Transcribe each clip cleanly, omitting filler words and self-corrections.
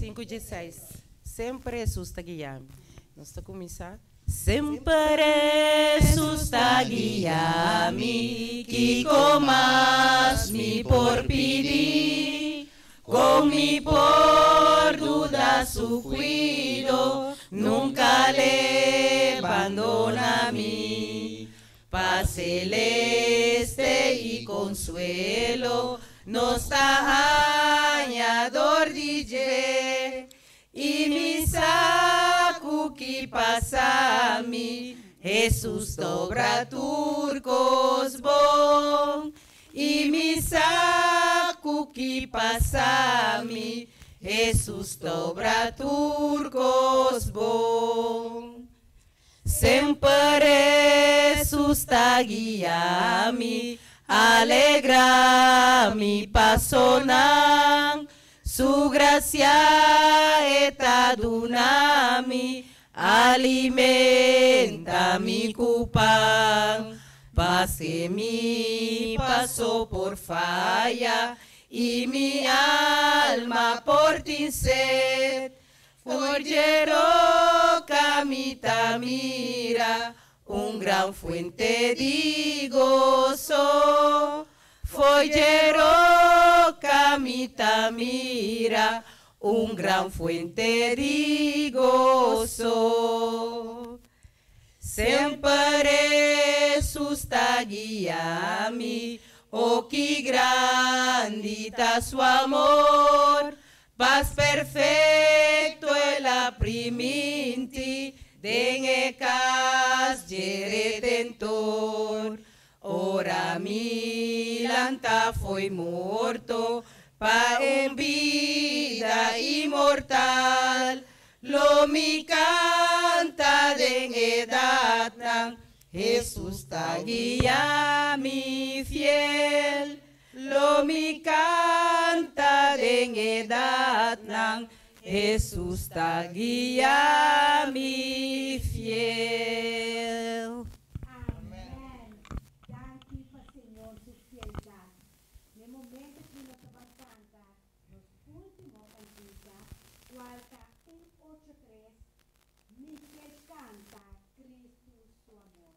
5:16. Sempre Jesus está guiando. Nós está começar. Sempre Jesus está guiando, que comas me por pedir, com me por duda su cuido, nunca le abandona mí. Paz celeste y consuelo, nos añador DJ, y mi saco que pasa a mí, Jesús dobra turcos bon, y mi saco que pasa a mí, Jesús dobra turcos bon. Sempre Jesus está guiando, alegra mi pasonan, su gracia está dunami, alimenta mi cupan, pase mi paso por falla, y mi alma por ti sed, forjero camita mira, gran fuente de gozo, forjero camita mira, gran fuente de gozo. Sempre Jesus está guiando, oh que grande está su amor, paz perfecto el apriminti, den cas redentor. Ora milanta foi morto, pa en vida inmortal, lo mi canta den edad, Jesús ta guía mi fiel, lo mi canta den edad, Jesús ta guía mi fiel. Amém. Dá-te para Senhor su fidelidade. No momento que nós vamos cantar, nos últimos cantigas, guarda 183, Miguel canta Cristo su amor.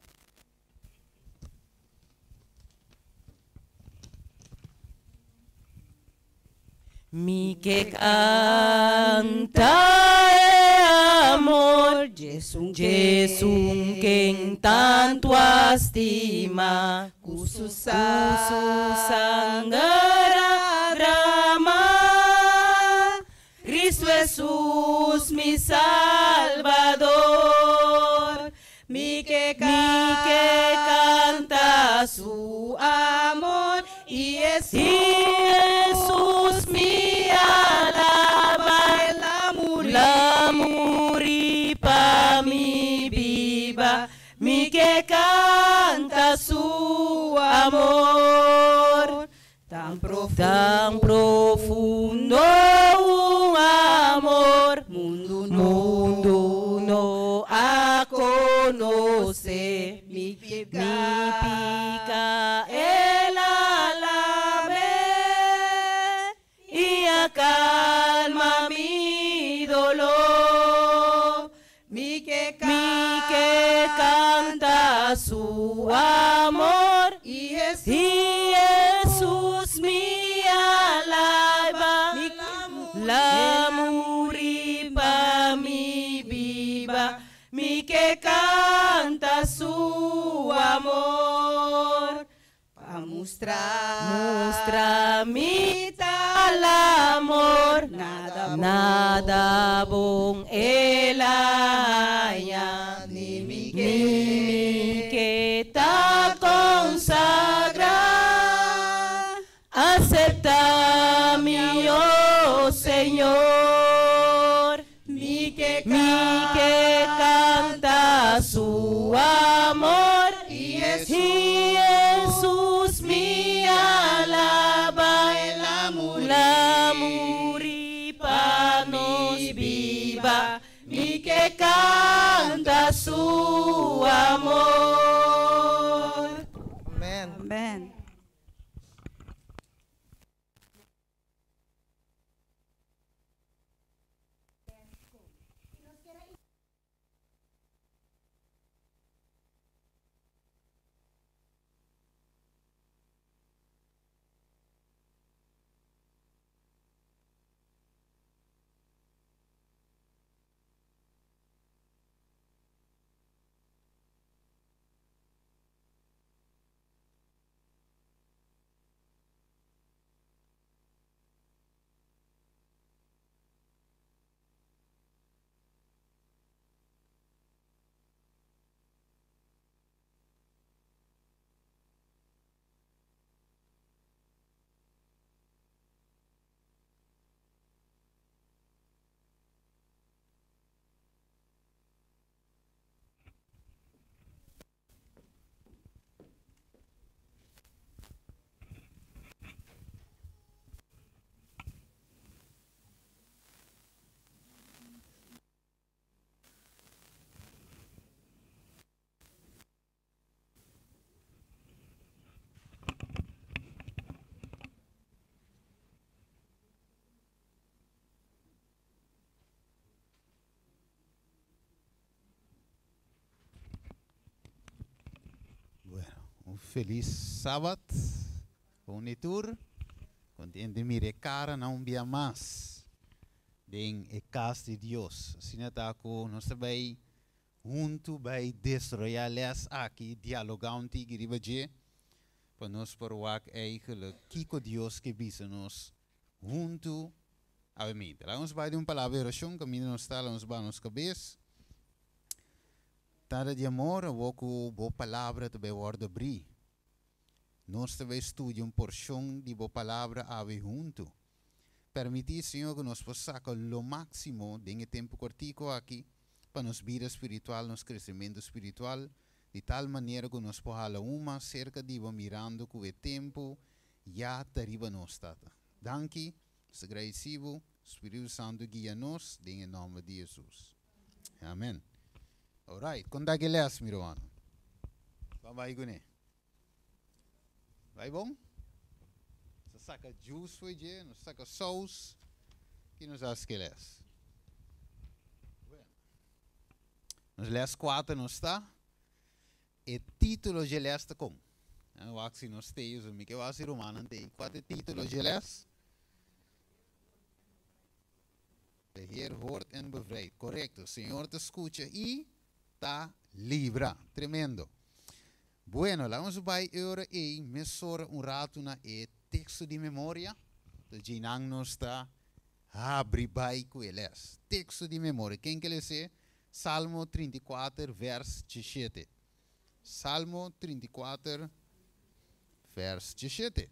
Mi que canta amor, Jesús que en tanto estima, su sangre drama, Cristo Jesús mi Salvador, mi que canta su amor, y Jesús mi alaba, la muri pa mi viva, mi que canta su amor, tan profundo un amor, mundo no a conocer, mi pica el alabe y acalma mi dolor, mi que canta su amor, y Jesús mi alaba, la muri pa mi viva, mi que canta su amor, pa mostrar mi tal amor, nada bom el haya, ni mi que ta consagra, acepta mi oh Señor, mi que canta su amor, y Jesús mi alaba, la muri pa nos viva, mi que canta su amor. Amen. Amen. Feliz sábado. Bonitur. Contente mire cara não via mais. Den a casa de Deus. Assim ataco nós também junto vai desroyales aqui dialogar um tigre riba je. Para nós provar eigenlijk kiko Deus que bisa nos junto a mim. Lá nos vai de palavra oração, caminho nos está lá nos vai nos cabeça. Tada de amor, a boa palavra também word bri. Nós também estudamos porção de boa palavra ave junto. Permitir, Senhor, que nós possamos sacar o máximo de tempo curtico aqui para nos vida espiritual, nos crescimento espiritual, de tal maneira que nós possamos uma cerca de mirando que o tempo já arriba nos tata. Danke, agradecido, Espírito Santo guia-nos, em nome de Jesus. Amém. Alright, quando é que lês, meu irmão? Vai gune. Vai bom? Você saca juice foi je, nos saca sauce, que nos acha que lês. Nos lês 4 não está. E título de lês está com. Eu acho que nós temos, eu acho que romano tem 4 títulos de lês. De Heer hoort en bevrijdt. Correcto. O Senhor te escucha y te libra. Tremendo. Bueno, vamos bij euro e mesora rato na texto de memória. De Jinang nos está abri bij kueles. Texto de memória. Quem que lê? Salmo 34, vers 17. Salmo 34, vers 17.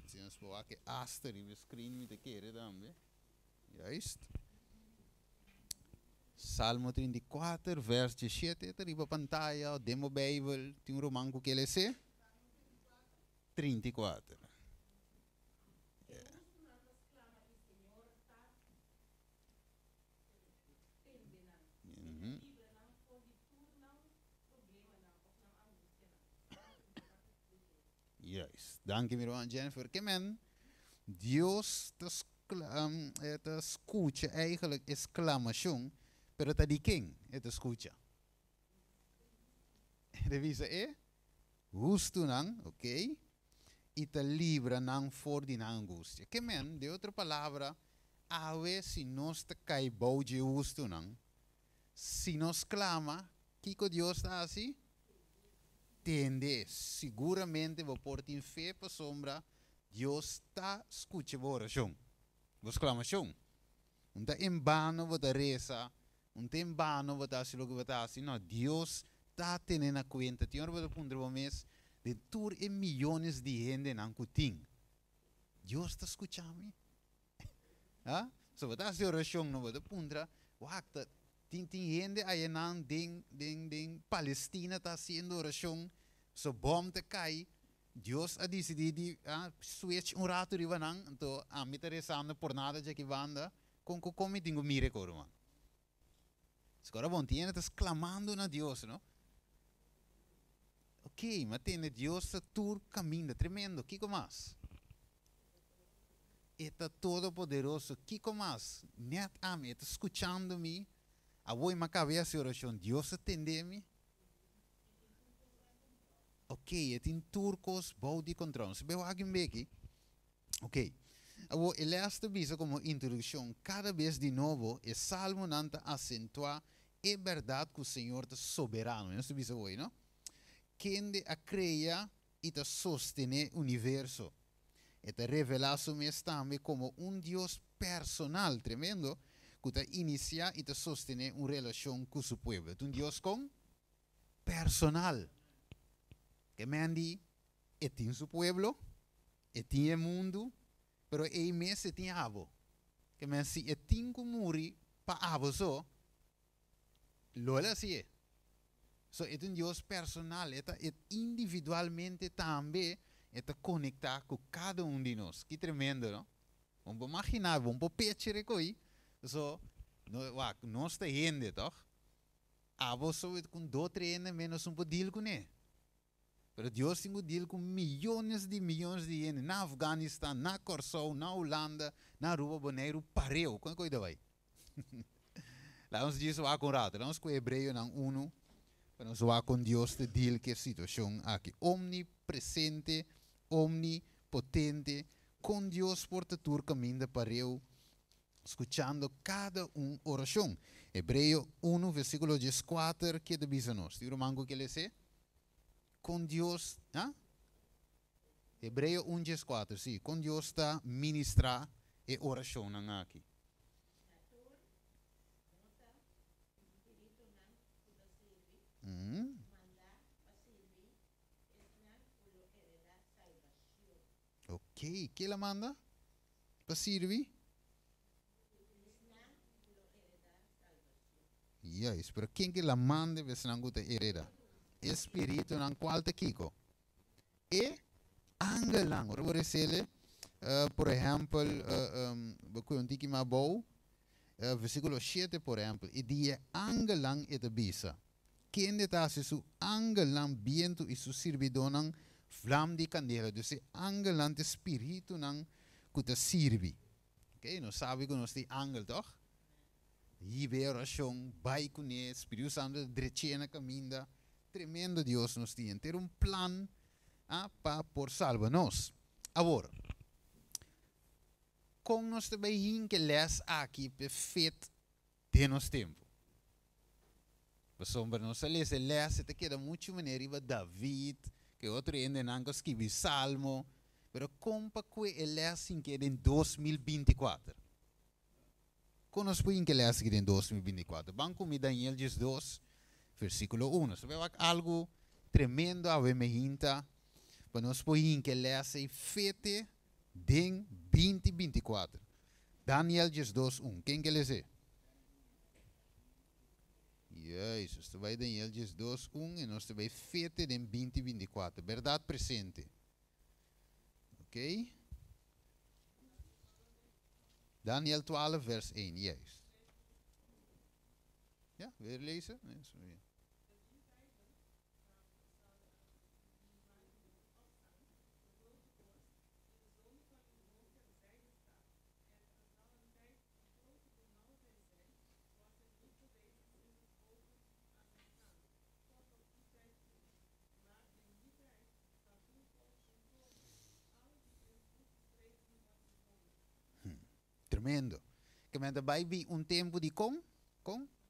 Se nós for aqui aster e screen me te querer também. Juist. Salmo 34, vers 17. Está riba pantalla, demo Bijbel. Tem romanco que ele se? 34. Yeah. Juist. Dank je, mevrouw Jennifer. Kemen, Dios te escucha eigenlijk exclamação, pero te di king, te escucha. Revisa justo nang, ok? E te libra nang for di angústia. Que men, de outra palavra, ave se nós te cai bom de justo nang, se nós clama, que Deus está assim? Tende, seguramente vou pôr em fé para sombra, Deus está escutando a oração. Exclamação. Não está em vano você reza, não está em vano você faz o que você faz. Não, Deus está tendo na conta. Tem hora você pondre o mês de tur e milhões de gente não cutim. Deus está escutando. Ah? Se você faz oração, não você pondre, wakta, tem gente aí não den Palestina está fazendo oração, so bom te cai. Deus a decidido switch rato riba nang então a mim tá rezando por nada já que banda com como tenho mire coruma. Agora bom tiene tá clamando na Deus, não? Ok, mas tem Deus a tur caminho tremendo, que mais? Está todo poderoso, que mais? Net a mim está escutando me, a vou em cabeça oração, Deus atende-me. Ok, het in turcos bouw die controle. Se eu aqui aqui. Ok. O esta visa como introdução, cada vez de novo, o salmo nanta acentua é verdade que o Senhor é soberano. Não se visa hoje, não? Quem a cria e te sostene o universo. E te revela também como Deus personal, tremendo, que te inicia e te sostene uma relação com o seu povo. É Deus com personal. Que mandi tem su pueblo, tem o mundo, pero ele mesmo tem abo. Que men si tem que morrer para abo só, lola assim é. So é Deus personal, é individualmente também, é conectar com cada de nós. Que tremendo, não? Vamos imaginar, vamos pensar com isso. So, nós está gente, toch? Abo só com 2, 3 anos menos deal com ele. Pero Deus tem deal com milhões de gente na Afeganistão, na Corsou, na Holanda, na Rua Boneiro, pareu. Quando vai? Lá nos diz o acorado, lá nos com Hebreu não 1, para nós com Deus de deal que situação aqui. Omnipresente, omnipotente, com Deus portador caminho para eu, escuchando cada oração. Hebreo 1, versículo 14, que diz nós. Tiro mango que lhe sei? Com Deus, ¿ah? Hebreo 1:4, sim, com Deus está ministrar e oração aqui. Ok, que ela manda? Para servir? Yes, pero quem que la manda ves nangu te hereda? Espírito nan qual te kiko. E angelang, ora por exemplo, por exemplo, bakun tiki ma bou, versículo 7 por exemplo, e dia angelang et bisa. Quem de ta su angelang viento e su servidonang flam di candela, dus e angelang te espírito nan kuta sirvi. Ok, não sabe que nós tem angel, toch? E ver oração, vai com ele, Espírito Santo, direito na caminho, tremendo Deus nos tem. Ter plan para por salvar-nos. Agora, com nós também que les aqui perfeito de nosso tempo. Para sombra nós les te queda muito maneira David, que outro ainda não escreve Salmo, pero compa que les que em 2024. Conosco em que lê aqui em 2024. Banco me Daniel 2, versículo 1. Sabe algo tremendo a ver me hinta. Para nós em que lê esse fete de 2024. Daniel 2, 1. Quem que lê? Yes, isso vai Daniel 2, 1 e nós vai fete de 2024. Verdade presente. Ok? Daniel 12, vers 1, juist. Ja, weer lezen? Nee, sorry. Tremendo. Que men daarbij vi tempo de com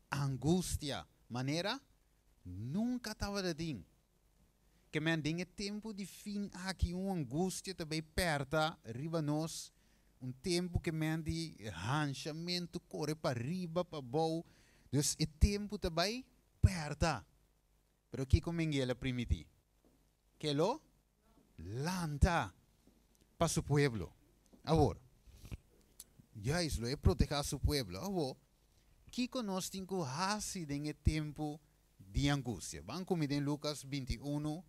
angústia. Maneira nunca estava de ding. Que men dinge tempo de fim aqui angústia também perto riba nós. Tempo que men de ranchamento corre para riba para bom. Dus e tempo também perto. Pero aqui como ela primiti. Que lo lanta para su pueblo. Agora. Ya es lo é proteger su pueblo. Agora, que nós temos que fazer em tempo de angústia. Vamos comer em Lucas 21,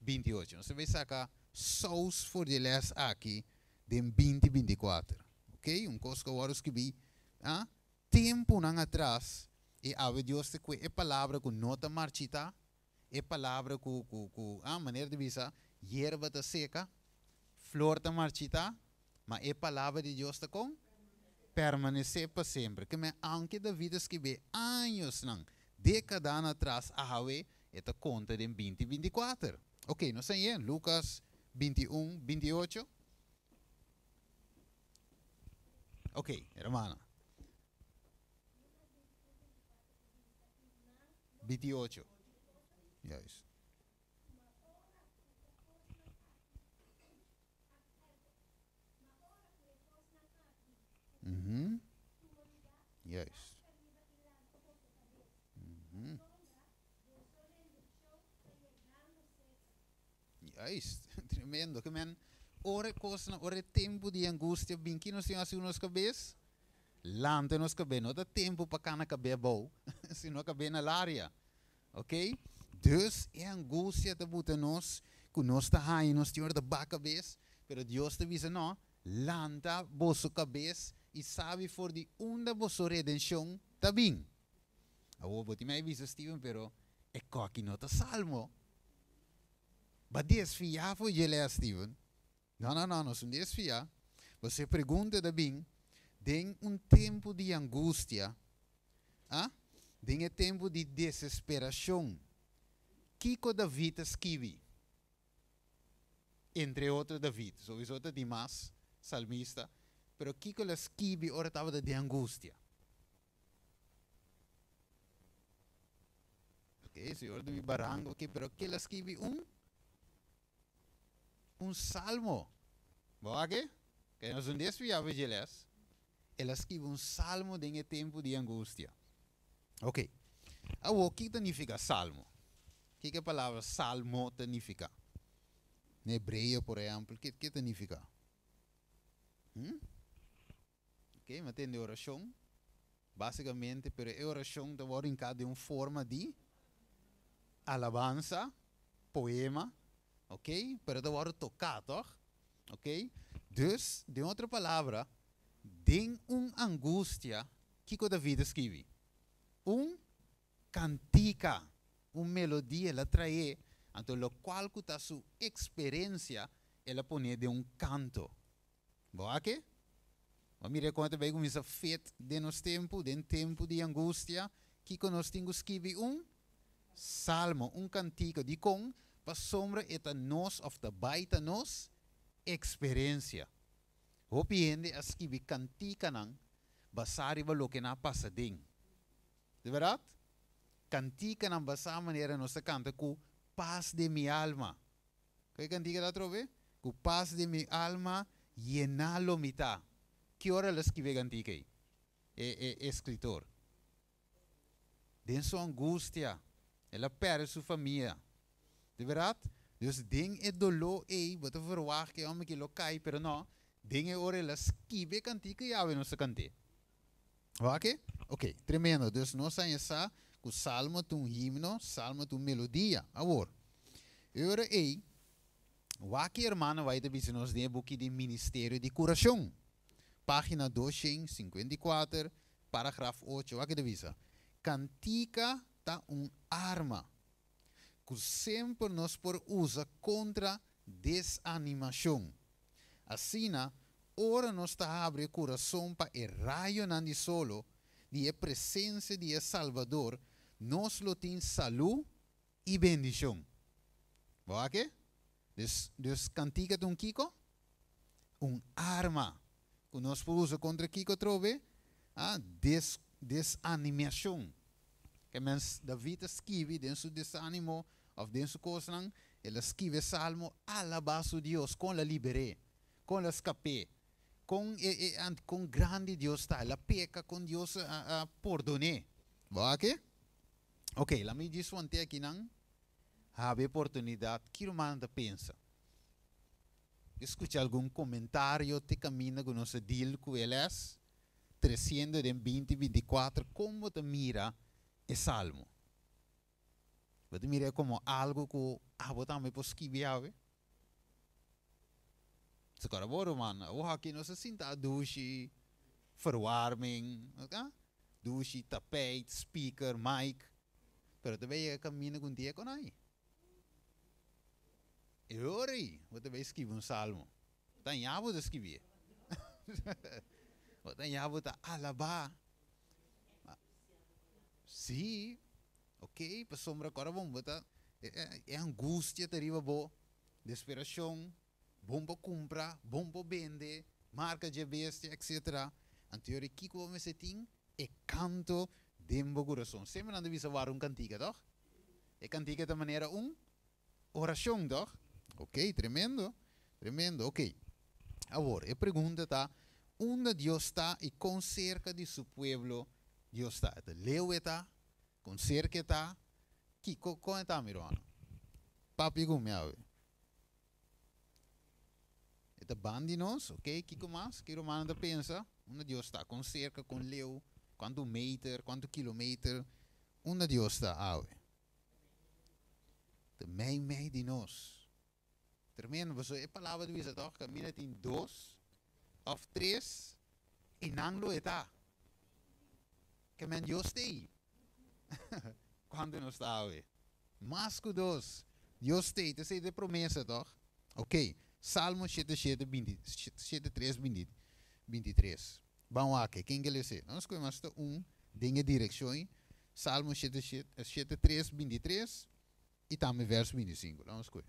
28. Você vai sacar sous for de les aqui de 2024. Ok? Coisa que agora escrevi. Tempo não atrás. E a Deus te que é palavra com nota marchita. É palavra com maneira de visa. Hierba ta seca. Flor ta marchita. Mas é palavra de Deus te com permanecer para sempre. Que me anche da vida escrever anos não, décadas atrás a Hawaii esta conta de 2024. Ok, não sei é Lucas 21, 28. Ok, hermana. 28. Yes. Yes. Yes. Tremendo. Que men, ore coisa, ore tempo de angústia, bem que nós temos nos cabeças, lante nos cabeças, não dá tempo para cana cabeça bom, se não cabeça na área, ok? Dus é angústia da buta nós, que nós está aí, nós temos da ba cabeça, pero Deus te avisa não, lanta vosso cabeça e sabe for de onde vossa redenção está bem. Eu vou te me avisa Steven, pero é coque não está salmo. Mas desfiar foi ele Steven. Não são desfiar. Você pergunta da bem, tem tempo de angústia, tem tempo de desesperação, Kiko David escrevi. Entre outros David. Sowieso de Dimas, salmista. Pero Kiko la escrevi ora estava de angústia. Ok, senhor de Barango, ok, pero que la escrevi salmo. Boa que? Que nós não desviamos de les. Ela escreve salmo de tempo de angústia. Ok. O que significa salmo? O que a palavra salmo significa? Em hebreu, por exemplo, o que significa? Ok, mas tem oração. Basicamente, pero a oração está em cada forma de alabanza, poema, ok? Pero está tocado, ok? Dus, de outra palavra, tem angústia que David escreve. Cantica, melodia, ela traz, então, lo qual que está sua experiência, ela põe de canto. Boa que? Mas mire quando vai começar a feita de nos tempo de angústia, que nós temos que escrever salmo, cantico, de com, para sombra eta nos of the baita nos experiência. Hopiende a escrever cantica nang, basari ba lo que na passa ding. De verdade? Cantica nang basa maneira nos canta com paz de mi alma. Que cantica da trove? Com paz de mi alma, llenalo mitad. Que hora la escreve cantica aí? Escritor. Den sua angústia, ela perde sua família. De verdade? Dus ding é dolor aí, bota verwacht que homem que lo cai, pero não. Ding é hora ela escreve cantica e ave nossa cante. Ok? Ok, tremendo. Dus nós estamos com salmo, um himno, salmo, melodia. Agora, agora aí, o que irmã vai te dizer nos de book de Ministério de Curação. Página 254, parágrafo 8, o que te diz? Cantica tá arma que sempre nos por usa contra desanimação. Assim, ora nós está abre coração para o raio nandi solo de a presença de Salvador, nos lo tem saúde e bendição. Boa que? Dus cantica de Kiko? Arma que nós por usa contra Kiko trove? Desanimação. Que mens David escreve dentro seu desânimo ou dentro sua coisa, ele escreve salmo, alabaço Deus, com la liberé, com la escapé, com grande Deus está, la peca com Deus perdoné. Boa que? Ok, lá me diz ontem aqui não, have oportunidade, que o manda pensa. Escuta algum comentário, te caminha com nosso deal com eles, 320-24, como te mira é salmo. Você mira como algo que botar me possibilidade. Se cara bora man, o aqui não se sinta douche, verwarming, ok? Douche, tapete, speaker, mic, pero também caminha com dia com aí. E ori, você vai escrever salmo. Tá em abo de escrever. Você em abo tá alabar. Sim, ok, para sombra agora bom, é angústia terrível, bom, desesperação, bom para comprar, bom para vender, marca de bestia, etc. Anterior aqui como você tem é canto de meu coração. Sempre não deve ser cantiga, toch? É cantiga de maneira oração, toch? Ok, tremendo, tremendo, ok. Agora, a pergunta está, onde Deus está e com cerca de seu povo Deus está. Leu está, com cerca está, que como está, meu irmão? Papi com meu. Está bandinos, ok? Que mais? Que o irmão pensa, onde Deus está, com cerca, com leu, quanto meter, quanto quilômetro, onde Deus está, ave. De meio de nós. Tremendo, você é palavra de vida, toch? Caminha em 2 ou 3 e não lo está. Que men Deus tem. Quando não está aí. Mas que Deus tem, isso é de promessa, toch? Ok, Salmo 73, 23. Vamos aqui, quem que lê? Nós começamos dengue direção, Salmo 73, 23, E também verso 25. Vamos ver.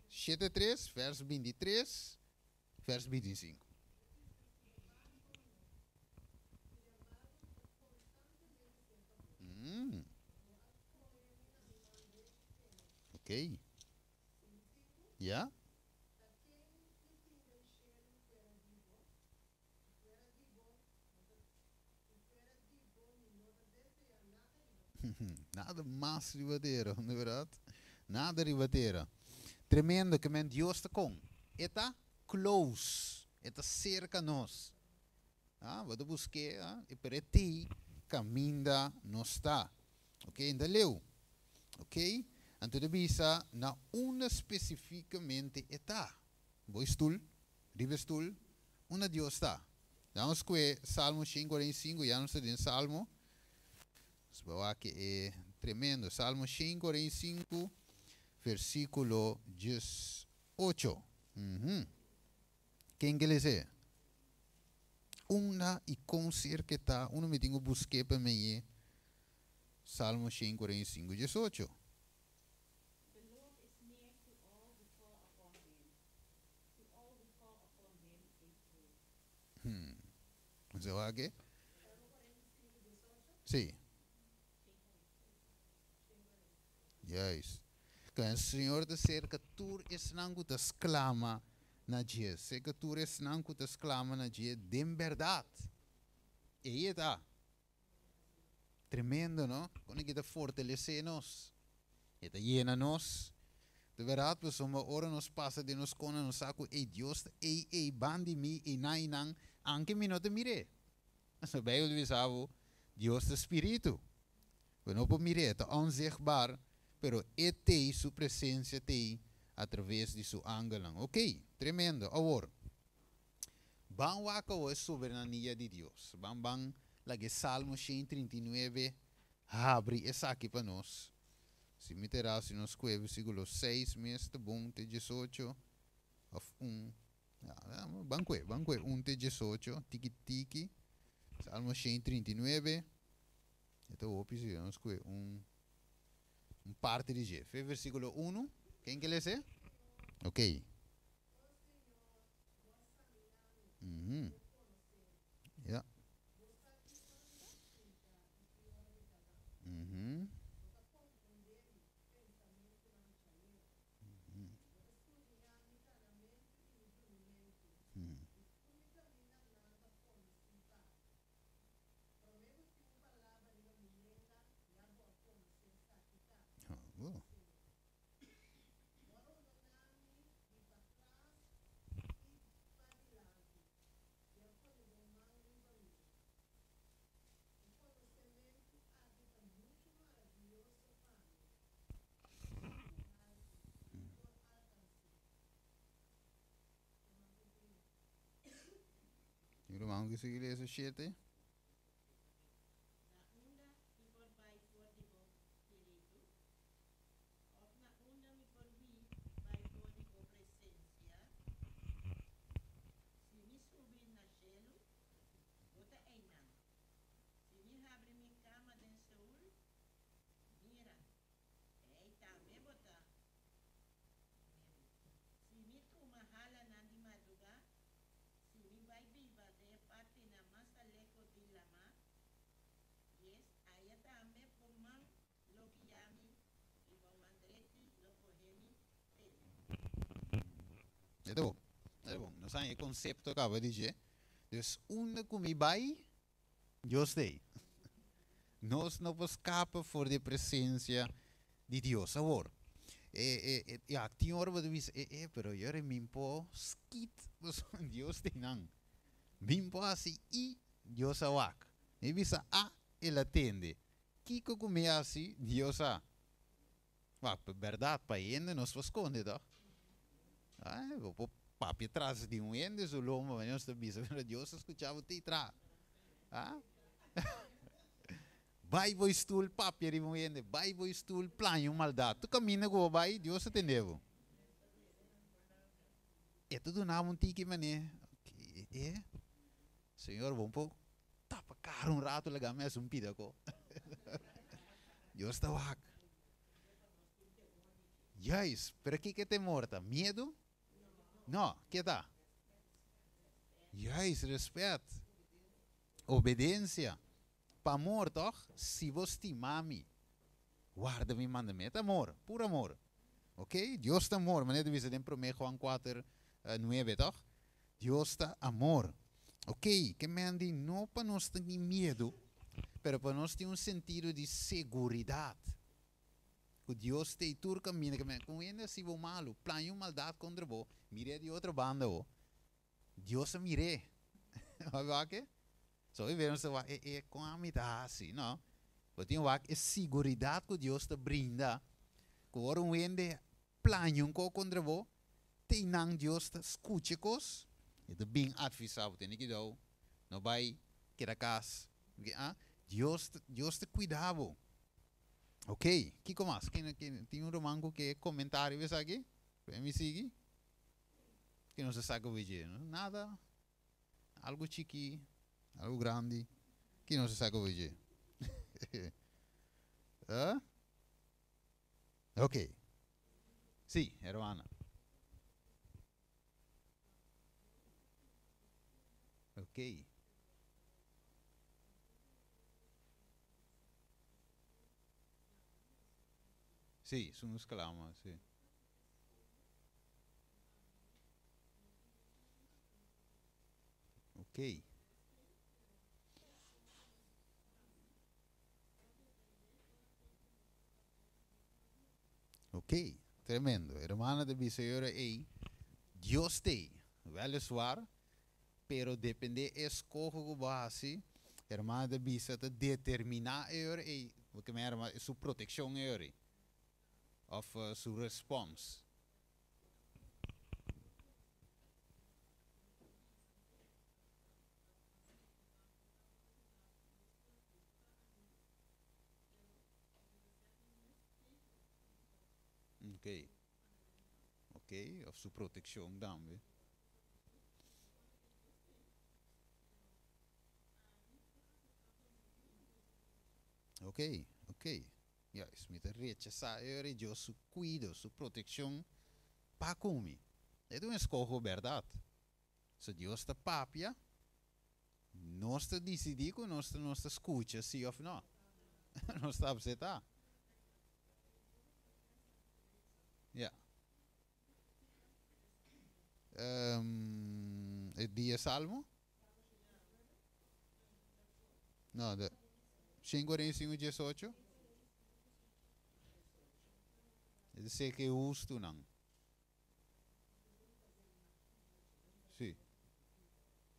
73, verso 23, verso 25. Ok. Yeah? Nada mais ribadeiro, não é verdade? Nada ribadeiro. Tremendo que men Deus está com. Está close. Está cerca nós. Ah, vou buscar, e para ti, caminha não está. Ok? Ainda leu. Ok? Então, bisa na uma especificamente está. Boa stoel, riba stoel, uma Deus está. Vamos que Salmo 5:45, já não está em Salmo. Que é tremendo. Salmo 5:45, versículo 18. Quem que lê é? Una e com certeza, uma me tenho busquei para mim. Salmo 5:45, 18. The Lord is near to all who call upon him. To all who call upon him in truth. Você vai que? Sim. Yes. Quando o Senhor te cerca, tu és nango te exclama na dia. Se que tu és nango te exclama na dia, de verdade. E aí está. Tremendo, não? Quando que te fortalece nós. E te llena nós. De verdade, pues uma hora nos passa de nos cona nos saco, e Deus, bandi mi, nai nang, anche mi não te mire. So bij jullie saben, Deus é Espírito. We não podemos mirar, é onzichtbaar, pero tem sua presença tem através de seu ângulo. Ok, tremendo. Agora, vamos a a soberania de Deus. Vamos lá que Salmo 139 abre essa aqui para nós. Se me terá, se nos escreve versículo 6, mestre bom, te 18, of 1. Banque, 1 te 18, tiki. Salmo 139. Então, vou pedir, vamos escrever parte de G. Versículo 1. Quem que lê? Ok. Yeah. Oh. Irmão, que se esse shit. É bom. É bom. Nós temos o conceito que acaba de dizer. Dus, onde comi vai, Deus tem. Nós não escapa por a presença de Deus. Agora, ja, 10 hora você diz, pero eu era mimpo skit, Deus tem não. Mimpo assim, e Deus awak. E bisa, ele atende. Kiko come assim, Deus a. Verdade, para ele, nós esconde, tá? Vou papi atrás de ende, o lomo, mas nós também, Deus escutava o tetra. Vai vo stoel papi rimuende, vai vo stoel planho maldade. Tu caminha go vai, Deus atendeu. É tudo na tiki mané. Senhor, vamos pôr tapa caro rato legal, mas pida ko. Deus está wak. Juist, pero que te morta? Medo? No, que tá? Juist, respeito. Obediência. Para amor, toch? Se você te mami, guarda mi mandamento. Amor, puro amor. Ok? Deus está amor. Maneira de dizer em 1 Juan 4, 9, toch? Deus está amor. Ok? Que mandi não para nós ter medo, pero para nós ter sentido de segurança. Que Deus te tur caminha, que com ainda se vou malo, plano maldade contra vos, mire de outra banda, Deus a mire. Vai que? So, e vemos que com a mitad assim, não? Mas tem que é segurança que Deus te brinda. Que ora um ende plano contra vos, tem não Deus te escute cos. E te bem advisado, tem que dar, não vai que da casa. Deus te cuidava. Ok, que mais? Tem romango que comentário ves aqui? Para me seguir? Que não se sabe o vídeo, nada. Algo chiqui, algo grande. Que não se sabe o vídeo. Ok. Sim, hermana. Ok. Sim, somos clamas, sim. Ok. Ok, tremendo. Hermana de Biseira aí, Deus tem, velho suar, pero depende escojo que base, hermana de Biseira determinar aí, porque minha irmã, sua proteção aí, of sua response. Ok, ok, of sua proteção também. Ok, ok. Ja, is met een ritje sair, Deus su cuida, su proteção para comer. É uma escola verdade. Se Deus te papia, nós te decidir que nós te escuta, sim ou não. Nós te aceitar. Ja. Het dia salmo? No, de 5:18. Dice que justo não. Sim,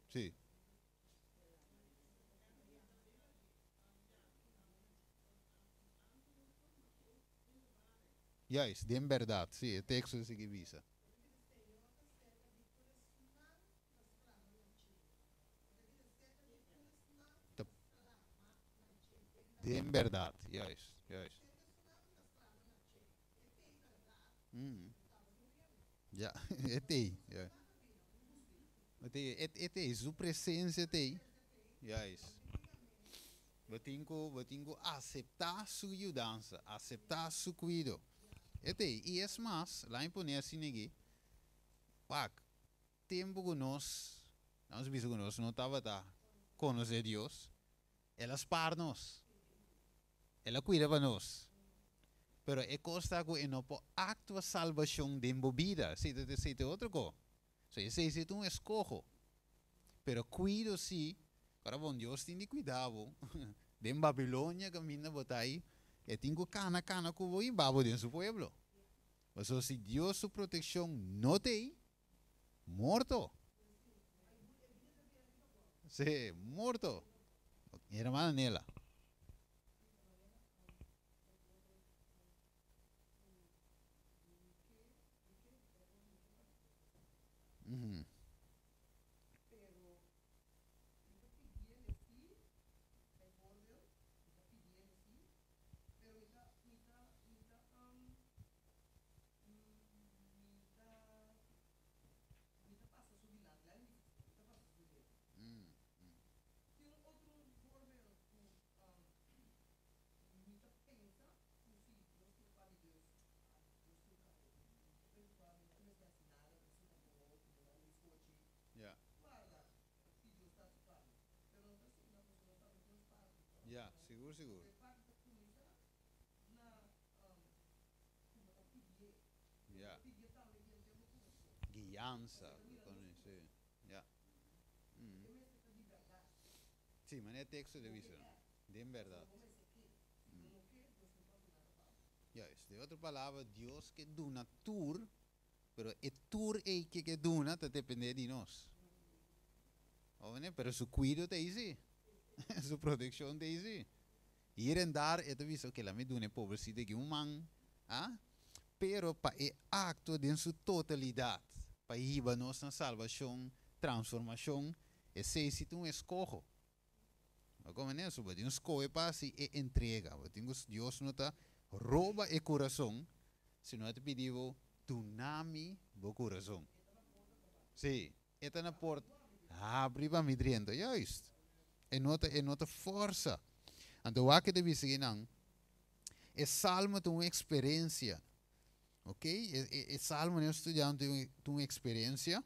sim. Ja, is de verdade. Sim, o texto é que visa. De verdade. Ja, is. Ja, is. Ja, het is. Ja. Het is. Sua presença tem. Ja, is. Batingo aceitar sua ajudança, aceitar seu cuidado. E é mais, lá em Poner assim aqui, pak, tempo que nós vimos que nós não estava tá, conhecer Deus, ela para nós, ela cuida para nós. Pero é costa que não pode actua salvação de embobida, se te outra coisa. Se tu escojo, pero cuido sim, para bom Deus tem de cuidado. De Babilônia que mina botai, e tenho cana que vou em babo de seu pueblo. Mas se Deus sua proteção não tem, morto. Sí, morto. Mi hermana Nela. Uhum. por seguro. Ya. Guianza, conoce. Ya. Sí, mas é texto de visão. De verdade. Ja, is de outra palavra, Deus que duna tour, pero é tour é que duna, tá depende de nós. Né? Pero su cuido te easy. Su proteção te easy. Hier en daar é te visto que la me dune pobrecida que man, ah? Pero pa é acto de sua totalidade, pa hiba nossa salvação, transformação, é se tu um escojo. Como é isso? Mas escoge para si e entrega. Deus não está rouba o coração, se não te pediu tunami o coração. Sim, está na porta. Abre para me dentro, juist. E nota força. Então, o que deve seguir não? É salmo de uma experiência. Ok? É salmo de estudante de uma experiência.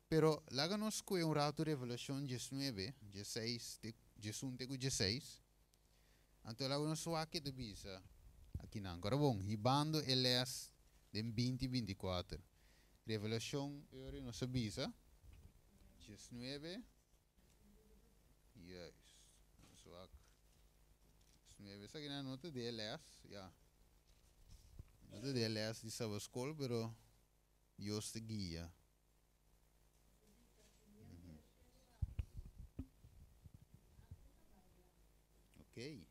Pero, lá nos com um rato Revelação 19, 16, 16. Então, lá nos o que deve ser. Aqui não. Agora, bom, ribando eles de 2024. Revelação, eu não sabia, 19. Yes. So, 19. Essa aqui é a nota de eles, já. Nota de eles de sua escola, pero Deus te guia. Ok.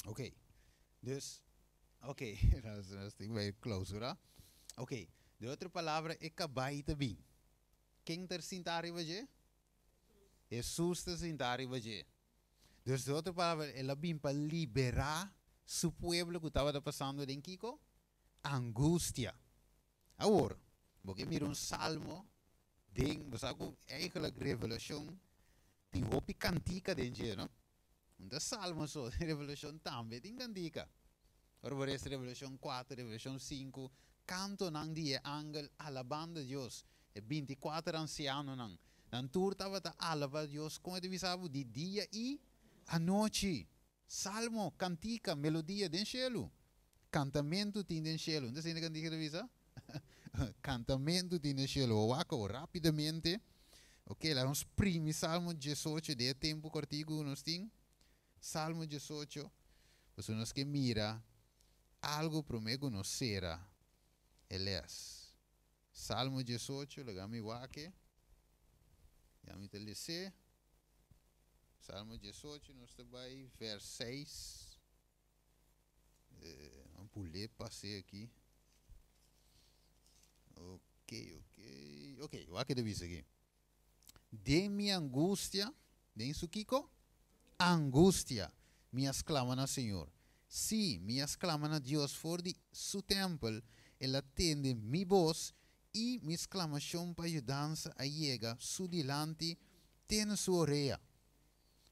Ok. Dus, ok. Dat is bij close, hoor. Ok. De outra palavra é cabai também. Quem ter sentari vaje? Jesus ter sentari vaje. Dus de outra palavra ela vem para liberar su pueblo que estava passando em Kiko angústia. Agora, porque mira um salmo ding, você sabe eigenlijk revelação tem hopi cantica dentro, não? Um salmo só, revelação também tem cantica. Agora essa revelação 4, revelação 5, canto nang dia angel alabando Deus. E 24 ancianos nang. Nan tur tava ta alaba Deus como te sabe de dia e a noite. Salmo, cantica, melodia den cielo. Cantamento tem den cielo. Não sei se cantica de visa? Cantamento tem den cielo. Waco rapidamente. Ok, lá nos primi Salmo 18 de tempo cortigo nos tem. Salmo 18. Você nos que mira algo promego nos será. Elias. Salmo 18, legami wake. Yami te lese. Salmo 18, nós trabalhamos, vers 6. Vamos pular, passei aqui. Ok, o que deve ser aqui? De minha angústia, de isso Kiko? Angústia, minhas clamas ao Senhor. Sim, minhas clamas a Deus for de su templo, Ele atende mi voz e minha exclamação para ajudança a chega su dilante, tem sua orelha.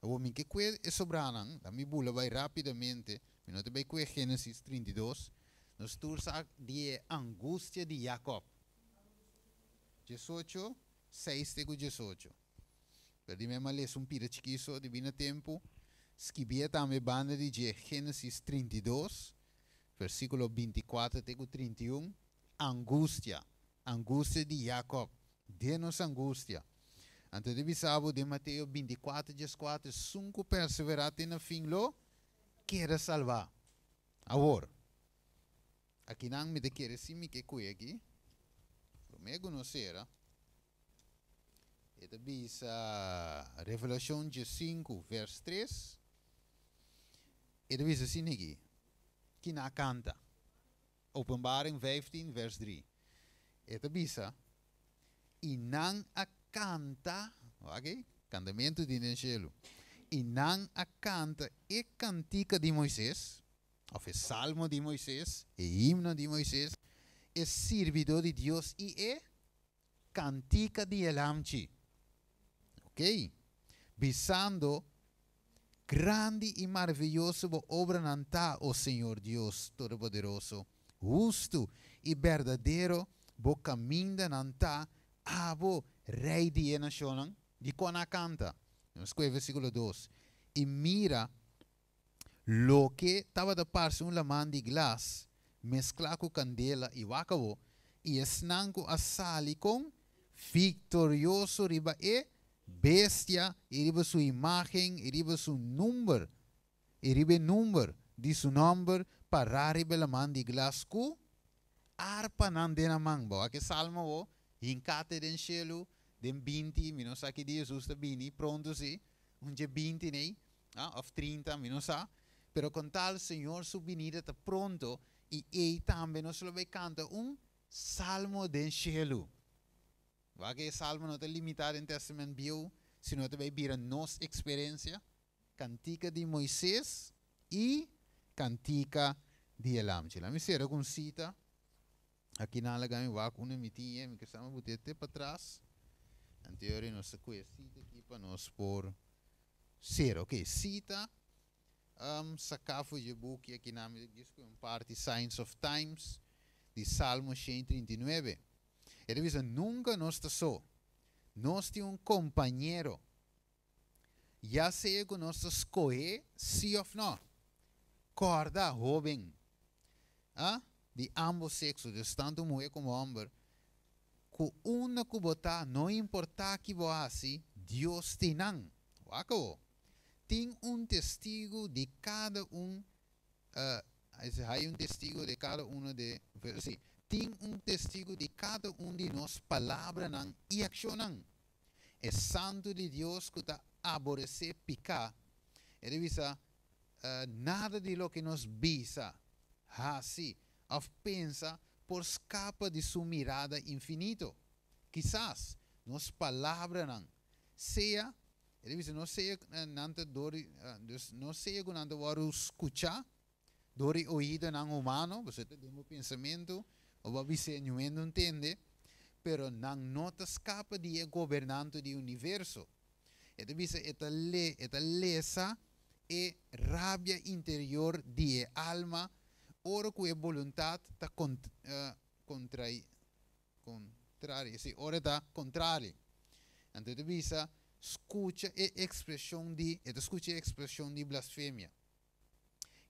O que é sobrano, a mi bula vai rapidamente, não te vai com Gênesis 32, nos tursa de angústia de Jacob. 18, 6 tego 18. Perdi me males pira chiquiso de bina tempo, escrevia também banda de Gênesis 32, versículo 24 tego 31, angústia de Jacob, de-nos angústia. Então, deve saber de Mateus 24, 14, 5 perseverar até no fim, lo quer salvar. Agora, aqui não me quer sim me que cuia aqui, me conhecer, e também a Revelação 5, vers 3, e também assim aqui, que na canta, Openbaring 15, vers 3. E também e não a canta, ok? Cantamento de no cielo. E não a canta e cantica de Moisés, ou é salmo de Moisés, e himno de Moisés, é servidor de Deus e é cantica de Elamchi. Ok? Visando grande e maravilhoso obra nanta, o Senhor Deus Todo-Poderoso, justo e verdadeiro, bo caminho nanta, abo Rei de nação, de quando canta. Escreve versículo 2. E mira lo que estava da parte um lamão de glas, mesclar com candela e wacabo, e esnanco a sali com victorioso riba e bestia, e riba sua imagem, e riba seu número, e riba número de seu nome, para riba lamão de glas com arpa nandena mangbo. Aqui salmo o, hincate den cielo, den 20, mi non sa che Dio giusto bini, pronto sì, un je 20 nei, of 30, mi non sa, pero con tal Señor su venida está pronto, y él también nos lo ve canta un salmo den cielo. Va que salmo no te limitado en Testamento Bio, sino te ve vira nos experiencia, cantica de Moisés y cantica de Elam. La misera con cita, aqui na lagami va com uma mitinha, me questamos botete para trás. Anterior nossa cita aqui para nós por ser, ok? Cita, sacafo de book aqui na minha disco, parte Signs of Times, de Salmo 139. Ele diz, nunca nós está só. Nós temos companheiro. Já sei que nós escolhe, sim ou não. Corda, jovem. De ambos sexos, de tanto mulher como homem. Que uma que botar, não importa que você, Deus tem não. Wako. Tem testigo de cada hay testigo de cada de, sim, tem testigo de cada de nós, palavra não e ação não. É santo de Deus que está aborrecer picar. Ele diz, nada de lo que nos visa, assim, ou pensa, por escapa de sua mirada infinito. Quizás, nos palavra não, seja, ele diz, não seja nanta dori, não seja que nanta varu escuchar, dori ouído não humano, você tem um pensamento, ou você não entende, pero não nota escapa de governante do universo. Ele diz, esta lesa é rabia interior de alma, ora que a vontade está contrária, sim, ora está contrária. Então, ele diz, escuta a expressão de blasfêmia.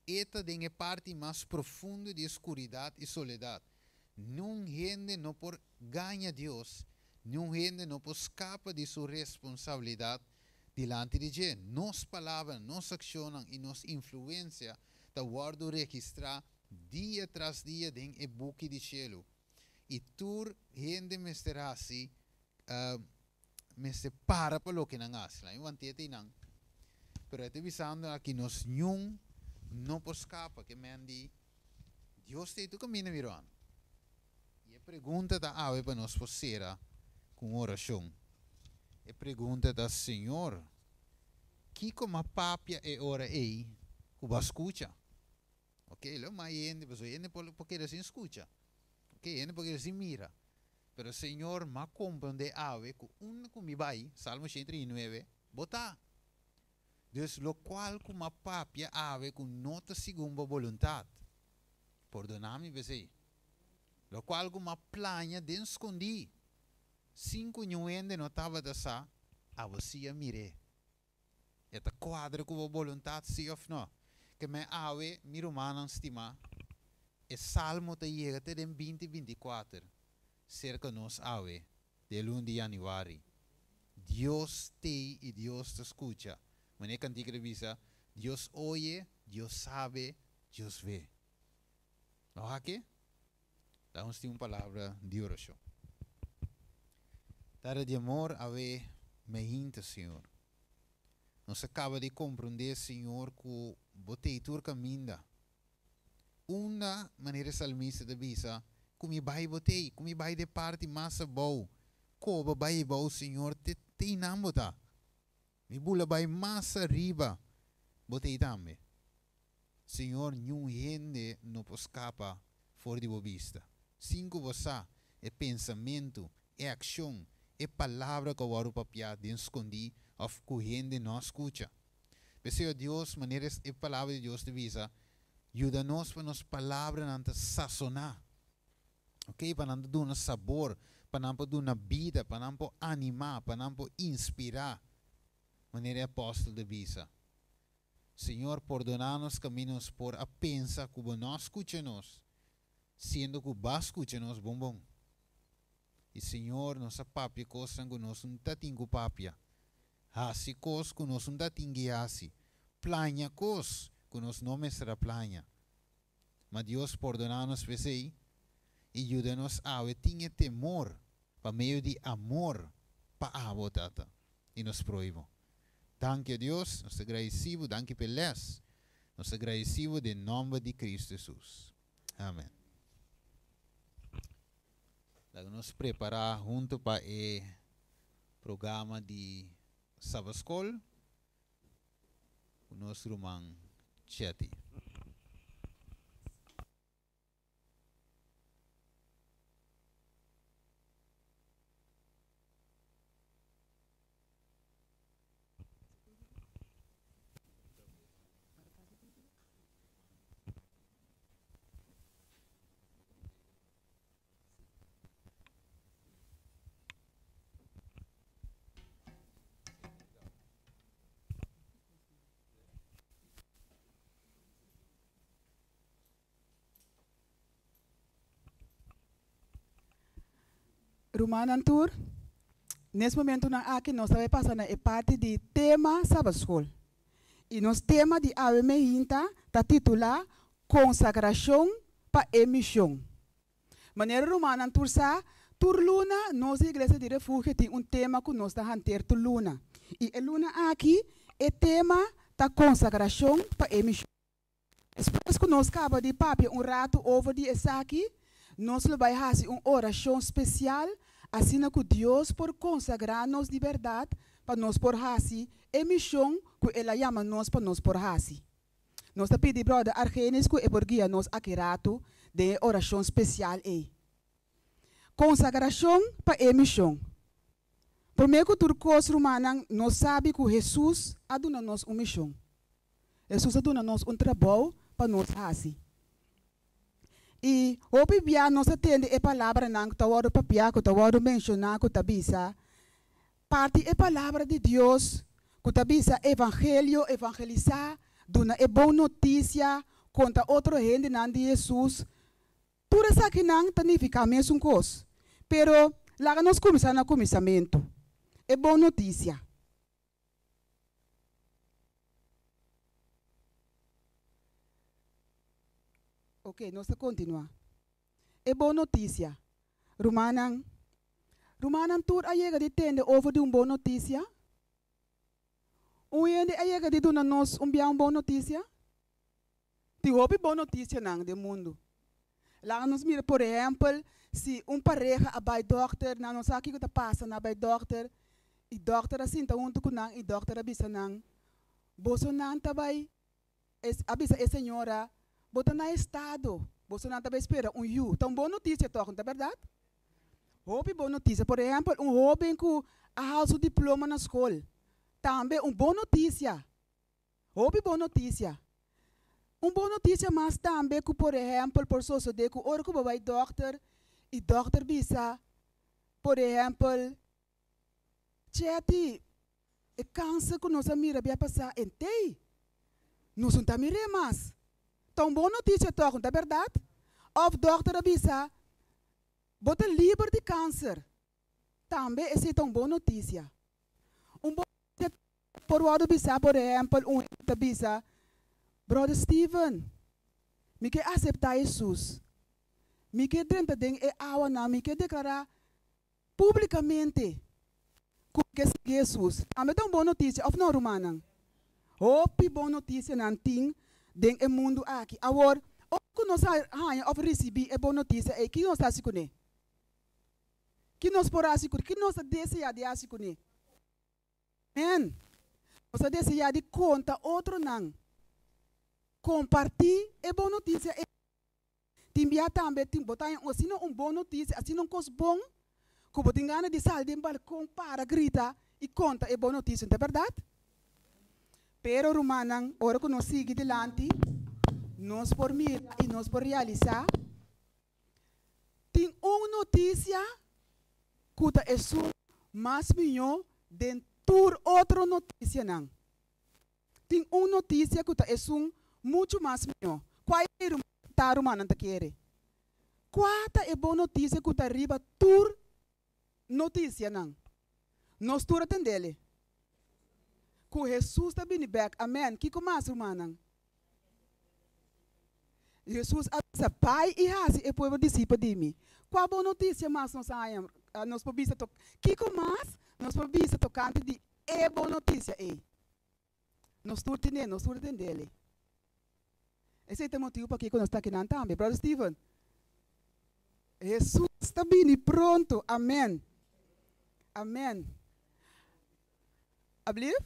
Esta é a parte mais profunda de escuridade e soledade. Não gente não por ganhar Deus, não gente não por escapa de sua responsabilidade diante de Deus. Nos palavras, nos ações e nos influência, está guardo registrar dia tras dia em o book de cielo. E tu gente me estará assim, me separa para o que não hace. Lá em antete não. Pero estou visando aqui nos não por escapa que me andi. Deus tem tu caminho mirando. E a pergunta da ave para nós fazer com oração. A pergunta da Senhor, que como a papia é ora aí, que vai escutar. Ok, lo mais gente, pessoa gente porque ele se escuta. Ok, gente porque ele se mira. Pero Senhor, ma compreende ave que que me vai, Salmo 139, botar. Dus lo qual como a papia ave que nota segundo a vontade. Perdonami, você. Lo qual como a plania den escondi. 5 nuende notava da sa, a você mire. Eta quadro com a vontade, sim ou não. Que me ave, mi romano estima, e salmo te chega até 2024, cerca nos ave, del 1 de januário. Deus te e Deus te escucha. Maneira cantiga de visa, Deus oye, Deus sabe, Deus vê. Não aqui? Damos uma palavra de oração. Tara de amor, ave, me hinta, Senhor. Nós acaba de compreender, Senhor, que botei tur caminho. Uma maneira salmista de visa, como vai botei, como vai de parte massa boa. Como vai boa, Senhor, te não botar. Mi bula vai mais arriba. Botei também. Senhor, nenhum gente não escapa fora de vista. Cinco você é pensamento, é ação, é palavra que eu papia de escondi, ou que gente não escuta. Senhor Deus, maneiras é palavra de Deus de visa, ajuda-nos para nos palavras não sazonar. Ok? Para não dar um sabor, para não dar uma vida, para não animar, para não inspirar. Maneira apóstolo de visa. Senhor, perdonar-nos caminhos por a pensar que nós escutamos, sendo que você escuta-nos bom. E Senhor, nossa papia coisa que nós não temos papia. Hasi coisa que nós não temos hasi. Plania coisa que nós não será plania. Mas Deus perdonar-nos por isso e ajuda-nos a ter temor para meio de amor para a botata. E nos proíbo. Danke a Deus, nós agradecemos, danke pelas, nós agradecemos em nome de Cristo Jesus. Amém. Vamos nos preparar junto para o programa de Sabascol, o nosso irmão Chetty. Rumanantur, nesse momento aqui nós estamos passando a parte de tema Sabascol. E nosso tema de AWMINTA está titulado Consagração para Emissão. Maneira Rumanantur sa, Turluna, nossa igreja de refúgio tem tema que nós estamos a Turluna. E a luna aqui é tema da consagração para emissão. Depois que nós acabamos de papiar rato over de essa aqui, nós vamos fazer uma oração especial, assim que Deus por consagrar-nos de verdade, para nós por fazer emissão que ela chama nós para nós por fazer. Nós pedimos brother Argenis que é por guia nós aqui rato de oração especial aí. Consagração para emissão. Primeiro que turcos romanos, nós sabemos que Jesus aduna-nos uma missão. Jesus aduna-nos trabalho para nós fazer. E o Bíblia nós atende a palavra não que está papia que está mencionar que está bisa. Parte a palavra de Deus que está bisa evangelho evangelizar, dona é boa notícia contra outra gente não de Jesus. Tudo isso aqui não significa a mesma coisa. Pero lá nós começamos no começamento. É boa notícia. Ok, nós vamos continuar. É boa notícia. Romanan tur ayega de tende over de boa notícia. Yende ayega de dona nos boa notícia. Ti hope boa notícia nang de mundo. Lá nos mira, por exemplo, se pareja abai dokter, na nos aqui que tá passa na abai dokter, e dokter assim tá junto com nang, e dokter abisa nang. Boso nang tabai, abisa a senhora, bota na estado, boso nang tabai espera yu. Então boa notícia toca, não é verdade? Hope boa notícia, por exemplo, jovem que a o diploma na escola, também boa notícia. Hope boa notícia. Boa notícia, mas também que, por exemplo, por so de que ora que vai dokter, e dokter bisa, por exemplo, Cheti, e câncer que nós mira bem passar em tei, nós não tá mire mais. Então, boa notícia toca, não é verdade? Of dokter bisa, bota livre de câncer. Também essa é uma boa notícia. Boa notícia por o bisa, por exemplo, bisa, Brother Steven, me quer aceitar Jesus. Me quer dentro de awa na, me quer declarar publicamente que é Jesus. Também tem uma boa notícia, of não, Romana? Hope boa notícia não tem dentro do mundo aqui. Agora, o que nós of receber é boa notícia é que nós está se conhe. Que nós por se conhe, que nós deseja de se conhe. Amen. Você deseja de conta outro não. Compartilhe é boa notícia. Timbia também, timbotar assim não boa notícia, assim não coisa bom. Como tem ganas de sair de um balcão para gritar e conta é boa notícia, não é verdade? Pero Romanan, ora que nós seguimos delante, nós por mirar e nós por realizar, tem uma notícia que é mais melhor dentro outra notícia não. Tem uma notícia que é muito mais melhor. Qual é a Romanan que quer? Qual é a boa notícia que arriba tur notícia não? Nós tur atendele. Que Jesus está vindo back. Amém. Que mais, Romanan? Jesus avisa pai e raça e povo discípulo de mim. Qual a boa notícia mais nós ayam? Nós podemos tocar. Que mais? Nós podemos tocar de é boa notícia é. Nós tur tene, nós tur atendele. Esse é o motivo para que nós está aqui na também, brother Steven. Jesus está vindo pronto. Amém. Amém. Ablief?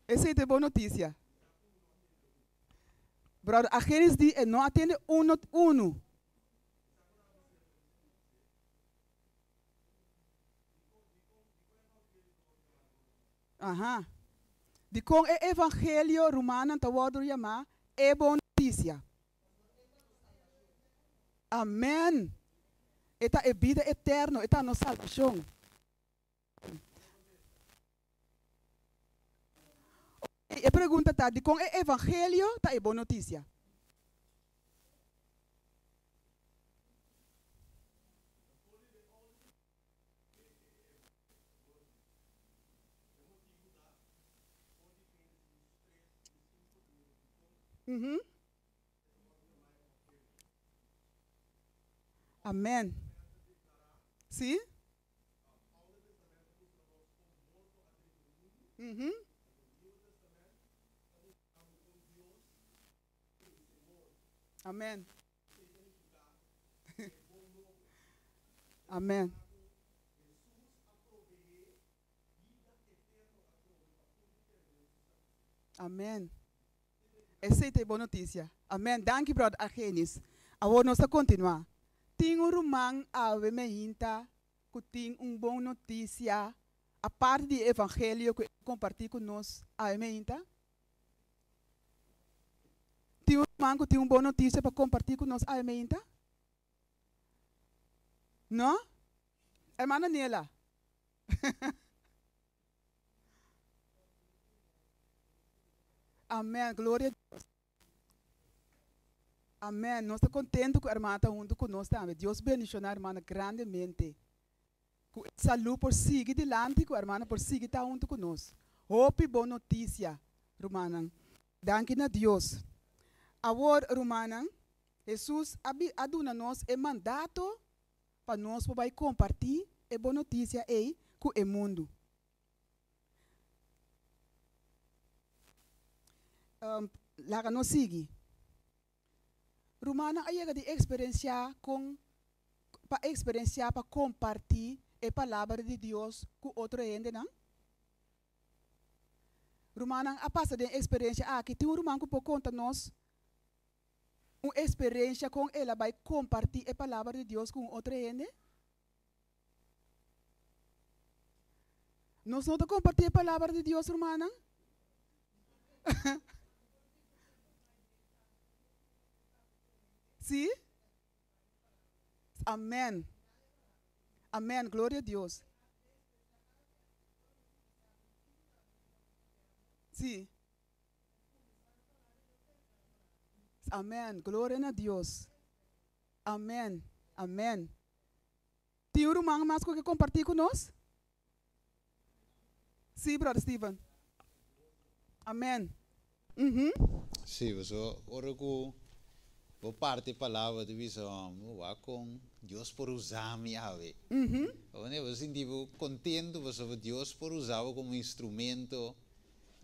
Essa é a boa notícia. Brother, aqueles dias não atende uno. Aham. De com o evangelho romano, tá wado chamar é boa notícia. Amém. Esta é vida eterna, esta é nossa salvação. E pergunta tá, de com o evangelho, tá é boa notícia. Amém. Sim? Amém. Amém. Amém. Essa é a boa notícia. Amém. Danke, brother Argenis. Agora nós vamos continuar. Tem um romano a ver que tem uma boa notícia. A parte do evangelho que compartilha com nós a ver Tem um romano que tem uma boa notícia para compartilhar com nós a ver Não? Hermana Nela. Amém. Glória a Deus. Amém. Nós estamos contentos que a irmã está junto conosco também. Deus bendicionar a irmã grandemente. Saúde por seguir delante, que a irmã por seguir está junto conosco. Hope boa notícia, irmã. Danke a Deus. Agora, irmã, Jesus aduna-nos o mandato para nós poder compartilhar a boa notícia aí com o mundo. Lá nós seguimos. Romana aí de experienciar para compartilhar a palavra de Deus com outro gente, não? Romana a passa de experiência aqui tem um romano que pode contar nós uma experiência com ela vai compartilhar a palavra de Deus com outro gente. Nós não compartilhar a palavra de Deus, romana? Sim? Amém. Amém. Glória a Deus. Sim. Amém. Glória a Deus. Amém. Amém. Tem um irmão mais que compartilha conosco? Sim, brother Steven. Amém. Sim, você ora com a parte da palavra de visão, com Deus por usar-me a ver. Você sente contente, você Deus por usar como instrumento,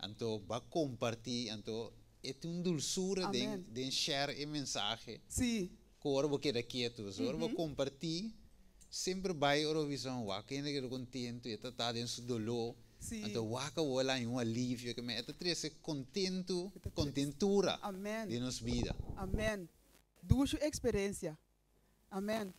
então vai compartilhar, então é uma dulçura de share a mensagem. Sim. Que ora você queda quieto, você ora vai compartilhar, sempre vai a visão, quem é contente, está dentro do dolor. Sim. Então, waka wola em um alívio que me é triste contento, contentura Amém. de nossa vida. Amém. Duas experiência. Amém.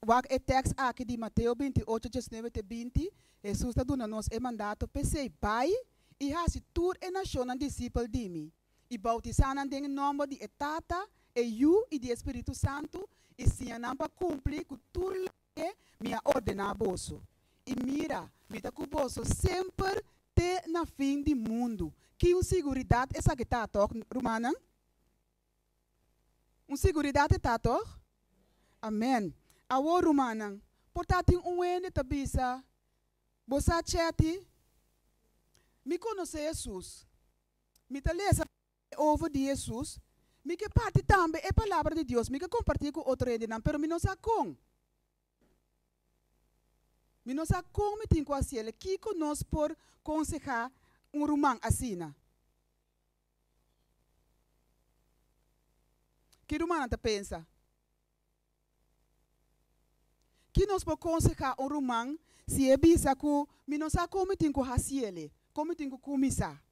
Wak e text aqui de Mateus 28, 19 e 20. Jesus está dando nos e mandato pensei pai e hasi tur e nacional discípulo de mim. E bautizando em nome de Tata e you e de Espírito Santo e se para cumprir com tudo que me ordena bolso. E mira, me tá com bolso sempre te na fim do mundo. Que seguridade essa que tá toque, Romana? Seguridade tá toque? Amém. Awo Romana, portanto, ene tabisa, bosa chati, me conhece Jesus, me tá lesa over de Jesus, me que parte também é palavra de Deus, me que compartilha com outro ende não, pero me não sabe com. Me não sabe como me tem com a cielo, que conosco por consejar romano assim, na. Que Romana tá pensa? Que nós podemos aconselhar romano se é bisa que me não sabe como tem que fazer, como tem que começar.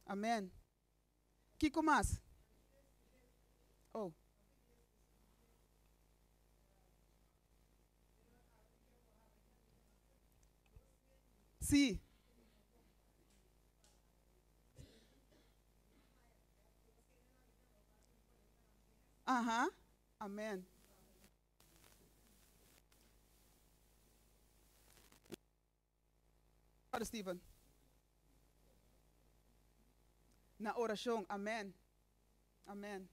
Amém. Que começa? Oh. Sim. Aham. Amém. Para Steven. Na oração. Amém. Amém.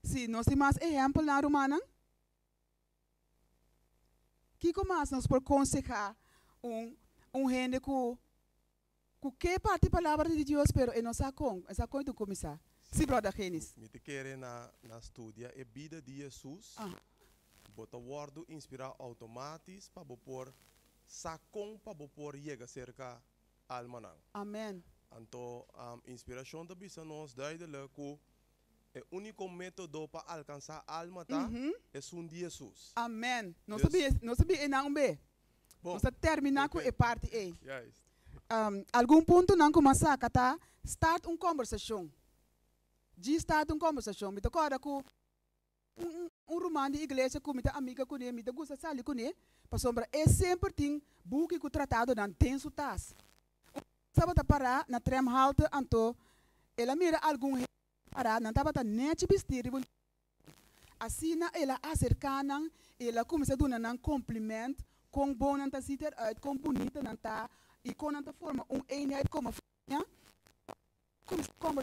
Sim, nós temos mais exemplo na Romana. Que mais nós por aconselhar gente que parte palavra de Deus, pero não sabe como, essa coisa de começar. Sim, brother Genis. Me te querer na estudia a vida de Jesus. Bota word inspirar automatisch para por sacon para por llegar cerca almanang. Amém. Então, inspiração da bisa nos duidelijk que o único método para alcançar a alma é um de Jesus. Amém. Não Yes. sabia não be. Bom, Nós terminar com a parte A. yes. Algum ponto não começar a catar, start conversação. De start conversação. Me toca com romano de igreja com minha amiga com ele, me gosta sali com ele, para sombra é sempre tem buque com tratado não tem sutas. Sábado parar na trem halt anto, ela mira algum parar não tava tá net vestir assim ela acercana, ela começa a dar um cumprimento com bom não tá sitter uit, com bonita não tá e com não tá forma eenheid como como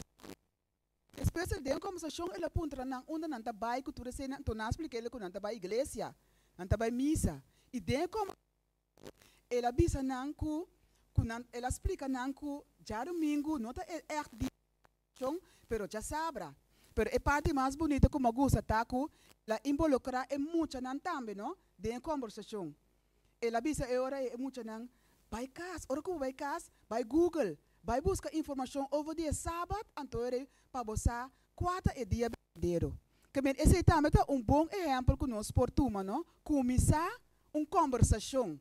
especial de conversação ela punta na onde não tá vai que tu recém tu não explica ele que não tá vai igreja não tá vai missa e de como ela bisa não que ela explica não que já domingo não tá é de pero já sabra pero é parte mais bonita como gosta tá que ela involucra é muito não também não de conversação ela bisa é hora é muito não vai casa ora como vai casa vai Google vai buscar informação over dia sábado antore para você quatro é dia verdadeiro que bem esse também é bom exemplo que nós portuma não começar conversação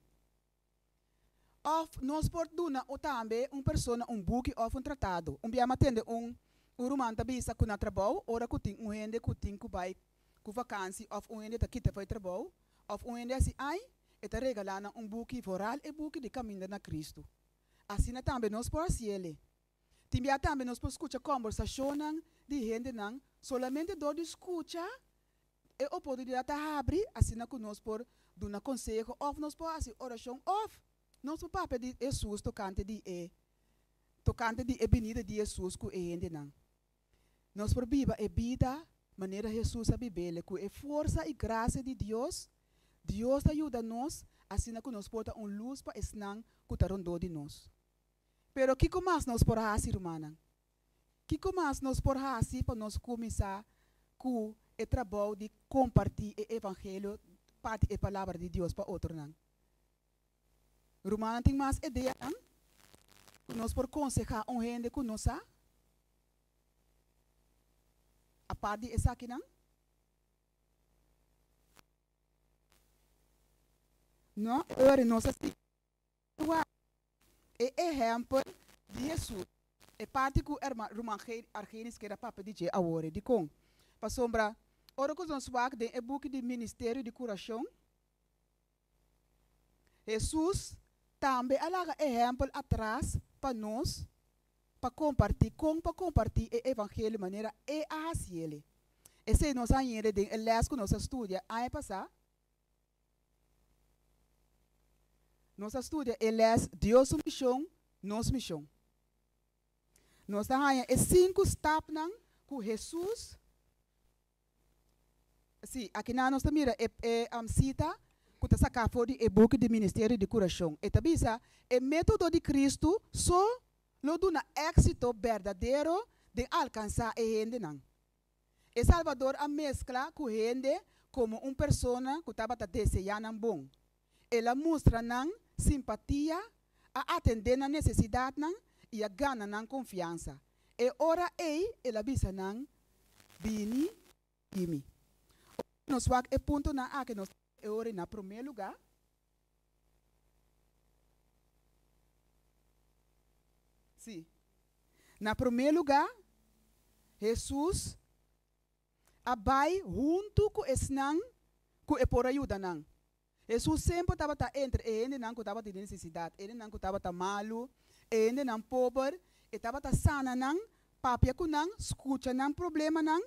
of nós portuna ou também pessoa book of tratado bia matende romano bisa com trabalho ora que tem gente que tem que vai com vacância of gente que tá vai trabalho of gente assim ai eta regalando book voral e book de caminho na Cristo assim também nós por ele timbia também nós por escutar conversação de gente não solamente do escuta e oportunidade abre assim que nós por dar conselho of nós por assim oração of nós por papo de Jesus tocante de venida de Jesus com gente não nós por viva e vida maneira Jesus a viver com a força e graça de Deus Deus ajuda nós assim que nós porta luz para esnan que está rondando de nós pero que mais nós por assim romana que mais nós por assim para nós começar com o trabalho de compartilhar o evangelho parte a palavra de Deus para outro não romana tem mais ideia não nós por aconselhar gente que nós parte de essa aqui não? Não, ora nós assim. É exemplo de Jesus. É parte que o irmão Argenis que era papa de agora de com. Para sombra, ora que nós vamos de é book de ministério de curação. Jesus também alaga exemplo atrás para nós para compartilhar o evangelho de maneira e a ele. Esse nós ainda de elas que nós estudia aí passar. Nós estudia elas Deus missão, nós missão. Nós temos 5 steps com Jesus. Sim, aqui nós mira cita que está sacando o book de ministério de curação. E também o método de Cristo só lo dá êxito verdadeiro de alcançar a gente não. E Salvador a mescla com gente como uma pessoa que estava desejando bom. Ela mostra não simpatia, a atender na necessidade não e a gana não confiança. E ora ela bisa não bini gimi. Nós vamos e ponto na que nós ora na primeiro lugar. Sim. Na primeiro lugar, Jesus abai junto com esse não com e por ajuda não. Jesus sempre estava entre ele não que estava de necessidade, ele não que estava malo, ele não pobre, estava sana não, papia com não, escuta não problema não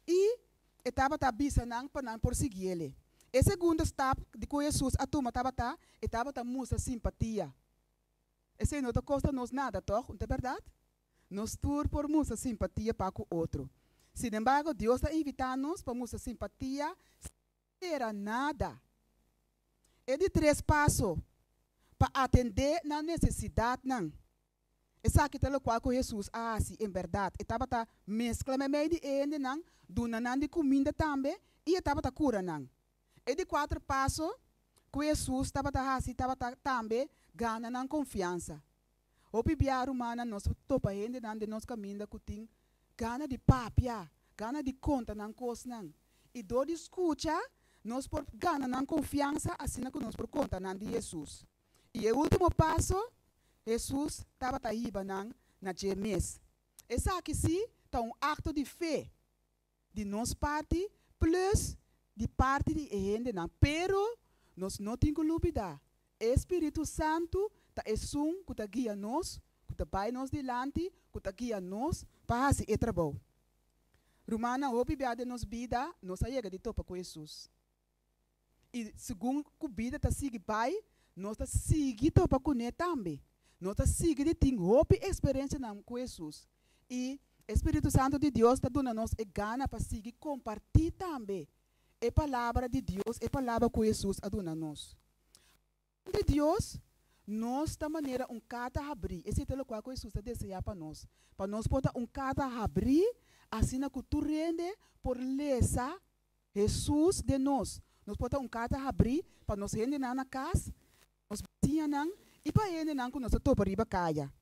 e estava bisa não para não perseguir ele. E segundo step de que Jesus a turma estava mostra simpatia. Esse não custa nos nada, toch? Não é verdade? Nós tur por mostrar simpatia para o outro. Sin embargo, Deus está invitando-nos para mostrar simpatia sem era nada. É de 3 passos para atender na necessidade não. Essa aqui é o qual Jesus assim, em verdade, estava mesclando meio de ele não, dando de comida também e estava cura não. É de 4 passos que Jesus estava assim, estava também ganhando confiança. O biblia romana nós topa gente não de nós caminho que tem gana de papia, gana de conta não coisa não. E do de escuta nós por gana não confiança assim que nós por conta não de Jesus. E o último passo Jesus estava iba não na mês. Essa aqui sim tá acto de fé de nossa parte plus de parte de gente não. Pero nós não temos que olvidar. Espírito Santo está que está guia nós, que está vai nós delante, que está guia nós para fazer o trabalho. Romana, o Bíblia de nos vida, nós chega de topa com Jesus. E segundo que a vida está seguindo pai, nós está seguindo topa com ele também. Nós está seguindo tem hope experiência com Jesus. E Espírito Santo de Deus está dando nós a gana para seguir compartilhar também. A palavra de Deus, a palavra que Jesus a dona nós. De Deus, nós da maneira cada abrir. Esse é o qual Jesus deseja para nós. Para nós poder cada abrir, assim que tu rende por lesa Jesus de nós. Nós podemos cada abrir para nós render na casa, nós tinha não e para render não que nós topa riba caia.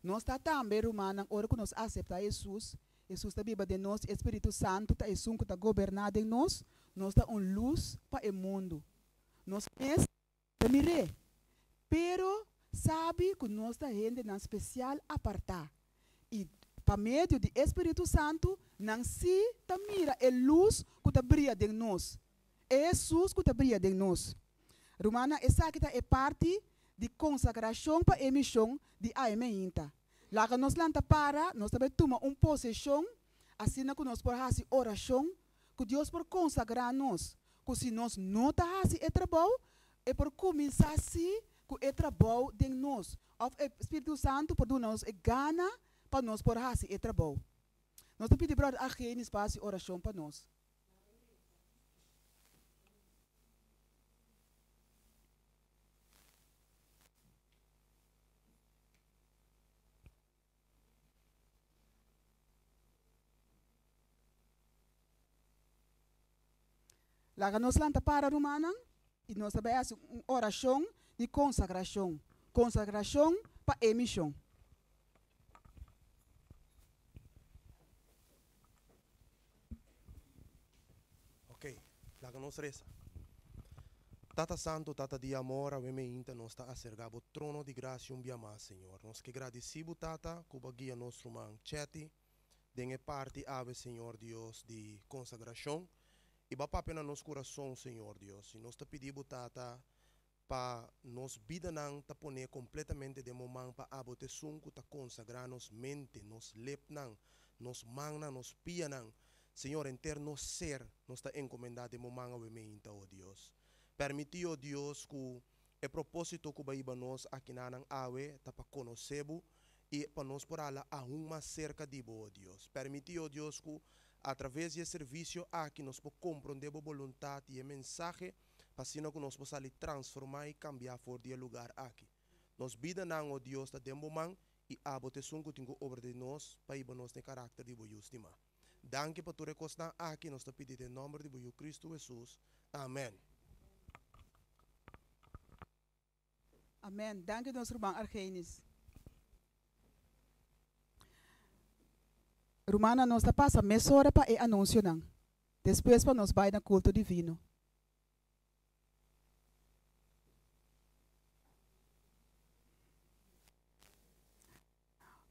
Nós está também romana, hora que nós aceita Jesus, Jesus está viva de nós, Espírito Santo está Jesus que está governado em nós, nós está luz para o mundo. Nós mesmos mire, pero sabe que nós está rende na especial apartar. E para meio do Espírito Santo, não se tá mira a luz que está brilha de nós. É Jesus que está brilha de nós. Romana, essa aqui é parte de consagração para a missão de Aimeinta. Lá que nós lanta para, nós também toma posição, assim que nós por fazer oração, que Deus por consagrar nós. Que se nós não está fazendo trabalho, é por começar assim com o trabalho de nós. O Espírito Santo por nós é gana para nós por fazer o trabalho. Nós pedimos para alguém espaço de oração para nós. Lá nós lanta para romana e nós sabemos uma oração de consagração. Consagração para a missão. Laga nos reza. Tata Santo, Tata de amor, a me inta nos está acercado o trono de graça um dia mais, Senhor. Nos que agradecido, Tata, cuba guia nosso irmão Cheti, dengue parte ave, Senhor Deus, de consagração. E bapa pena nos coração, Senhor Deus. E nós te pedimos, Tata, para nos vida não ta poner completamente de momento para abote sunco ta consagrar nos mente, nos lep não, nos mangna, nos pia não. Senhor, enter nos ser, nos ta encomendado de momento a mente, oh Deus. Permitir, oh Deus, que o propósito que vai nos aqui na awe ta para conhecebo e para nos por ala aún mais cerca de oh Deus. Permitir, oh Deus, que através do serviço aqui nos por compreender a vontade e a mensagem para assim que nós possamos transformar e cambiar fora de lugar aqui. Nos vida não, oh Deus, está dentro man e a boteção que tenho obra de nós para ir nós de carácter de boios de ma. Danke para tu recostar aqui, nós te pedimos em nome de boios Cristo Jesus. Amém. Amém. Danke nosso irmão Argenis. Romana nós está passa meia hora para o anúncio não. Depois para nós vai no culto divino.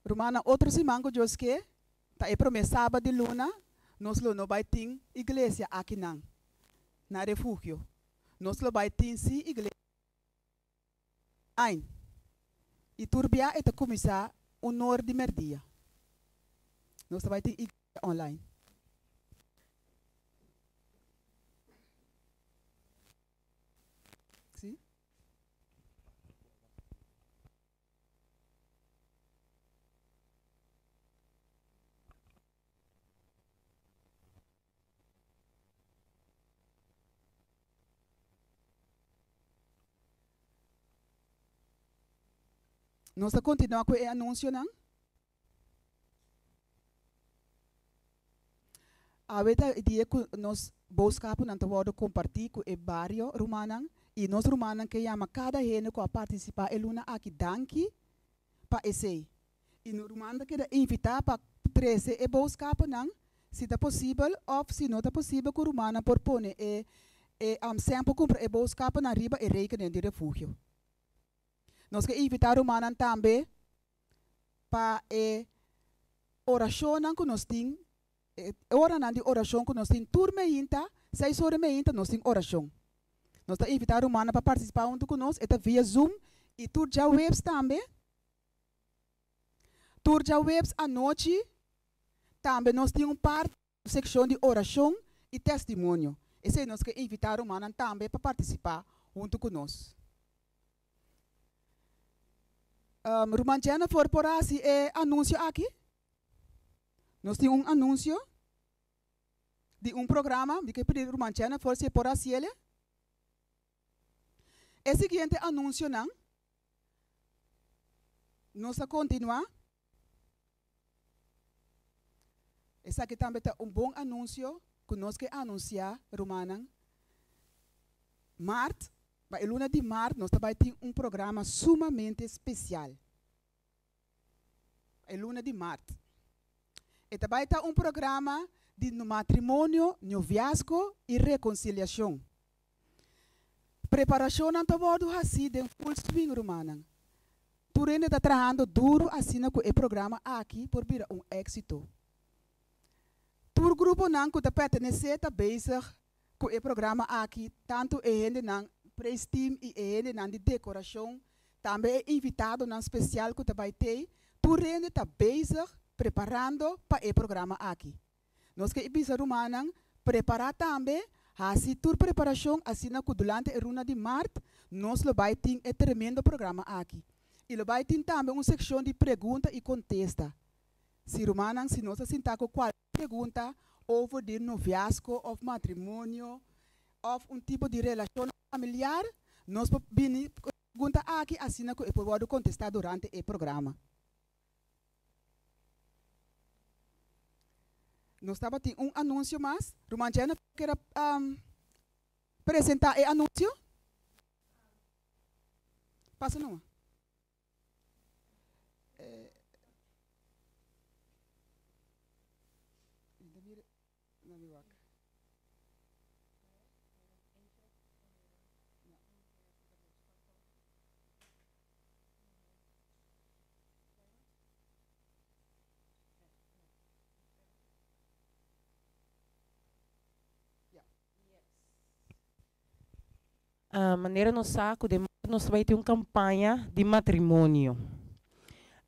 Romana, outro simango Deus que tá é promessa sábado de luna, nós lo no vai ter igreja aqui não, na refúgio. Nós lo vai ter si igreja. Ein. E turbia é começar o nor de merdia. Nós vai ter igreja online. Sim? Nós vamos continuar com o anúncio, não? A dia que nós buscamos para compartilhar com o barrio romano e nós romanos que chama cada gente que participar em luna aqui danke para esse. E no romano que invitar para 13 e buscar não, se é possível ou se não é possível que o romano por pôr sempre comprar e buscar na riba e reikenen de refúgio. Nós que invitar o romano também para oração que nós temos. Ora de oração que nós temos turma inta, 6 horas inta nós temos oração. Nós estamos invitando o humano para participar junto conosco, é via Zoom e tour já webs também. Tour já webs à noite, também nós temos parte da secção de oração e testemunho. Esse nós que invitar o humano também para participar junto conosco. Romantiana for por assim anúncio aqui. Nós temos anúncio de programa de que pedir Romantiana for se por assim ele. O seguinte anúncio não. Nós vamos continuar. Esse aqui também é bom anúncio que nós que anunciar Romana. Março, a luna de março, nós também temos programa sumamente especial. A luna de março. E também está programa de matrimônio, noviazgo e reconciliação. Preparação não está bom assim de full swing romana. Tu ainda está trabalhando duro assim com o programa aqui por vir êxito. Tu grupo não que está pertencer está bezig com o programa aqui tanto ele não pré-steam e ele não de decoração também é invitado não especial que vai ter. Tu ainda está bezig preparando para o programa aqui. Nós que ibisa romana preparar também assim tur preparação assim na durante a runa de março nós lo vai ter um tremendo programa aqui. E lo vai ter também uma secção de pergunta e contesta. Se romana se nós sentar com qualquer pergunta over de noviazgo ou matrimônio ou tipo de relação familiar, nós podemos perguntar aqui assim na que pode contestar durante o programa. Nós estamos tendo anúncio mais. Romantiana quer apresentar o anúncio? Passa não. maneira no saco de nós vai ter uma campanha de matrimônio.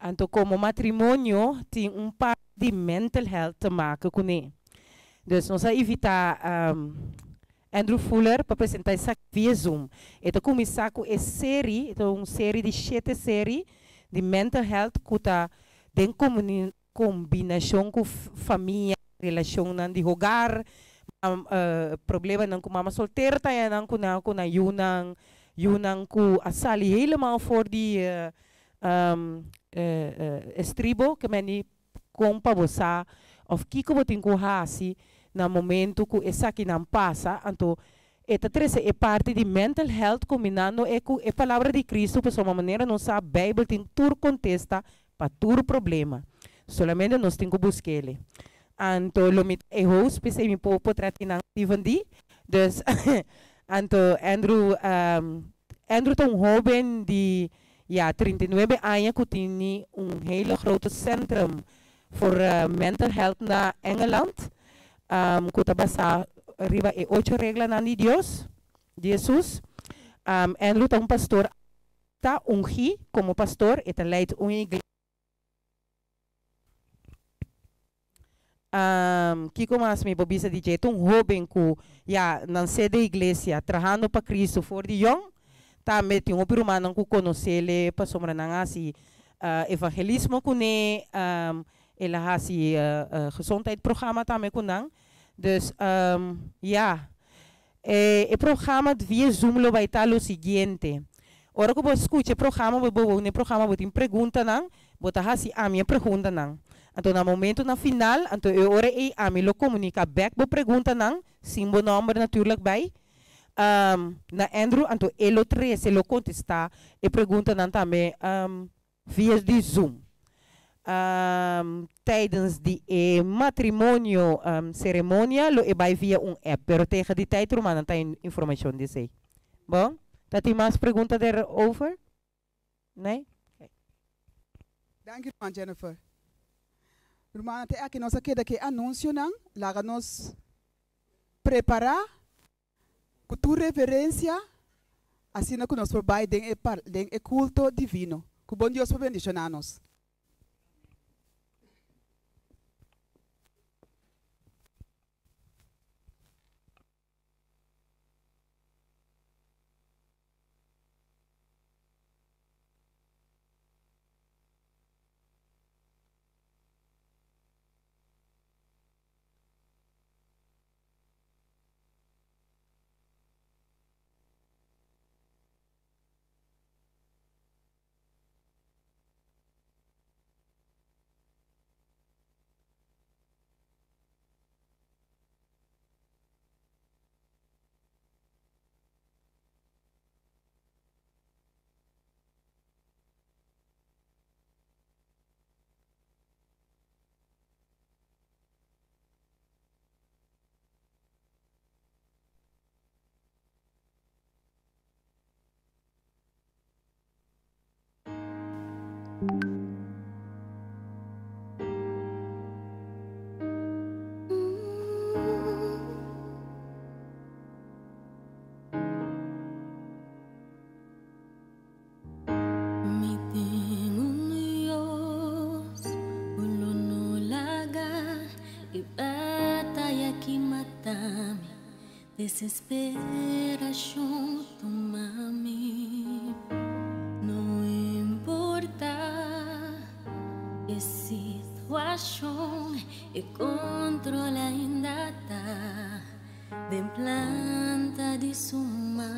Então, como matrimônio tem parte de mental health te maken com ele. Dus nós vamos evitar Andrew Fuller para apresentar essa via Zoom. Então, começar com essa série, uma série de 7 séries de mental health que está em combinação com família, relação de hogar, problema não com mama solteira, não com na yunang com a sali helemaal voor die estribo que meni compa bosa of kiko botin ko hasi na momento que essa aqui não passa, então esta três é parte de mental health combinando com a palavra de Cristo, por uma maneira não sabe a Bíblia tem tur contesta para tur problema, solamente nós temos que buscar ele. Então lo mit e host pese mi po tratar na Tivendi, dus então Andrew é jovem de 39 anos que tem hele grote centrum voor mental health na Engeland. Que está basado arriba e 8 reglas de Dios, de Jesus. Andrew é pastor, está ungi como pastor, e leidt igreja. Kiko mas me bobisa DJ, jovem que na sede da igreja, trabalhando para Cristo, for de young, também tem um pirumano que conhece ele, para sombra na evangelismo com ele, ele faz gezondheidsprogramma também com ele. Dus o programa via Zoom lo vai estar o seguinte. Ora que você escuta o programa, você tem pergunta não, você faz a minha pergunta não. Então no momento na final, então eu ora a mim lo comunica back bo pergunta não, sim bo number natuurlijk bij. Na Andrew, então ele três ele contesta e pergunta não também via de Zoom. Tijdens die matrimônio cerimônia lo vai via app, pero tegen die tijd Roman não tem informação de sei. Bom, tá tem mais pergunta daarover? Nee? Okay. Dank u, Jennifer. Irmã, até aqui nós aqui daqui anúncio não, lá nós preparar com tua reverência, assim que nós vai den e culto divino. Que bom Deus para bendicionar-nos. Desesperação toma-me, não importa a situação, e controle ainda está de planta de suma.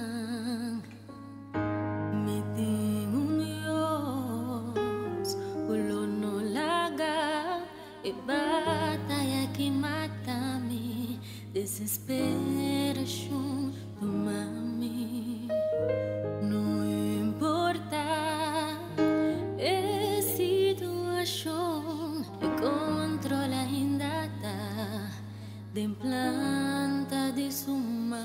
Me tem Deus, o lono laga, e batalha que mata-me, desesperação toma-me, não importa a situação, o controle ainda está de planta de suma.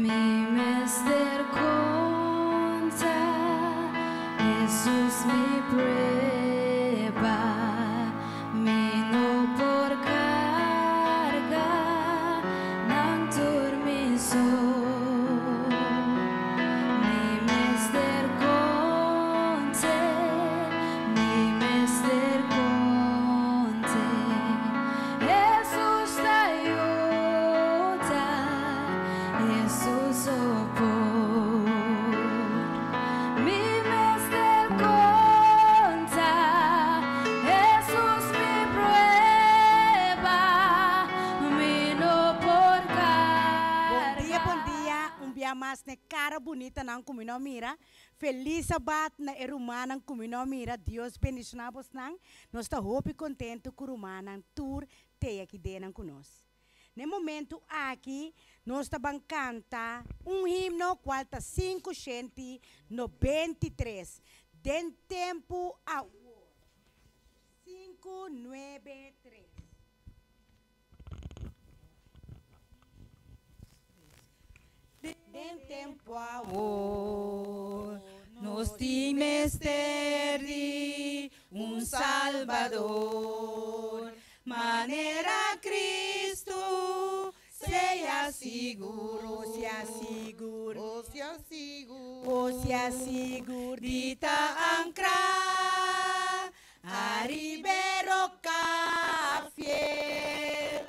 Mi Mester conta, Jesús mi prueba, mi no por carga, non turmiso. Mi Mester conte, mi Mester conte, Jesús te aiuta, Jesús sopor. Mi Mester conta, Jesús mi prueba, mi no por carga. Bom dia, dia mas ne cara bonita nang kumino mira. Feliz sabat na eruma nang kumino mira. Deus bendicionabos nang. Nós está hope contento com o nang tour te aqui de nang conosco. No momento aqui, nós estamos canta himno qual está 593. Den tempo a 593. Den tempo a nos timesteri Salvador, manera Cristo sea seguro, sea seguro, sea seguro, sea seguro, dita ancra, arribero ca fiel,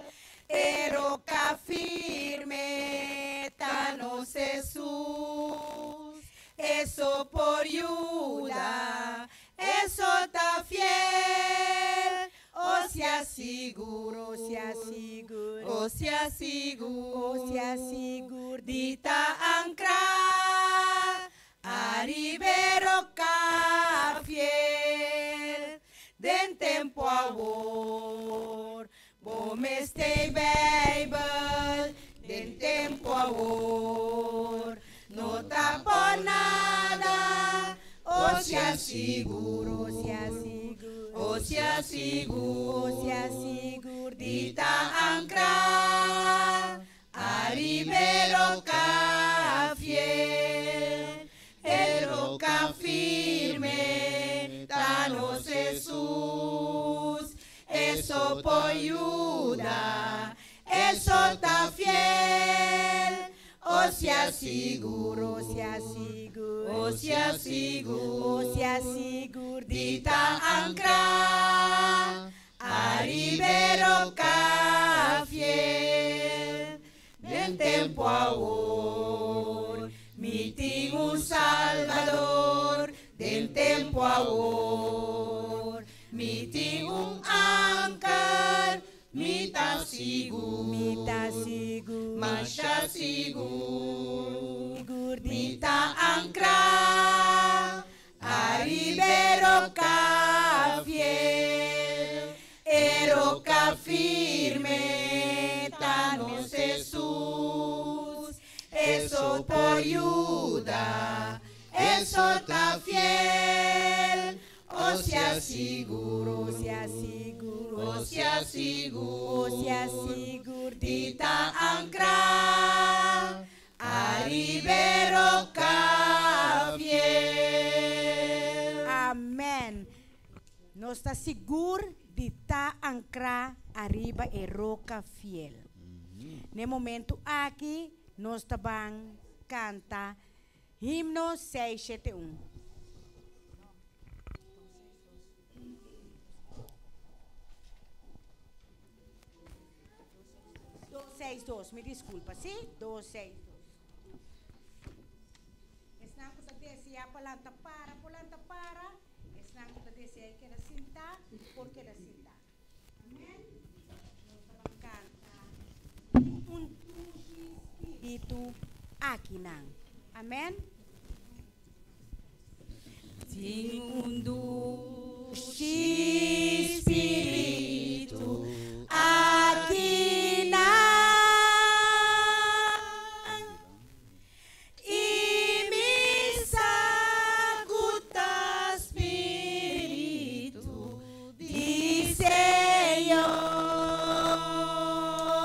eroca firme, tanos Jesús, eso por ayuda, eso ta fiel, sea seguro, sea seguro, sea seguro, sea seguro, dita ancra, arribero ca fiel, den tempo awor, bom este Bible, den tempo awor, no tapo nada, sea seguro, sea seguro, sea seguro, sea seguro, dita ancra, arribero ca fiel, eroca firme, danos Jesús, eso por ayuda, eso ta fiel, sea seguro, sea seguro, sea seguro, sea seguro, dita ancra, arribero ca fiel, den tempo awor, meeting un Salvador, den tempo awor, meeting un ancar, mita seguro, masha seguro, mita ancra, arribero ca fiel, eroca firme, danos Jesús, eso por ayuda, eso ta fiel, sea seguro, sea seguro, sea seguro, sea seguro, dita ancra, arribero ca fiel. Amén. Nós está seguro de estar ancrar arriba e roca fiel. No momento aqui, nós também canta himno 671. 262, me desculpa, sim? 262. Esnang ko tadi siya polanta para. Esnang ko tadi siya kaya sinta, porque la sinta. Amen. Canta. Un espiritu aqui nang. Amen. Ting un espiritu aqui na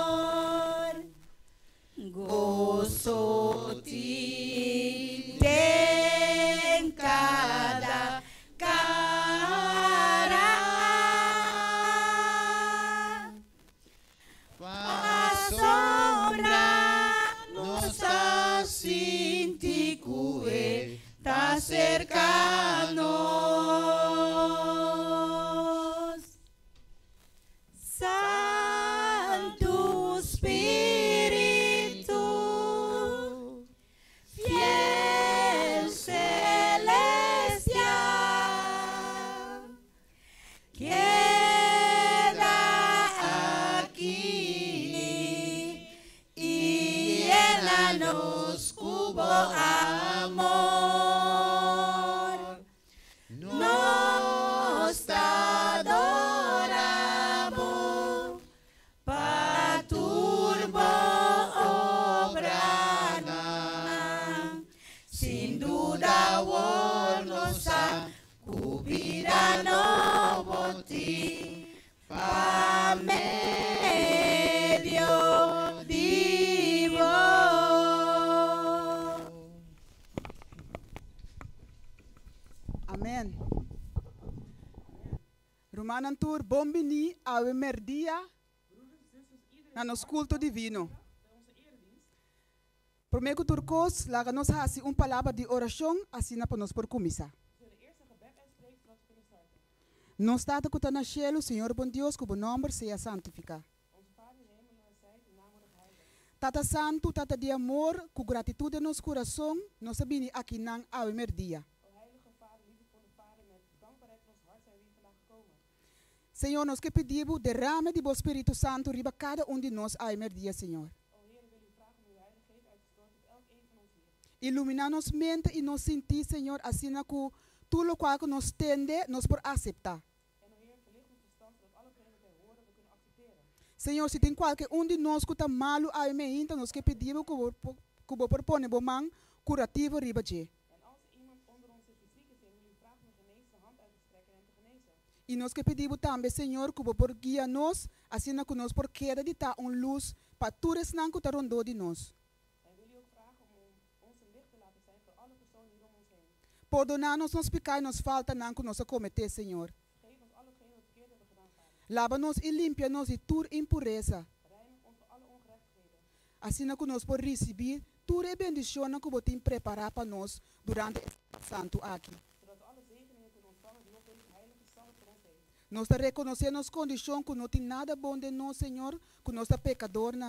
Senhor, gozo sim tem cada cara. A sombra não está sintindo, está cerca-nos. Santo Espírito, fiel celestial, queda aqui e llena-nos cubo amor. Nos adoramos, paturbo obrana, sin duda o nossa cubrirá no boti, pa medio divo. Amen. Romanan tur bombini ave merdia na nos culto divino. Prometo turcos, laga nos hasi palavra de oração, assim na panos por comisa. Nos staat que na cielo, Senhor bom Deus, que o nome seja santificado. Tata santo, tata de amor, com gratitude nos coração, nos sabini aqui nang ave merdia. Senhor, nós que pedimos, derrame de Vos Espírito Santo riba cada de nós a emerdia, Senhor. Ilumina nos mente e nos sentir, Senhor, assim que tudo o qual nos tende, nos por aceitar. Senhor, se tem qualquer de nós que está malo a emerita, nós que pedimos que Vos propõe bom man curativo riba de. E nós que pedimos também, Senhor, que você por guia nós, assim que nós por queda de estar luz para todos que estão rondando de nós. Perdonar-nos nos pecados e nos falta que nós cometer, Senhor. Lava-nos e limpia-nos de toda impureza. Assim que nós por receber toda a bendição que você tem preparado para nós durante o santo aqui. Nós reconhecemos nossa condição que não tem nada bom de nós, Senhor, que nós somos pecadores.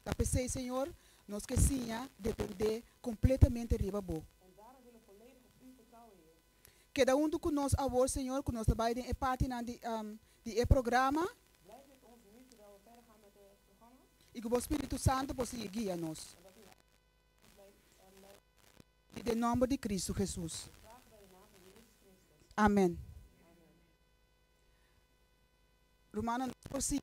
Tapecei, Senhor, nós que sim, depender completamente de riba. Cada de nós agora, Senhor, que nós trabalhamos em parte de programa. E que o Espírito Santo possa guiar-nos. Em nome de Cristo Jesus. Amém. Romanos por si.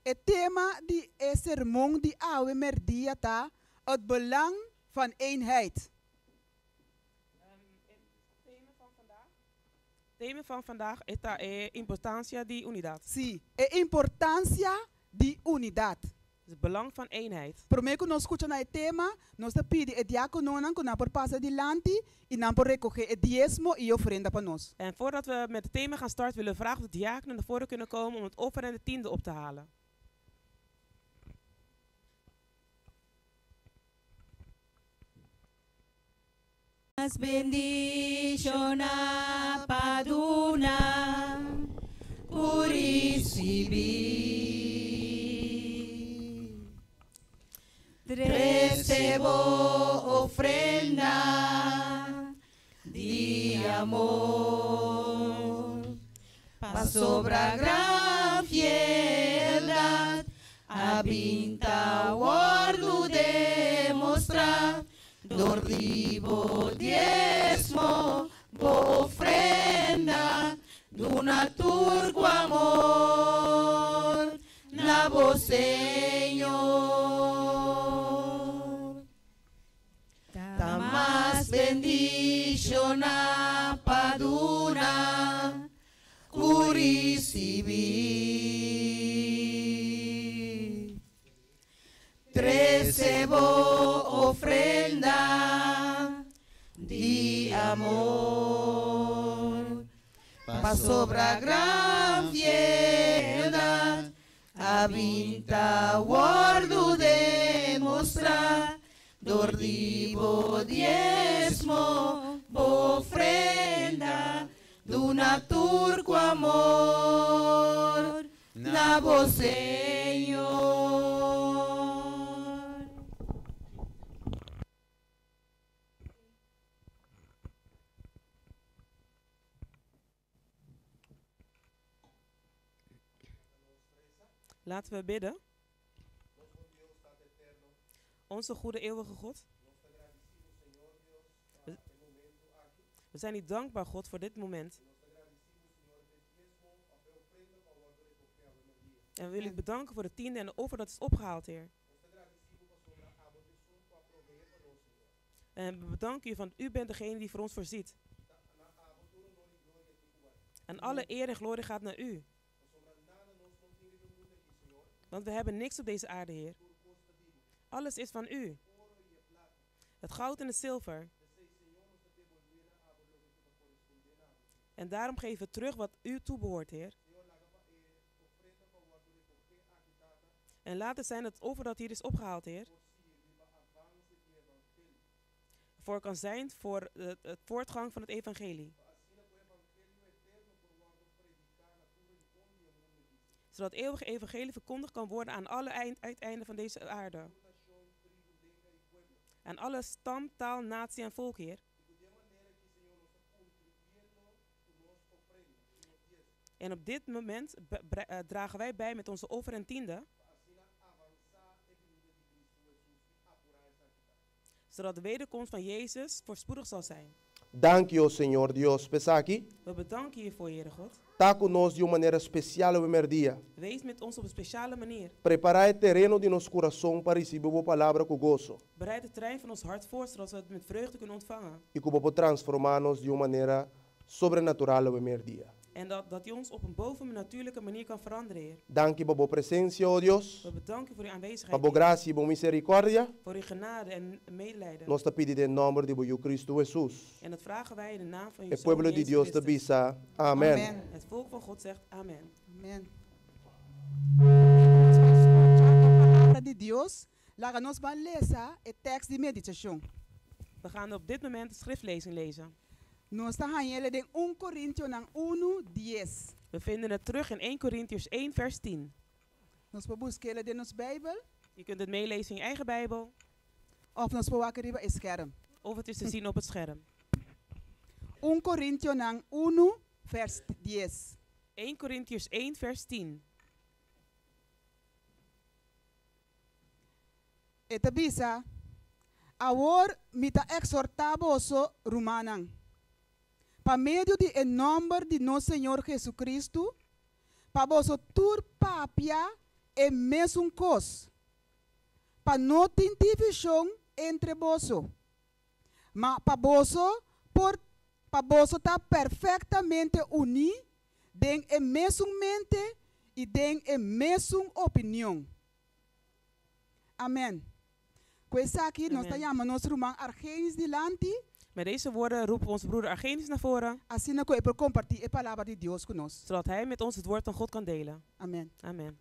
O tema de sermão de oude merdia ta het belang van eenheid. Het thema van vandaag is a importância de unidade. Sim, a importância de unidade. Het belang van eenheid. Prometo nós escuta na tema, nós te pede o diácono que não por passar adiante e não por recoger o diezmo e ofrenda para nós. En voordat we met het thema gaan starten, willen we vragen of de diakenen naar voren kunnen komen om het offer en de tiende op te halen. As bendición paduna puricibi. Recebo ofrenda de amor, pa sobra gran fieldad, habita guardo demostrar. Dordivo diezmo, bo ofrenda, duna turco amor, na voz Señor. Tamas bendición paduna, curisibi. llevo ofrenda de amor. Pa sobra gran fieldad, habita guardo demostrar, dordivo diezmo, ofrenda, duna turco amor, na vos Señor. Laten we bidden. Onze goede eeuwige God. We zijn u dankbaar, God, voor dit moment. En we willen u bedanken voor de tiende en de offer dat is opgehaald, Heer. En we bedanken u, want u bent degene die voor ons voorziet. En alle eer en glorie gaat naar u. Want we hebben niks op deze aarde, Heer. Alles is van u. Het goud en het zilver. En daarom geven we terug wat u toebehoort, Heer. En laat het zijn dat het offer dat hier is opgehaald, Heer, voor kan zijn voor het voortgang van het evangelie. Zodat het eeuwige evangelie verkondigd kan worden aan alle uiteinden van deze aarde. Aan alle stam, taal, natie en volk, Heer. En op dit moment dragen wij bij met onze offer en tiende, zodat de wederkomst van Jezus voorspoedig zal zijn. Dank je, Señor Dios. Pesaki, We bedanken je voor, Heere God. está conosco de uma maneira especial o primeiro dia. Wees met ons op een speciale manier. Preparar o terreno de nosso coração para receber a palavra com gozo. Bereid het terrein van ons hart voor, zodat we het met vreugde kunnen ontvangen. E que vou transformar-nos de uma maneira sobrenatural o primeiro dia. En dat hij ons op een bovennatuurlijke manier kan veranderen, Heer. Dank je por boa presença, oh Deus. We bedanken voor uw aanwezigheid, Por boa Heer. graça e boa misericórdia. Voor uw genade en medelijden. Nós te pedimos em nome de Boio Cristo Jesus. En dat vragen wij in de naam van uw O Zoon, pueblo de Jezus Deus te Christus. bisa. Amen. Amen. Het volk van God zegt amen. Amém. Nós vamos escutar a palavra de Deus. Lá nós vamos ler o texto de meditação. We gaan op dit moment de schriftlezing lezen. Nós estamos lendo em 1 Coríntios 1:10. We vinden het terug in 1 Korintiërs 1 vers 10. Nós vamos buscar in onze Bijbel Je kunt het meelezen in je eigen Bijbel, of nós vamos aqui op het scherm. of het is te zien op het scherm. 1 Coríntios 1:10. 1 Korintiërs 1 vers 10. Eta bisa, awor mita exortaboso rumanang. Pa medio de en nombre de nosso Senhor Jesucristo, pa boso tur papia e mesum cos. Pa no tin divisão entre boso. Ma pa boso ta perfeitamente uni, den e mesum mente e den e mesum opinião. Amen. Questa aqui nós Amen. chamamos nosso irmão Argenis delante, Met deze woorden roepen we onze broeder Argenis naar voren, assim nós podemos compartilhar a palavra de Deus conosco. zodat hij met ons het woord van God kan delen. Amen. Amen.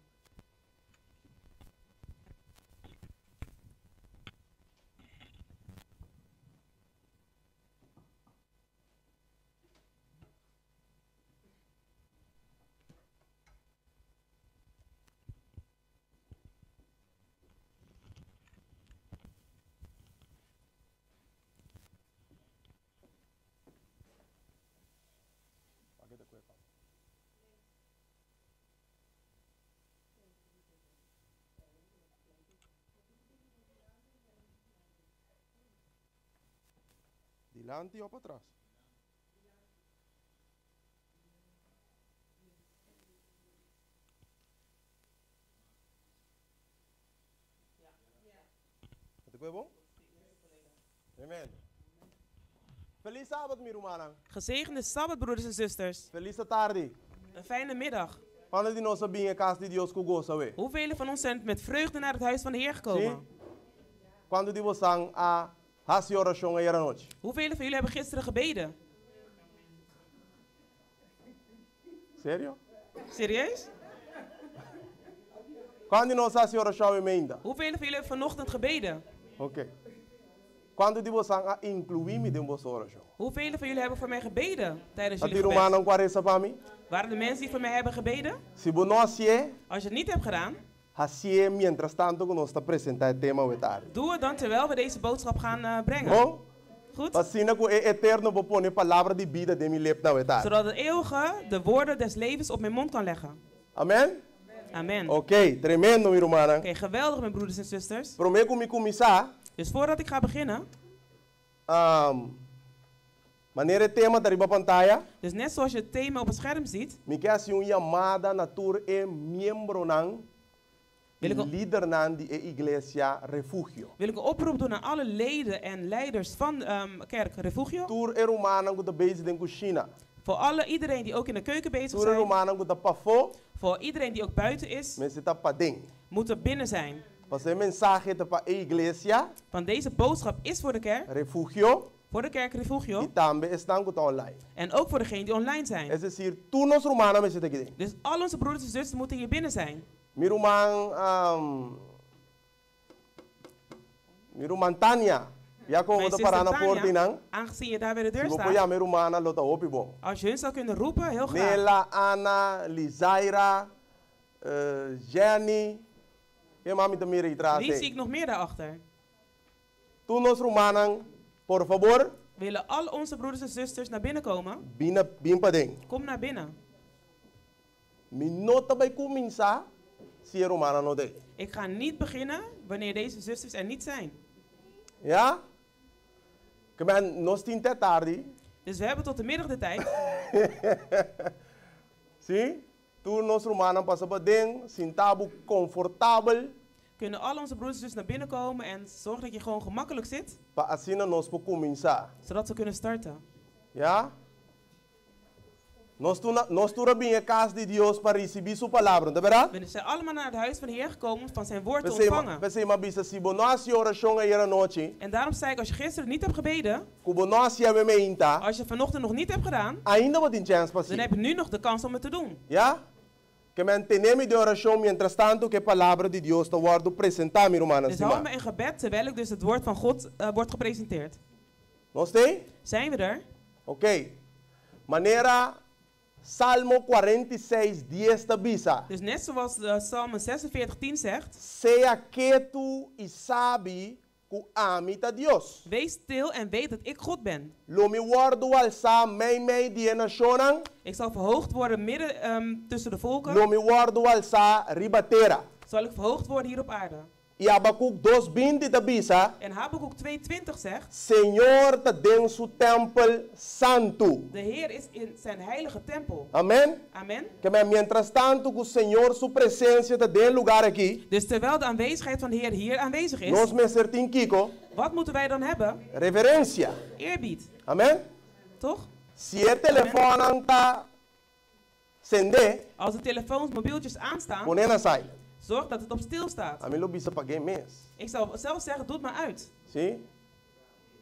Dilante ou para trás? Tudo bom? Amen. Feliz sábado, meu irmão. Gezegende Sabbat, broeders en zusters. Feliz tarde. Een fijne middag. Quando de nós sabia casa de Deus com gozo, we. Hoeveel van ons zijn met vreugde naar het huis van de Heer gekomen? Quando dibo sang a hasi oração era noite. Hoeveel van jullie hebben gisteren gebeden? Sério? Serieus? Quando nós hasi oração ainda? Hoeveel van jullie hebben vanochtend gebeden? Ok. Quando dibo sang a incluir-me dentro da oração? Hoeveel van jullie hebben voor mij gebeden tijdens A jullie tiro gebed? manang quaresa para mim? Waren er mensen die voor mij hebben gebeden? Se você não hasi, Als je het niet hebt gedaan, hasi mientras tanto que nós está apresentar o tema wetário. doe het dan terwijl we deze boodschap gaan brengen. Bom? Goed? Assim que o eterno vou pôr palavra de vida de mi lep na wetário. Zodat het eeuwige de woorden des levens op mijn mond kan leggen. Amen? Amen. Ok, tremendo, meu irmão. Oké, geweldig mijn broeders en zusters. Prometo me começar. Dus voordat ik ga beginnen, Maneira tema da riba pantalla. dus net zoals je het thema op het scherm ziet, Me quer assim chamada na tour e membro nan líder nan de igreja refugio. wil ik een oproep doen aan alle leden en leiders van kerk Refugio. Tour romana com de base de China. Voor iedereen die ook in de keuken bezig Tour zijn. romana com de pafo. Voor iedereen die ook buiten is, Men zit pa ding. moet er binnen zijn. Pas een mensagem te pa igreja. Want deze boodschap is voor de kerk. Refugio. Voor de kerk Refugio. E também estão com online. En ook voor degenen die online zijn. É decir, tu nos romana me zit aqui. Dus al onze broeders en zusters moeten hier binnen zijn. Miruman Tanya. Ja, kom Mijn we zuster para na Tanya, portinang. aangezien je daar bij de deur Se staat. apoiar mirumana lota opi bom. Als je hun zou kunnen roepen, heel graag. Nela, Ana, Lizaira, Jenny. E mami te mira Wie zie atrás. ik nog meer daarachter? Tu nos romanang, por favor, Willen al onze broeders en zusters naar binnen komen? bin pa ding. Kom naar binnen. Mi nota bij cominciar, si é romana no de. Ik ga niet beginnen wanneer deze zusters er niet zijn. Ja? Que men nos tinte tarde. Dus we hebben tot de middag de tijd. Sim? Tu nos romanan passa pa ding, sintabo confortável. Kunnen al onze broeders en zusters naar binnen komen en zorg dat je gewoon gemakkelijk zit. Pa assim nós po começar. Zodat we kunnen starten. Ja? Nós tu rabinha casa de Deus para receber sua palavra, não é verdade? We zijn allemaal naar het huis van de Heer gekomen om van zijn woord te We zijn ontvangen. maar bisa si bonas oração aí noite. En daarom zei ik, als je gisteren niet hebt gebeden, Ku bonas ya me inta. als je vanochtend nog niet hebt gedaan, Ainda wat in chance dan pasi. heb je nu nog de kans om het te doen. Ja? Que men tenemos de oração mientras tanto que a palavra de Deus está guardo apresentar, mi irmã. Dus hou me in gebed terwijl ik dus het woord van God wordt gepresenteerd. Nós tem? Zijn we er? Ok. Maneira Salmo 46, 10 da bisa. Dus net zoals Psalm 46:10 zegt, Seja quieto e sabe que amita Deus. wees stil en weet dat ik God ben. Lo mi guardo alza mei die nationang. Ik zal verhoogd worden midden tussen de volken. Lo mi guardo alza ribatera. Zal ik verhoogd worden hier op aarde. E Habacuc 2:20 da bisa. En Habakuk 2:20 zegt, Senhor te den su templo santo. de Heer is in zijn heilige tempel. Amen. Amen. Que mientras tanto que o Senhor su presença te den lugar aqui. Dus terwijl de aanwezigheid van de Heer hier aanwezig is, Nós me certin Kiko. wat moeten wij dan hebben? Reverência. Eerbied. Amen. Toch? Se é telefone está acender, Als de telefoons, mobieltjes aanstaan, põe na silent. zorg dat het op stil staat. A mim lo bisa paguei mês. Ik zou zelf zeggen, doe het maar uit. Sim?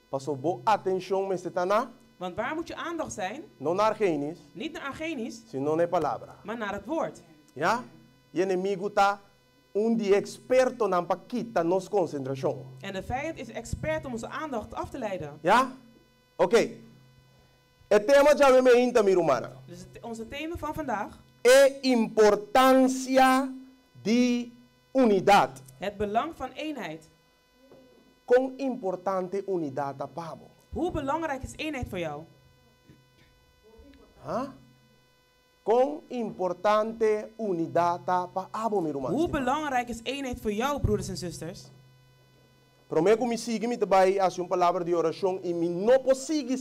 Passou boa atenção me está na, Want waar moet je aandacht zijn? não na argenis, Niet naar Argenisch, sino na palavra. maar naar het woord. Ja? E inimigo tá die experto na paquita nos concentração. En de vijand is expert om onze aandacht af te leiden. Ja? Oké. Het tema já me inta mi humana. Dus onze thema van vandaag, É importância de unidade. het belang van eenheid. Quão importante unidade a Pablo? Hoe belangrijk is eenheid voor jou? Huh? Quão importante unidade para Pablo, mi irmão? Hoe belangrijk is eenheid voor jou, broeders en zusters? Prometo me siga me também a uma palavra de oração e me não consigo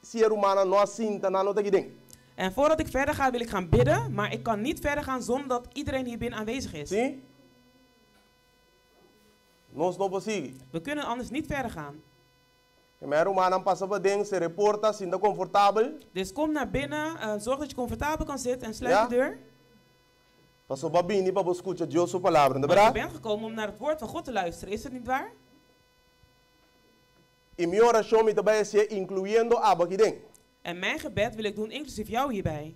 ser humana não assinta na nota que tem. En voordat ik verder ga, wil ik gaan bidden, maar ik kan niet verder gaan zonder dat iedereen hier binnen aanwezig is. Sim? Nós não conseguimos. We kunnen anders niet verder gaan. Que minha humana passa para dentro, se reporta, se ainda confortável. Dus kom naar binnen, zorg dat je comfortabel kan zitten en sluit Ja. de deur. Passou para bem para escutar Deus sua palavra, não é Want je verdade? bent gekomen om naar het woord van God te luisteren, is het niet waar? Y mi oración me va a decir incluyendo abakiden. En mijn gebed wil ik doen inclusief jou hierbij.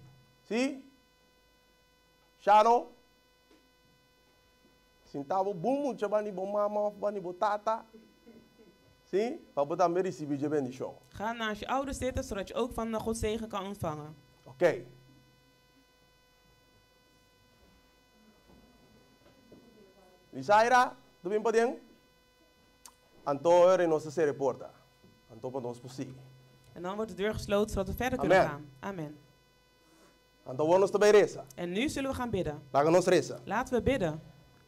¿Sí? Shano. Sintabo boom chabani bo mama of bani bo tata. ¿Sí? Para poder me recibir je bendición. Ga naast je ouders zitten, zodat je ook van Gods zegen kan ontvangen. Oké. Lisaira, tu bem podem? Anto er nos se reporta. Anto para nos possível. En dan wordt de deur gesloten, zodat we verder Amen. kunnen gaan. Amen. Anto vamos também reza. En nu zullen we gaan bidden. Laga nos reza. Laten we bidden.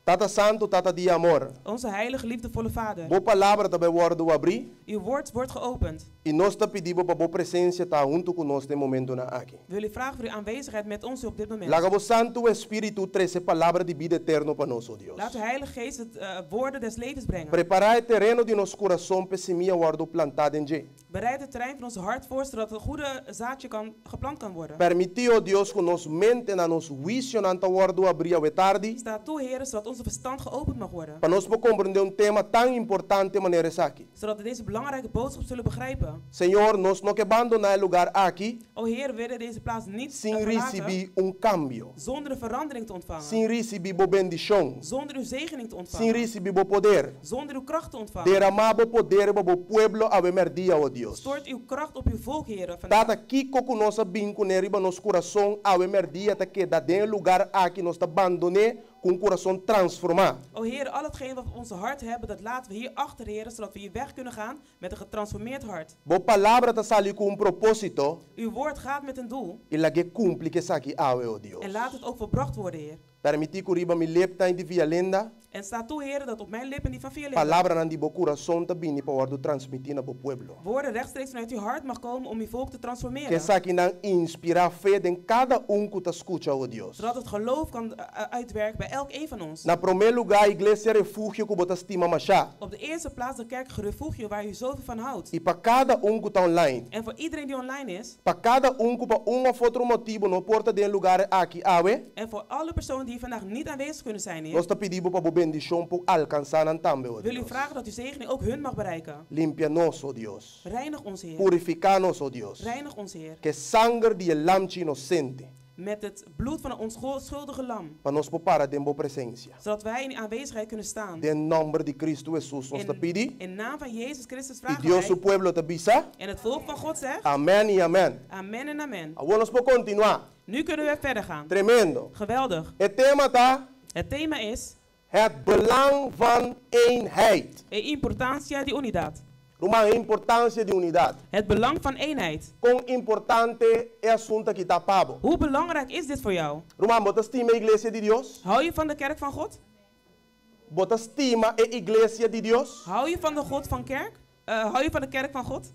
Tata Santo, Tata de amor. Onze heilige, liefdevolle Vader. Boa palavra também worden abrir. Uw woord wordt geopend. E nós te pedimos para boa presença estar junto conosco no momento na aqui. We willen vragen voor uw aanwezigheid met ons op dit moment. Laga o Santo Espírito trazer palavra de vida eterna para nós, oh Deus. Laat de Heilige Geest het woorden des levens brengen. Preparar o terreno de nosso coração para semia worden plantado em je. Bereid het terrein van ons hart voor, zodat een goede zaadje geplant kan worden. Permitir, oh Deus, que nos mente en nos vision não worden abrir a tarde. Sta toe, Heer, zodat onze verstand geopend mag worden. Para nós compreender tema tão importante maneira aqui. Zodat we deze belangrijke boodschap zullen begrijpen. Senhor, nós não abandonar o lugar aqui. O Heer, we willen deze plaats niet sem receber cambio. Zonder een verandering te ontvangen. Sem receber boa bendição. Zonder uw zegening te ontvangen. Sem receber boa poder. Zonder uw kracht te ontvangen. Derramar boa poder para o pueblo a dia, oh Deus. Stort uw kracht op uw volk, Heer. Tata aqui com nossa binco neriba nos coração a dia te queda dentro lugar aqui nós te abandonar com um coração transformado. O Heer, al hetgeen wat we op onze hart hebben, dat laten we hier achter, Heer, zodat we hier weg kunnen gaan met een getransformeerd hart. Boa palavra te sali com propósito. Uw woord gaat met een doel. E la que cumpre que aqui oh Deus. En laat het ook volbracht worden, Heer. Permitir que riba me lepta in de violenda. En sta toe, Heer, dat op mijn lippen die van violen. Palavra nan di bo coração te bini para worden transmitir naar bo pueblo. Woorden rechtstreeks vanuit uw hart mag komen om uw volk te transformeren. Que essa aqui não inspira fé em cada que te escuta, oh Deus. Zodat het geloof kan uitwerken bij elk een van ons. Na primeiro lugar, a igreja refúgio que você estima machá. Op de eerste plaats de kerk refugio waar u zoveel van houdt. E para cada que está online. En voor iedereen die online is. Para cada que por of outro motivo não porta de lugar aqui awe. En voor alle personen die vandaag niet aanwezig kunnen zijn, Heer. Nós te pedimos para bendição por alcançar en tambe, oh Deus. Wil u vragen dat uw zegening ook hun mag bereiken. Limpia-nos, oh Deus. Reinig ons, Heer. Purifica-nos, oh Deus. Reinig ons, Heer. Que sangue de lamche inocente. Met het bloed van een onschuldige lam. Para nos popara de boa presença. Zodat wij in uw aanwezigheid kunnen staan. De nome de Cristo Jesus nos te pedi. In naam van Jezus Christus E vragen Deus wij. o pueblo te bisa. En het volk van God zegt. Amen e amen. Amen en amen. Vamos continuar. Nu kunnen we verder gaan. Tremendo. Geweldig. Het thema tá. Het thema is. Het belang van eenheid. A importância de unidade. Uma importância de unidade. Het belang van eenheid. Quão importante é assunto que está pabo. Hoe belangrijk is dit voor jou? Roma, você estima a igreja de Deus? Hou je van de kerk van God? Você estima a igreja de Deus? Hou je van de God van kerk? Hou je van de kerk van God?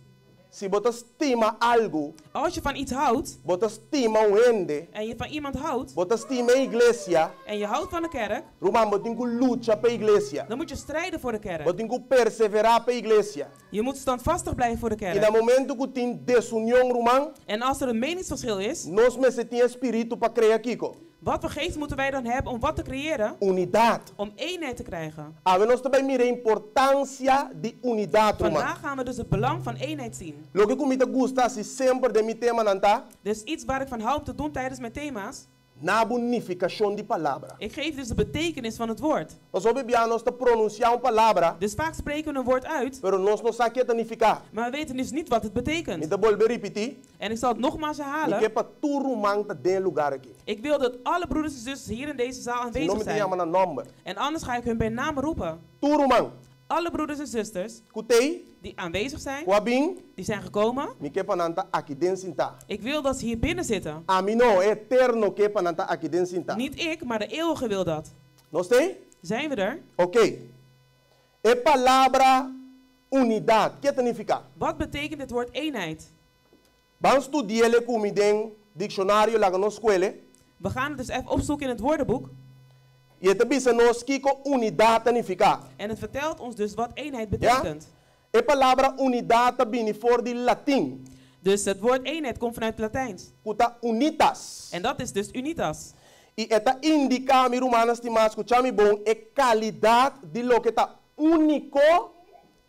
Se você estima algo, als je van iets houdt, você estima ende, en je van iemand houdt, você estima a igreja, en je houdt van de kerk, Roma, você tem que lutar para a igreja. dan moet je strijden voor de kerk. Você tem que perseverar para a igreja. Je moet standvastig blijven voor de kerk. E no momento que tem desunião, Roma, en als er een meningsverschil is, nós mesmo tem espírito para criar Kiko. Wat voor geest moeten wij dan hebben om wat te creëren? Unidade. Om eenheid te krijgen. We nós também mira a importância de unidade, Vandaag gaan we dus het belang van eenheid zien. Lo que me gusta is sempre de mi tema nanta. Dus iets waar ik van hou om te doen tijdens mijn thema's. Na bonificação de palavra. Ik geef dus de betekenis van het woord. Nós obebiamos te pronunciar uma palavra. Dus vaak spreken we een woord uit. Pero nós não sabemos significar. Maar we weten dus niet wat het betekent. Então vou repetir. En ik zal het nogmaals herhalen. Ik heb tudo manta den lugar aqui. Ik wil dat alle broeders en zusters hier in deze zaal aanwezig zijn. En anders ga ik hun bij naam roepen. Tudo man. Alle broeders en zusters die aanwezig zijn, die zijn gekomen. Ik wil dat ze hier binnen zitten. Niet ik, maar de eeuwige wil dat. Zijn we er? Oké. E palavra unidade. Que significa? Wat betekent het woord eenheid? Vamos estudar com o dicionário lá na escola. We gaan het dus even opzoeken in het woordenboek. E het bisa nos kiko unidade significa. En het vertelt ons dus wat eenheid betekent. Ja? E palavra unidade vem voor de Latin. Dus het woord eenheid komt vanuit het Latijns. Kuta unitas. En dat is dus unitas. E eta indica mi romanas timas escuchami bom e qualidade de lo que tá único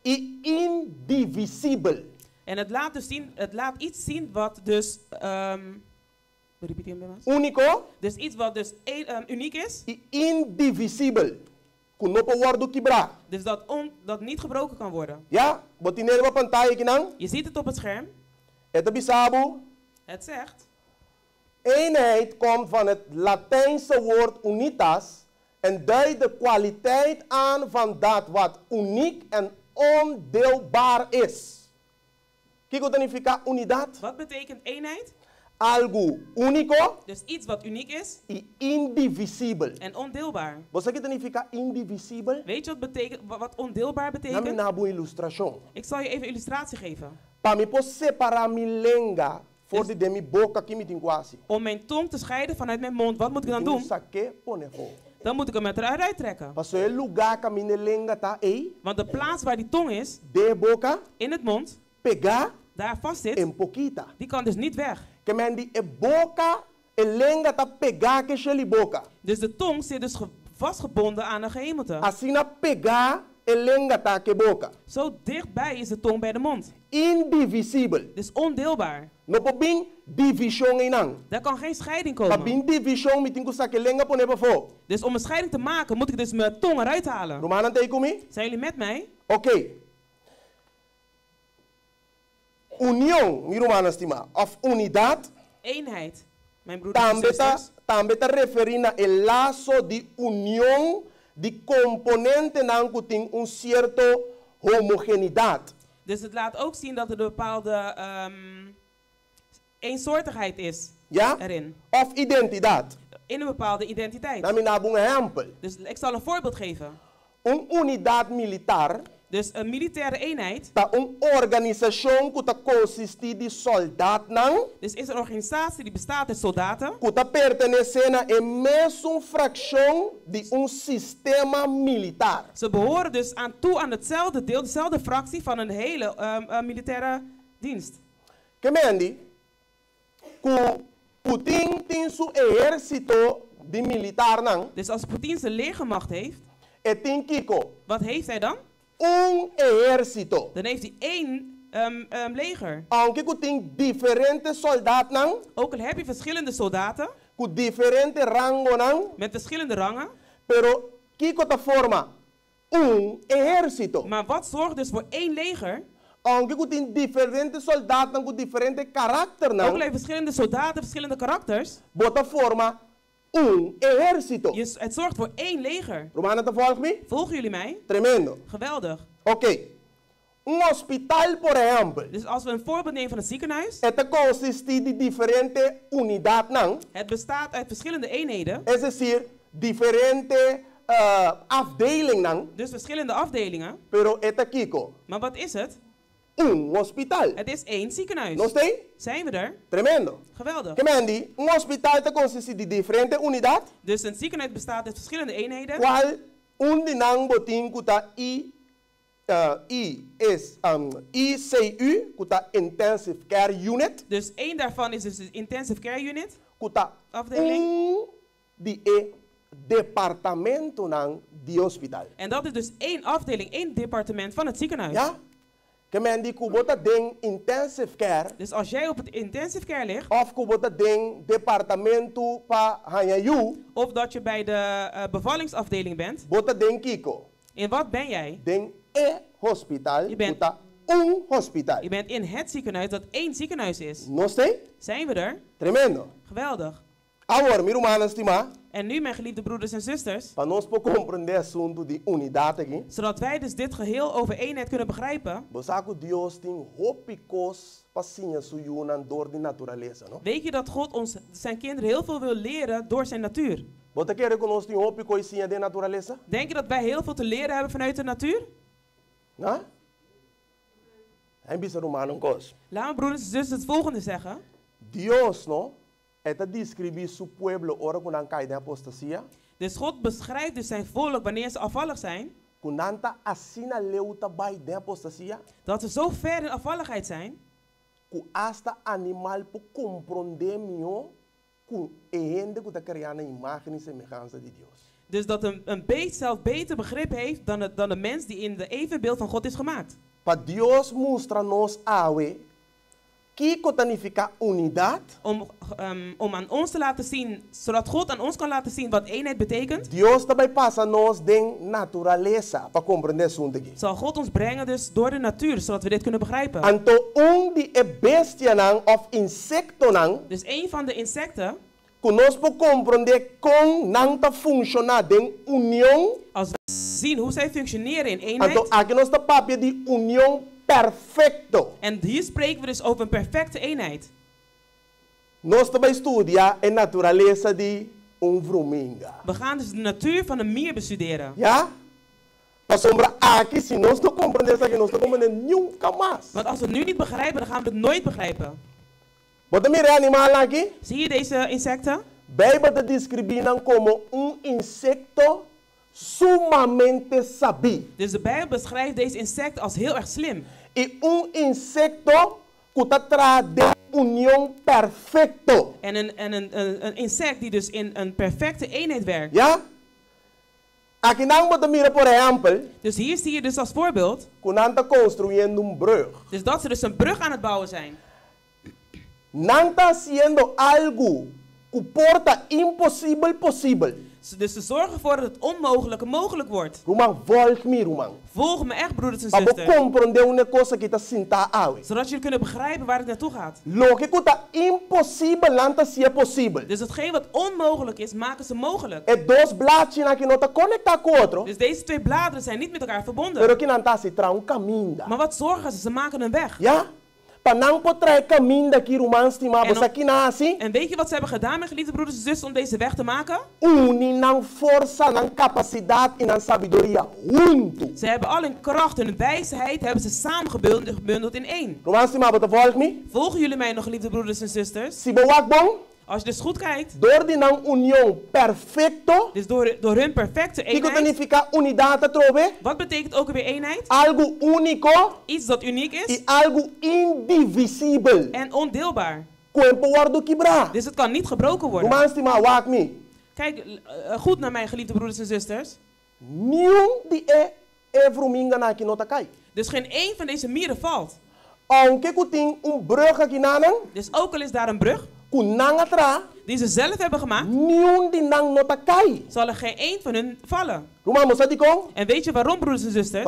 indivisible. En het laat dus zien, het laat iets zien wat dus único, dus iets wat dus uniek is. Indivisible. Kunopo wordu kibra. Dus dat niet gebroken kan worden. Ja, botinere wa pantalla kinang. Je ziet het op het scherm. Eta bisabu. Het zegt. Eenheid komt van het Latijnse woord unitas en duidt de kwaliteit aan van dat wat uniek en ondeelbaar is. Kiko significa unidad? Wat betekent eenheid? Algo único. Dus iets wat uniek is. Y indivisible. En ondeelbaar. Você que significa indivisible? Weet je wat ondeelbaar betekent? Nami nabu illustration. Ik zal je even een illustratie geven. Para me poder separar mi lenga voor de demi boca que me tinquasi. Om mijn tong te scheiden vanuit mijn mond, wat moet ik dan doen? Dan moet ik hem eruit trekken. Want de plaats waar die tong is, de boca, in het mond, pegar, daar vast zit, die kan dus niet weg. Dus de tong zit dus vastgebonden aan een gehemelte. Zo dichtbij is de tong bij de mond. Indivisible. Dus ondeelbaar. No pobing division inang. Daar kan geen scheiding komen. Babing division meeting sa lenga pone befo. Dus om een scheiding te maken moet ik dus mijn tong eruit halen. Romanen teikumi? Zijn jullie met mij? Oké. Union, mi Romanen stima, of unidad. Eenheid. Mijn broeders en zusters. Tambeta referina el lazo di unión di componente nan kuting un cierto homogenidad. Dus het laat ook zien dat er een bepaalde eensoortigheid is erin. Of identidad. In een bepaalde identiteit. Dus ik zal een voorbeeld geven. Un unidad militar. Dus een militaire eenheid. Un organización que consiste de soldados nang. Dus is een organisatie die bestaat uit soldaten. Que pertenecen a een mesma fracción de un sistema militar. Ze behoren dus toe aan hetzelfde deel, dezelfde fractie van een hele militaire dienst. Kemendi, Putin tem su ejército de militar nang. Dus als Putin zijn legermacht heeft. Etin Kiko. Wat heeft hij dan? Un ejército. Dan heeft hij één leger. Aunque que tem diferentes soldados nang. Ook al heb je verschillende soldaten. Con diferente rango nang. Met verschillende rangen. Pero Kiko ta forma un ejército. Maar wat zorgt dus voor één leger? Aunque que tem diferentes soldados con diferente carácter nang. Ook al heb je verschillende soldaten, verschillende karakters. Bota forma un ejército. Het zorgt voor één leger. Romanen, te volgen me? Volgen jullie mij? Tremendo. Geweldig. Oké. Un hospital, por ejemplo. Dus als we een voorbeeld nemen van een ziekenhuis. Het consiste de diferente unidad nang. Het bestaat uit verschillende eenheden. Es decir, diferente afdeling nang. Dus verschillende afdelingen. Pero eta Kiko. Maar wat is het? Un hospital. Het is één ziekenhuis. No sé? Zijn we er? Tremendo. Geweldig. Kemendi, un hospital te consiste de diferente unidad. Dus een ziekenhuis bestaat uit verschillende eenheden. Qual un dinang botin kuta ICU, kuta intensive care unit. Dus één daarvan is dus de intensive care unit. Kuta afdeling. Die departamento nang die hospital. En dat is dus één afdeling, één departement van het ziekenhuis. Ja? Kemendi kubota ding intensive care. Dus als jij op het intensive care ligt. Of kubota ding departamento pa hanyayu. Of dat je bij de bevallingsafdeling bent. Bota ding Kiko. In wat ben jij? Ding hospital. Je bent un hospital. Je bent in het ziekenhuis dat één ziekenhuis is. No sé? Zijn we er? Tremendo. Geweldig. Agora, mi Romanos estima. En nu, mijn geliefde broeders en zusters, zodat wij dus dit geheel over eenheid kunnen begrijpen, weet je dat God ons, zijn kinderen heel veel wil leren door zijn natuur? Denk je dat wij heel veel te leren hebben vanuit de natuur? Laat me broeders en zusters het volgende zeggen. Dios, no? Dus God beschrijft dus zijn volk wanneer ze afvallig zijn. Dat ze zo ver in afvalligheid zijn. Dus dat een beest zelf beter begrip heeft dan de mens die in de evenbeeld van God is gemaakt. Pa Dios mostra nos awe que significa unidad. Om aan ons te laten zien, zodat God aan ons kan laten zien wat eenheid betekent. Dios também passa nos den natureza para compreender sunte. Zal God ons brengen dus door de natuur, zodat we dit kunnen begrijpen. Anto die bestia nang of insecto nang. Dus een van de insecten. Conosco compreender con nang ta funciona den union. Als we zien hoe zij functioneren in eenheid. Anto aqui nós ta papia die union perfecto. En hier spreken we dus over een perfecte eenheid. Nós também estudia a natureza de fruminga. We gaan dus de natuur van een mier bestuderen. Ja? Maar sombra aqui, se nós não compreendemos aqui, nós não compreendemos nunca mais. Want als we het nu niet begrijpen, dan gaan we het nooit begrijpen. Bota mire animal aqui? Zie je deze insecten? Bijbel te descrever como insecto sumamente sabio. Dus de Bijbel beschrijft deze insecten als heel erg slim. E insecto que tra de união perfecto. En een insect die dus in een perfecte eenheid werkt. Ja? Aqui não bota mira por exemplo. Dus hier zie je dus als voorbeeld. Kunanta construindo brug. Dus dat ze dus een brug aan het bouwen zijn. Nanta haciendo algo que porta impossível possível. Dus ze zorgen ervoor dat het onmogelijke mogelijk wordt. Volg me echt, broeders en zusters. Zodat jullie kunnen begrijpen waar het naartoe gaat. Dus hetgeen wat onmogelijk is, maken ze mogelijk. Dus deze twee bladeren zijn niet met elkaar verbonden. Maar wat zorgen ze? Ze maken een weg. Ja? En weet je wat ze hebben gedaan, mijn geliefde broeders en zusters, om deze weg te maken? Ze hebben al hun kracht en hun wijsheid hebben ze samengebundeld in één. Volgen jullie mij nog, geliefde broeders en zusters? Als je dus goed kijkt, door die union perfecto, dus door hun perfecte eenheid, wat betekent ook weer eenheid? Algo único, iets dat uniek is, y algo indivisible, en ondeelbaar. Dus het kan niet gebroken worden. Kijk goed naar mijn geliefde broeders en zusters. Dus geen één van deze mieren valt. Dus ook al is daar een brug die ze zelf hebben gemaakt, zal er geen één van hun vallen. En weet je waarom, broeders en zusters?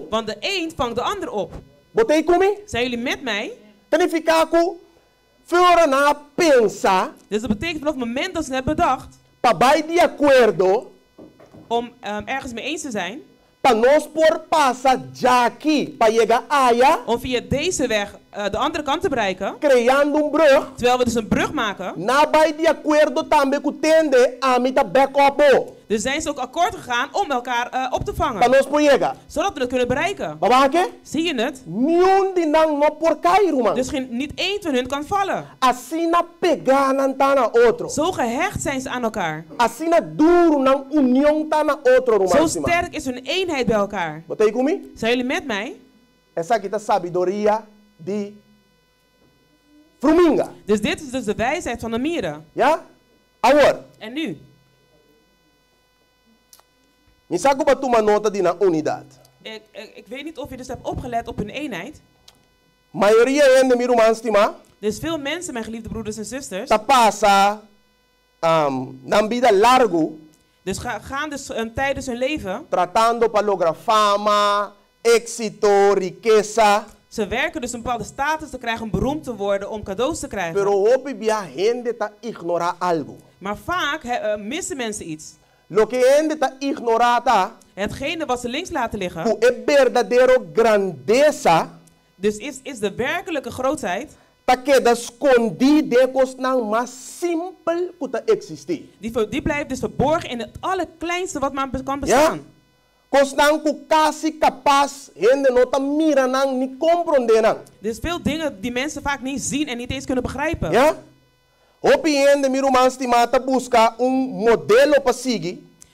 Want de een vangt de ander op. Zijn jullie met mij? Dus dat betekent vanaf het moment dat ze het hebben bedacht om ergens mee eens te zijn, om via deze weg de andere kant te bereiken, terwijl we dus een brug maken, dus zijn ze ook akkoord gegaan om elkaar op te vangen, zodat we het kunnen bereiken. Zie je het? Dus niet één van hun kan vallen. Zo gehecht zijn ze aan elkaar. Zo sterk is hun eenheid bij elkaar. Zijn jullie met mij? Dus dit is dus de wijsheid van de mieren. Ja? Agora. En nu? Ik weet niet of je dus hebt opgelet op hun eenheid. Dus veel mensen, mijn geliefde broeders en zusters, dus gaan dus tijdens hun leven tratando para lograr fama, éxito, riqueza. Ze werken dus een bepaalde status te krijgen om beroemd te worden, om cadeaus te krijgen. Pero gente ta ignora algo. Maar vaak missen mensen iets. Lo que gente ta ignorata, hetgene wat ze links laten liggen, es verdadero grandeza, dus is de werkelijke grootheid, die blijft dus verborgen in het allerkleinste wat maar kan bestaan. Dus veel dingen die mensen vaak niet zien en niet eens kunnen begrijpen. Ja?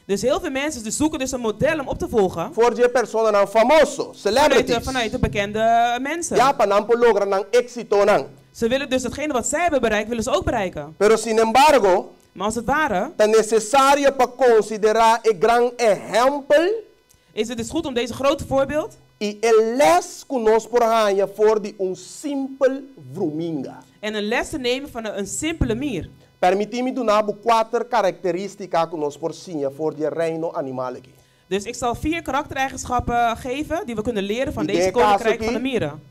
Dus heel veel mensen zoeken dus een model om op te volgen. Voor personas famosos, celebrities. Vanuit de bekende mensen. Ja, para lograr éxito. Ze willen dus hetgene wat zij hebben bereikt, willen ze ook bereiken. Pero sin embargo, Maar als het ware é necessário para considerar o grande exemplo is het dus goed om deze grote voorbeeld e a les que nós por ganhar for de simples vrominga. en een les te nemen van een simpele mier. Permite-me donar 4 características que nós por sim voor de reino animal aqui. Dus ik zal 4 karaktereigenschappen geven die we kunnen leren van In deze dit koninkrijk caso van de aqui, mieren.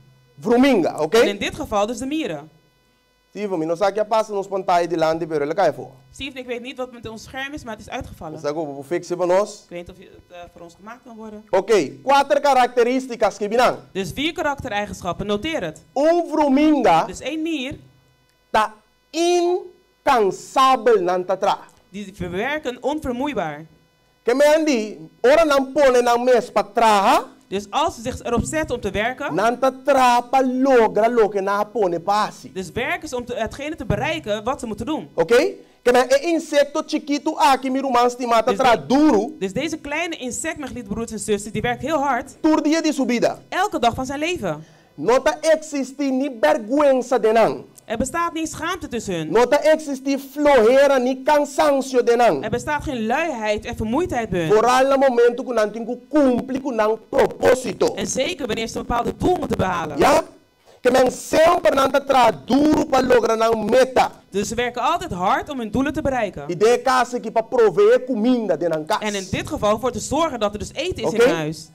Vrominga, ok? En in dit geval dus de mieren. Steven, me não sabe o que passa nos pantais de lande, pero ele cai fora. Steven, ik weet niet wat met ons scherm is, maar het is uitgevallen. Sabe o que fixe para nós? Ik weet niet of het voor ons gemaakt kan worden. Ok, 4 características que virão. Dus 4 karaktereigenschappen, noteer het. Vrominga Dus 1 mier, está incansável nanta tra. die verwerken onvermoeibaar. Que me andi, ora não pone na mes para traha, Dus als ze zich erop zetten om te werken, nanta tra para logra lo que na pone passi. dus werken ze om hetgene te bereiken wat ze moeten doen. Ok? Que me é insecto chiquito aqui mi romance de mata Dus tra duro, Dus deze kleine insect, mijn geliefde broers en zussen, die werkt heel hard, tur dia de subida. elke dag van zijn leven. Nota existe ni vergüenza de nan. Er bestaat niet schaamte tussen hun. Nota existe flojera ni cansancio de nan. Er bestaat geen luiheid en vermoeidheid bij hun. Vooral no momento que nan tengo cumpli con nan propósito. En zeker wanneer ze een bepaalde doel moeten behalen. Ja? Que men sempre nan tra duro para lograr nan meta. Dus ze werken altijd hard om hun doelen te bereiken. E de casa que para prover comida de nan casa. En in dit geval voor te zorgen dat er dus eten is Oké. in huis.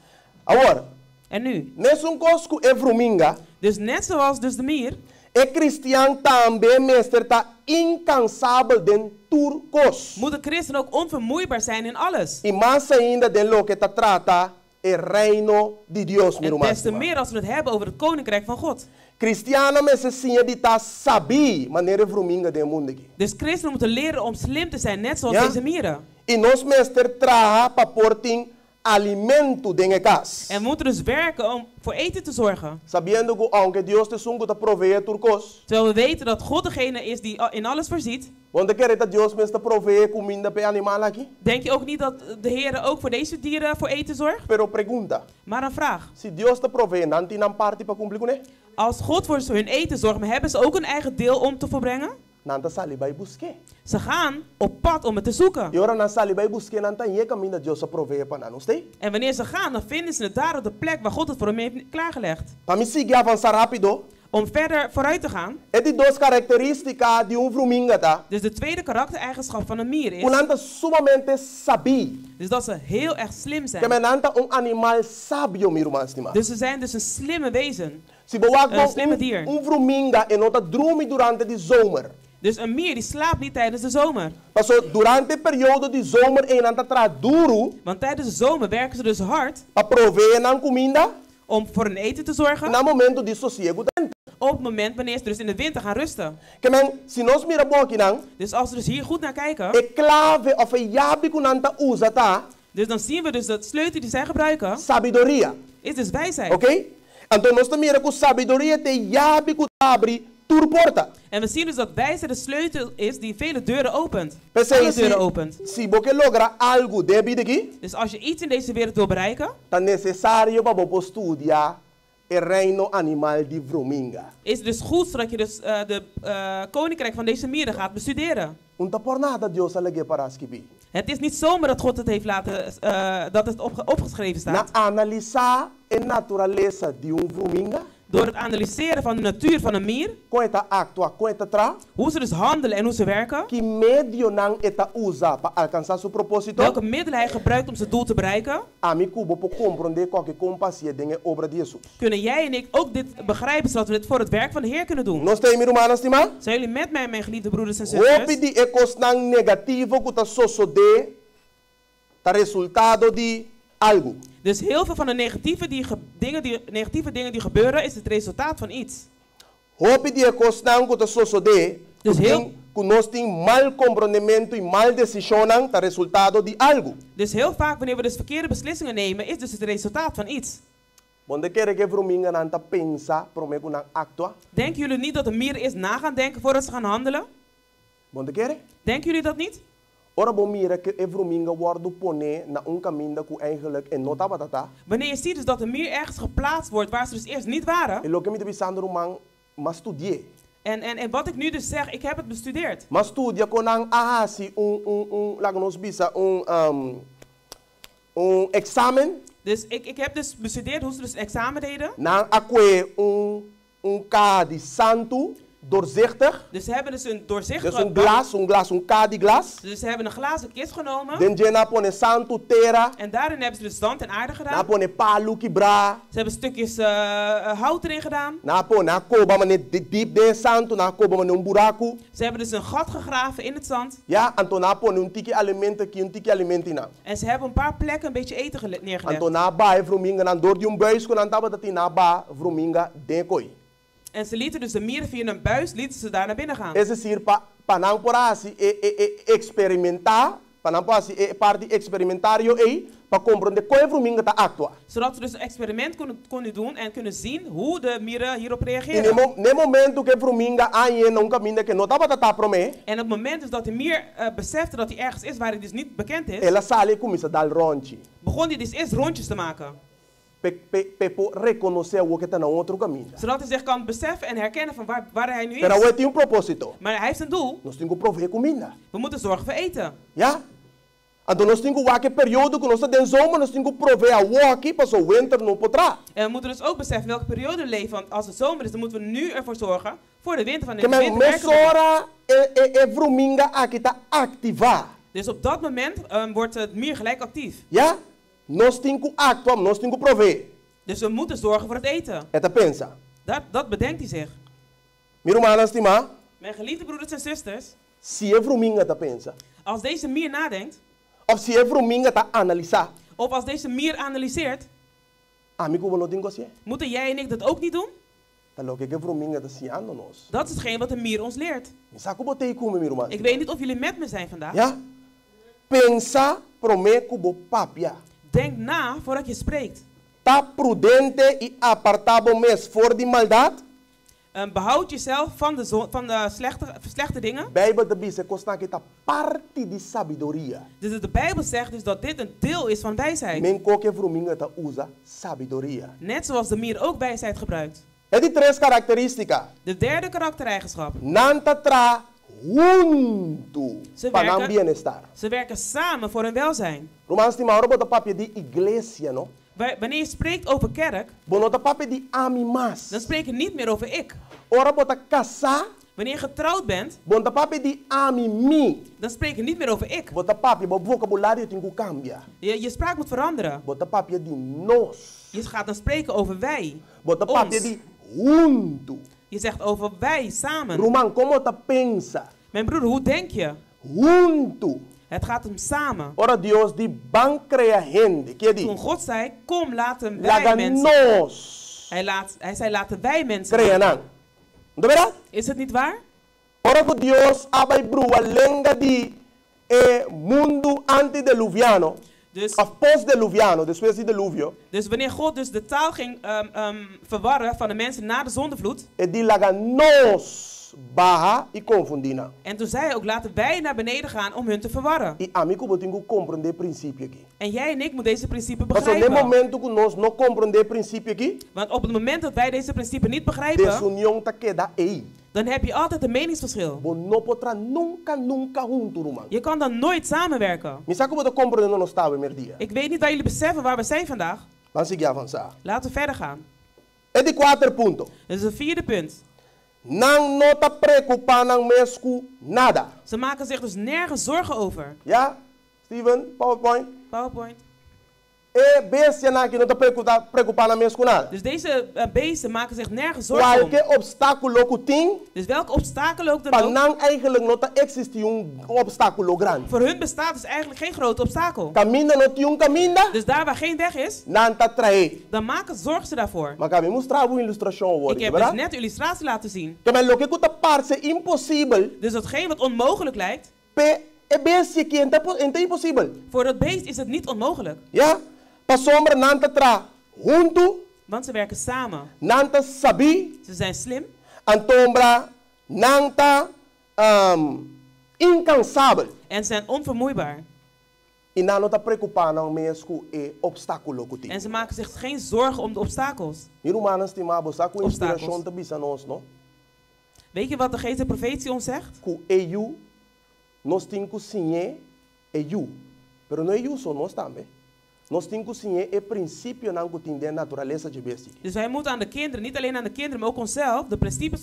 Agora, En nu? nesse cosco é vrominga, Dus net zoals dus de mier, é cristiano também mestre tá incansável den turcos. moet de christen ook onvermoeibaar zijn in alles. E mais ainda de lo que tá trata é reino de Deus, meu En irmão. des te meer als we het hebben over het koninkrijk van God. Cristiano mestre sim de tá sabi maneira vrominga de mundo aqui. Dus christenen moeten leren om slim te zijn, net zoals Ja. deze mieren. E nós mestre traha para porting alimento dentro de casa. En we moeten dus werken om voor eten te zorgen. Sabiendo que aunque Deus te sungo te provee turcos, Terwijl we weten dat God degene is die in alles voorziet. onde quer dat Deus mestre provee comida para animal aqui? Denk je ook niet dat de Heer ook voor deze dieren voor eten zorgt? Pero pergunta, Maar een vraag. se Deus te provee, não tem nan parte para cumprir com ele? Als God voor hun eten zorgt, maar hebben ze ook een eigen deel om te volbrengen? Não tá sali vai buscar. Ze gaan op pad om het te zoeken. E ora não sali vai buscar, não tá em caminho dat Deus te provee para nós, tem? En wanneer ze gaan, dan vinden ze het daar op de plek waar God het voor hen heeft klaargelegd. Para me seguir avançar rápido, Om verder vooruit te gaan. é de 2 características de vrominga, tá? Dus de tweede karaktereigenschap van een mier is, Unanta sumamente sabi. dus dat ze heel erg slim Que zijn. menanta animal sábio, meu irmão estimado. Dus ze zijn dus een slimme wezen. Se boa Een slimme dier. vrominga e nota dromi durante de zomer. Dus een mier die slaapt niet tijdens de zomer. Paso durante de periode de zomer e nanta tra duro Want tijdens de zomer werken ze dus hard para proveer nan comida om voor hun eten te zorgen. na momento de sossego. Op het moment wanneer ze dus in de winter gaan rusten. Que men, se nós mira boki nan, Dus als we dus hier goed naar kijken, e clave of e yabi kunanta usa ta, dus dan zien we dus dat sleutel die zij gebruiken, sabedoria. is dus wijsheid. Ok? Então nós mira com sabedoria te yabi ku abre tur porta. En we zien dus dat wijsheid de sleutel is die vele deuren opent. Pensei, Alle deuren opent. se você logra algo de vida aqui, Dus als je iets in deze wereld wil bereiken, tá necessário para você estudar o reino animal de vrominga. is het dus goed zodat je dus de koninkrijk van deze mieren gaat bestuderen. Não tá por nada Deus alege para escrever. Het is niet zomaar dat God het heeft laten, dat het opgeschreven Na staat. analisar a natureza de vrominga, Door het analyseren van de natuur van een mier, com esta actua, com esta tra, hoe ze dus handelen en hoe ze werken, que medio não eta usa para alcançar seu propósito, welke middelen hij gebruikt om zijn doel te bereiken, a mim cubo por compreender qualquer compaixão de obra de Jesus. kunnen jij en ik ook dit begrijpen, zodat we dit voor het werk van de Heer kunnen doen. Nós temos irmãos, estimado? Zijn jullie met mij, mijn geliefde broeders en Hope zusters? de ecosnan negativo que tá suceder, tá resultado de algo. Dus heel veel van de negatieve dingen die gebeuren, is het resultaat van iets. Hope de ecosnan que tá suceder, Dus heel- que nós temos mal compreendimento e mal decisão, tá resultado de algo. Dus heel vaak wanneer we dus verkeerde beslissingen nemen, is dus het resultaat van iets. Onde quer que vrominga não tá pensa, promego não actua. Denken jullie niet dat de mieren eerst na gaan denken voordat ze gaan handelen? Onde quer? Denken jullie dat niet? Ora bom mira que e vrominga wordt pone na caminho que eigenlijk en nota batata. Wanneer je ziet dus dat de mier ergens geplaatst wordt waar ze dus eerst niet waren, E lo que me deve sandro man mas studie. En wat ik nu dus zeg, ik heb het bestudeerd. Mas studia con ang ahasi lagnos bisa examen. Dus ik heb dus bestudeerd hoe ze dus een examen deden. Na akwe kadi santo doorzichtig. Dus ze hebben dus een doorzichtig. Dus een kadi glas. Dus ze hebben een glazen kist genomen. Den jena pone santo terra. En daarin hebben ze dus zand en aarde gedaan. Na pone paluki bra. Ze hebben stukjes hout erin gedaan. Na koba mane diep den santo, na koba mane un buraku. Ze hebben dus een gat gegraven in het zand. Ja, anto na pone un tiki alimenti na. En ze hebben een paar plekken een beetje eten neergelegd. Anto na ba vrominga na door die un buis kon antaba dat na ba vrominga denkoi. En ze lieten dus de mieren via een buis, lieten ze daar naar binnen gaan. Es decir, panang porasi experimentar, panang porasi parte experimentario para compreender qual é vrominga ta actua. Zodat ze dus een experiment konden doen en kunnen zien hoe de mieren hierop reageren. In het moment que vrominga anje non caminha que nota batata prome. En op het moment dus dat de mier besefte dat hij ergens is waar hij dus niet bekend is. Ela sale começa dal ronchi. Begon hij dus eerst rondjes te maken. Pepo reconocer o que está na outro caminho. Zodat hij zich kan beseffen en herkennen van waar hij nu is. Pero hij tem propósito. Maar hij heeft een doel. Nós temos que prover comida. We moeten zorgen voor eten. Ja? Então nós temos que waken periode que nós den zomer nós temos que prover a walkie para o winter não potrá. En we moeten dus ook beseffen welke periode we leven. Want als het zomer is, dan moeten we nu ervoor zorgen voor de winter van de winter. Mesora vrominga aqui tá activar. Dus op dat moment wordt het mier gelijk actief. Ja? Nós temos que actuar, nós temos que prover. Dus we moeten zorgen voor het eten. Eta pensa. Dat bedenkt hij zich. Meu irmão, estima. Mijn geliefde broeders en zusters. Se é vrominga ta pensa. Als deze mier nadenkt. Of se é vrominga ta analisa. Of als deze mier analyseert. Amigo, não tem coisa. Moeten jij en ik dat ook niet doen? Dat is hetgeen wat de mier ons leert. Ik weet niet of jullie met me zijn vandaag. Ja? Pensa prome kubo papia. Denk na voordat je spreekt. Ta prudente e apartabo mes voor die maldad. Behoud jezelf van de slechte dingen. Bijbel de Bijbel constant kita parte di sabedoria. Dus de Bijbel zegt dus dat dit een deel is van wijsheid. Men koke vrominga ta usa sabedoria. Net zoals de mier ook wijsheid gebruikt. Het is tres características. De derde karaktereigenschap. Nanta tra junto para bienestar. Ze werken samen voor hun welzijn. Romans die maar op de papier die iglesia, no? Wanneer je spreekt over kerk, dan spreek je niet meer over ik. Wanneer je getrouwd bent, dan spreek je niet meer over ik. Je spraak moet veranderen. Je gaat dan spreken over wij. Je zegt over wij samen. Mijn broeder, hoe denk je? Het gaat om samen. Ora Dios die ban crea gente. Toen God zei, kom laten wij mensen. Hij zei laten wij mensen. Creanan. Is het niet waar? Ora Dios abai brua lenga di mundo antediluviano. Dus, of postdiluviano, después di diluvio. Dus wanneer God dus de taal ging verwarren van de mensen na de zondevloed. Die laga nos. Baha e confundina. En toen zei hij ook, laten wij naar beneden gaan om hun te verwarren. En jij en ik moeten deze principe begrijpen. Want op het moment dat wij deze principe niet begrijpen, dan heb je altijd een meningsverschil. Je kan dan nooit samenwerken. Ik weet niet waar jullie beseffen waar we zijn vandaag. Laten we verder gaan. Dit is het vierde punt. Nang nota preocupa nang mesku nada. Ze maken zich dus nergens zorgen over. Ja, Steven, PowerPoint. Beesten na que nota preocupa nang mesku nada. Dus deze beesten maken zich nergens zorgen om. Qualquer obstáculo que tem. Dus welk obstakel ook dan ook. Nang eigenlijk nota existe obstáculo grande. Voor hun bestaat dus eigenlijk geen groot obstakel. Caminda no caminda. Dus daar waar geen weg is, dan zorgen ze daarvoor. Maar kan mostrar een illustratie. Ik heb dus net een illustratie laten zien. Impossível. Dus datgene wat onmogelijk lijkt. Voor dat beest is het niet onmogelijk. Ja? Passombra nanta tra junto. Want ze werken samen. Nanta sabi. Ze zijn slim. Antombra nanta incansabel. En ze zijn onvermoeibaar. En ze maken zich geen zorgen om de obstakels. Weet je wat de geest der profetie ons zegt? Que eu, nós temos que sinher eu. Pero não é eu só, nós também. Nós temos que sinher o princípio não que tem natureza de bestie. Dus wij moeten aan de kinderen, niet alleen aan de kinderen, maar ook onszelf, de principes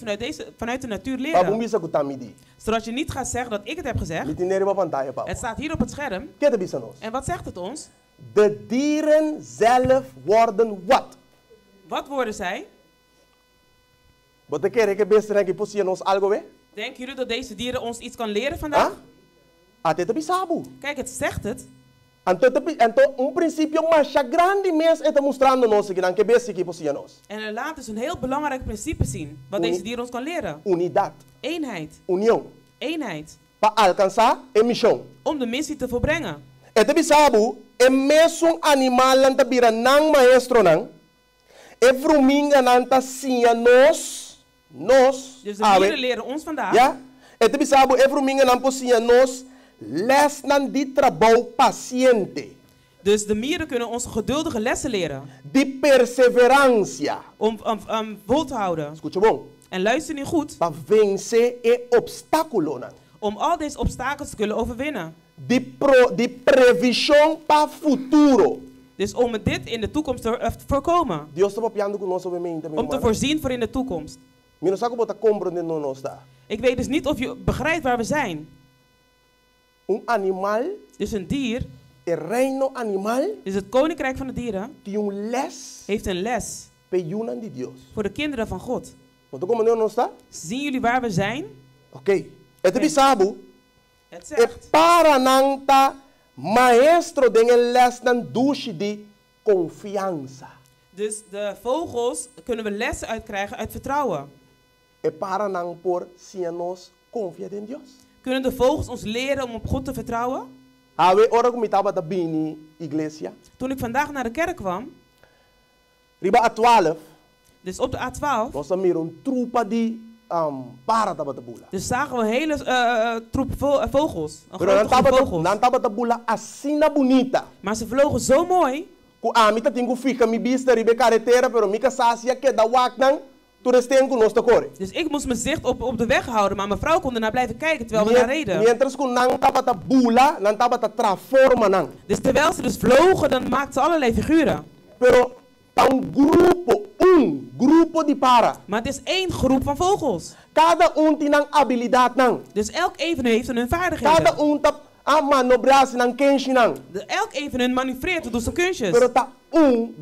vanuit de natuur Babu leren. bisa que tamidi. Zodat je niet gaat zeggen dat ik het heb gezegd. Niet in de pantalla, papa. Het staat hier op het scherm. Que bisa nós? En wat zegt het ons? De dieren zelf worden wat? Wat worden zij? Wat de keren que bestie que possie nos algo we? Denken jullie dat deze dieren ons iets kan leren vandaag? Até te bisabu. Kijk, het zegt het. Então, princípio mais grande mês está mostrando nós que bestie que possie nos. En er laat dus een heel belangrijk principe zien. Wat deze dieren ons kan leren. Unidade. Eenheid. União. Eenheid. Para alcançar a missão. Om de missie te volbrengen. Ete bisabu, e mesmo animal anta bira nang maestro nang, e fruminga nanta sinha nos, Dus de dieren leren ons vandaag. Ja? Ete bisabu, e fruminga nan posinha nos, les nan di trabalho paciente. Dus de mieren kunnen ons geduldige lessen leren. Di perseverança. Om vol te houden. Escute bom. En luister nu goed. Para vencer e obstáculo nang. Om al deze obstakels te kunnen overwinnen. Die previsão para futuro. Dus om dit in de toekomst te voorkomen. Deus está papiando conosco obviamente. Om te voorzien voor in de toekomst. Ik weet dus niet of je begrijpt waar we zijn. Un animal. Dus een dier. El reino animal. Dus het koninkrijk van de dieren. Tiene un les. Heeft een les. Peyunan de Dios. Voor de kinderen van God. Zien jullie waar we zijn? Oké. Het bisabu. Het zegt. Para nanta maestro den les dan douche de confiança. Dus de vogels kunnen we lessen uitkrijgen uit vertrouwen. E para nang por nos confia in Dios. Kunnen de vogels ons leren om op God te vertrouwen? Toen ik vandaag naar de kerk kwam. Riba A12. Dus op de A12. Was er meer een troep die dus zagen we een hele troep vogels. Een grote groep vogels. Maar ze vlogen zo mooi. Dus ik moest mijn zicht op de weg houden, maar mijn vrouw kon ernaar blijven kijken terwijl we daar reden. Dus terwijl ze dus vlogen, dan maakten ze allerlei figuren. Grupo de para. Maar het is één groep van vogels. Cada tem habilidade nang. Dus elk een van hun heeft hun vaardigheden. Cada manobrasse nang kenshi nang. Elk een van hun manoeuvreert en doet zijn kunstjes. Pero ta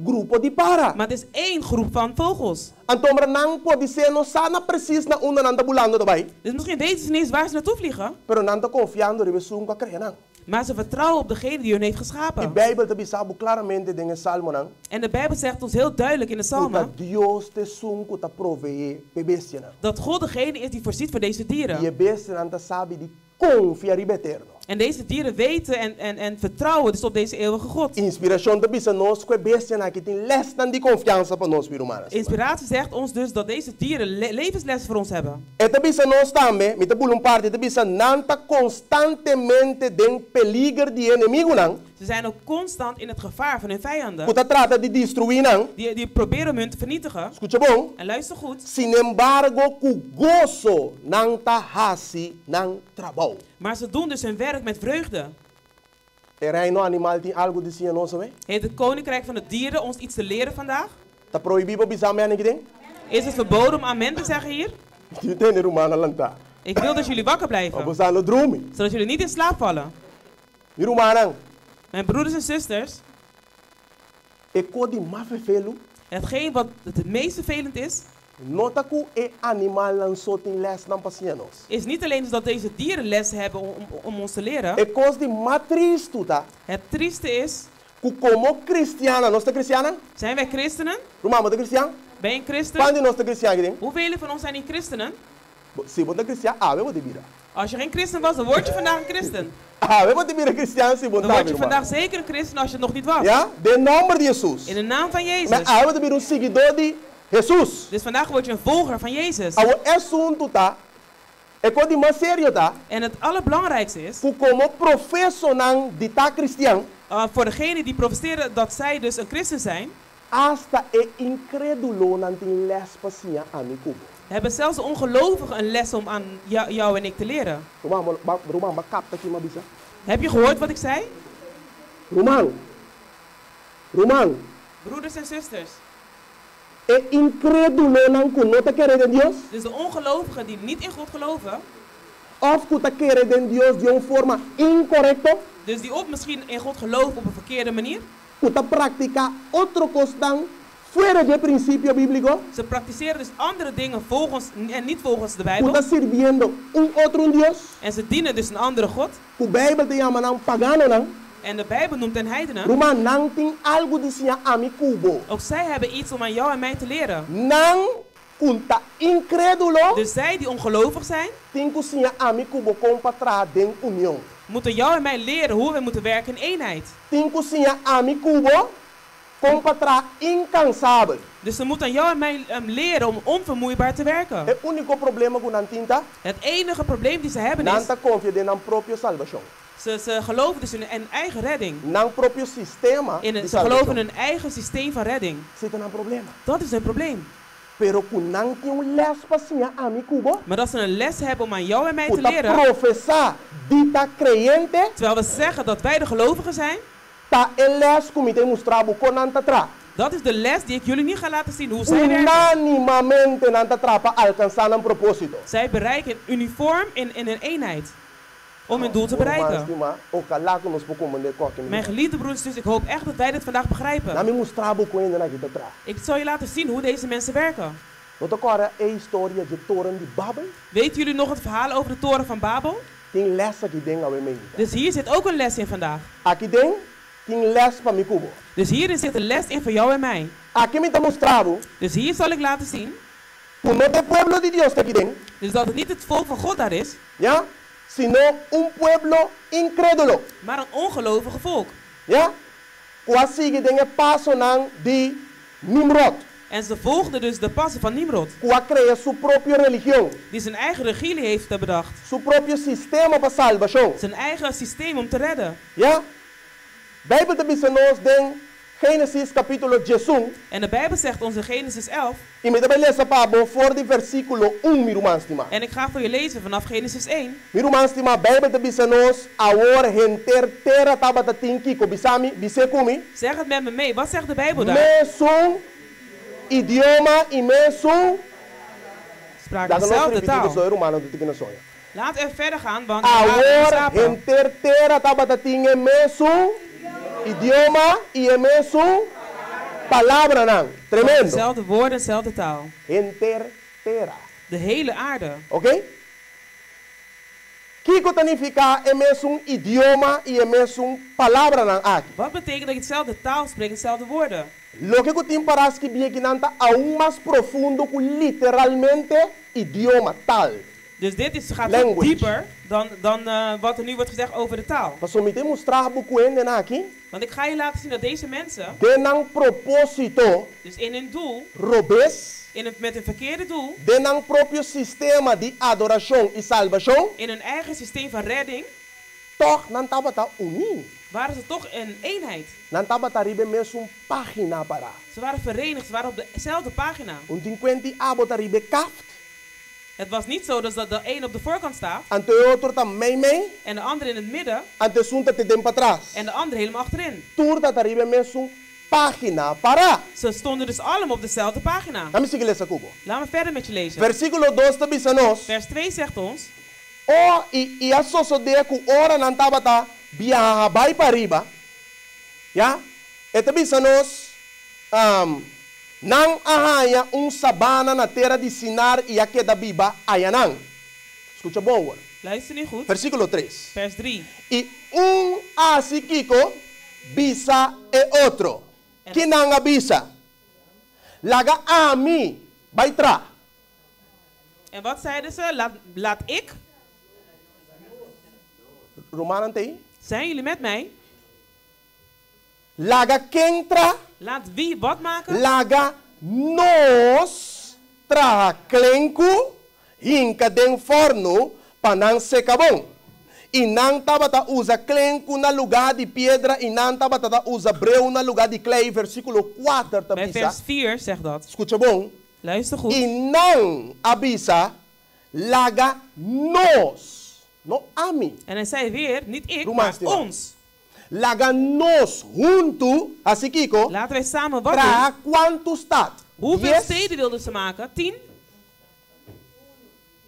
grupo de para. Maar het is één groep van vogels. Antomra nang pode ser no sana precies na una nanda bulando daarbij. Dus misschien weten ze niet eens waar ze naartoe vliegen. Pero nanda confiando ribe sunga krenan. Maar ze vertrouwen op degene die hun heeft geschapen. De Bijbel te bisabu claramente dingen salmo. En de Bijbel zegt ons heel duidelijk in de Psalmen. Dat God degene is die voorziet voor deze dieren. En deze dieren weten en vertrouwen dus op deze eeuwige God. Inspiratie zegt ons dus dat deze dieren levenslessen voor ons hebben. Ze zijn ook constant in het gevaar van hun vijanden. Die proberen om hun te vernietigen. En luister goed. Maar ze doen dus hun werk met vreugde. Heeft het koninkrijk van de dieren ons iets te leren vandaag? Is het verboden om amen te zeggen hier? Ik wil dat jullie wakker blijven. Zodat jullie niet in slaap vallen. Mijn broeders en zusters. Hetgeen wat het meest vervelend is. Is niet alleen dus dat deze dieren lessen hebben om ons te leren. Het trieste is. Zijn wij christenen? Ben je een christen? Hoeveel van ons zijn niet christenen? Als je geen christen was, dan word je vandaag een christen. Dan word je vandaag zeker een christen als je het nog niet was. Ja? In de naam van Jezus. Dus vandaag word je een volger van Jezus. En het allerbelangrijkste is. Voor degenen die professeren dat zij dus een christen zijn. Hebben zelfs de ongelovigen een les om aan jou en ik te leren. Heb je gehoord wat ik zei? Roman. Broeders en zusters. E incrédulo não te querer de Deus. Dus de ongelovigen die niet in God geloven. Of que te querer de Deus de uma forma incorreta. Dus die ook misschien in God geloven op een verkeerde manier. Que te practica outro coisa fuera de princípio bíblico. Ze praktiseren dus andere dingen volgens en niet volgens de Bijbel. Que te sirviendo outro Deus. En ze dienen dus een andere God. Que Bijbel te chama não pagano não. En de Bijbel noemt hen heidenen. Roman não tem algo de sinha ami cubo. Ook zij hebben iets om aan jou en mij te leren. Não kunta incrédulo. Dus zij die ongelovig zijn, tem que sinha ami cubo com patra den união. Moeten jou en mij leren hoe we moeten werken in eenheid. Tem que sinha ami cubo com patra incansável. Dus ze moeten aan jou en mij leren om onvermoeibaar te werken. Het unico problema com nantinta. Het enige probleem die ze hebben is. Nanta confia de nan proprio salvação. Ze geloven dus in hun eigen redding. Nan proprio sistema. Ze geloven in hun eigen systeem van redding. Zit er een probleem? Dat is hun probleem. Pero kunang yung les pasinha ami kubo. Maar dat ze een les hebben om aan jou en mij te leren. Professa dita creyente. Terwijl we zeggen dat wij de gelovigen zijn. Ta el les kumite mostrabo konanta tra. Dat is de les die ik jullie niet ga laten zien hoe zij werken. Unanimamente nanta trapa alcanzar een propósito. Zij bereiken uniform in een eenheid. Om hun doel te bereiken. Mijn geliefde broers, dus ik hoop echt dat wij dit vandaag begrijpen. Ik zal je laten zien hoe deze mensen werken. Weten jullie nog het verhaal over de toren van Babel? Dus hier zit ook een les in vandaag. Dus hierin zit een les in voor jou en mij. Dus hier zal ik laten zien. Dus dat het niet het volk van God daar is. Ja? Sino un pueblo incrédulo. Maar een ongelovige volk. Ja? Quasi dingen paso nang di Nimrod. En ze volgden dus de passen van Nimrod. Qua crea su propio religión. Die zijn eigen religie heeft bedacht. Su propio sistema para salvación. Zijn eigen systeem om te redden. Ja? Bijbel te nos den Genesis capítulo 11. En de Bijbel zegt ons in Genesis 11. Y me debe lezen Pablo voor die versículo 1 mirumanstima. En ik ga voor je lezen vanaf Genesis 1. Mirumanstima Bijbel te nos awor henter terra tabata tinki ko bisami bisekumi. Zeg het met me mee. Wat zegt de Bijbel daar? Mesun idioma y mesun. Spraak dezelfde taal. Laat even verder gaan, want awor henter terra tabata tingi mesun idioma y mesun palabra nang. Tremendo. Dezelfde woorden, dezelfde taal. Henter terra. De hele aarde. Oké? Kiko significa un idioma y un palabra nang aquí. Wat betekent dat je hetzelfde taal spreekt, hetzelfde woorden? Lo que kutim paraski bieginanta aún más profundo que literalmente idioma tal. Dus dit gaat veel dieper dan wat er nu wordt gezegd over de taal. Want ik ga je laten zien dat deze mensen dus in hun doel, met een verkeerde doel, in hun eigen systeem van redding, waren ze toch een eenheid. Ze waren verenigd, ze waren op dezelfde pagina. Het was niet zo dat de een op de voorkant staat en de ander in het midden en de ander helemaal achterin. Ze stonden dus allemaal op dezelfde pagina. Laat me verder met je lezen. Vers 2 zegt ons. Ja? Nang ahaya sabana na terra de Sinar y a queda viva ayanang. Escucha bom hoor. Luister nu goed. Versículo 3. Vers 3. Y asiquico bisa e otro. Kinanga bisa. Laga ami baitra. En wat zeiden ze? Laat ik. Romanante. Zijn jullie met mij? Laga kentra. Laat wie wat maken? Laga nos traha klenku hinka den forno panang secabon. Inang tabata usa klenku na lugar de pedra, inang tabata usa breu na lugar de clay. Versículo 4 Bij vers 4 zegt dat. Escucha bom. Luister goed. Inang abisa laga nos. No ami. En hij zei weer, niet ik, Roemans maar ons. Laga nos junto, así Kiko. Laten wij samen wat doen. Tra quanto staat? Hoeveel steden wilden ze maken? 10?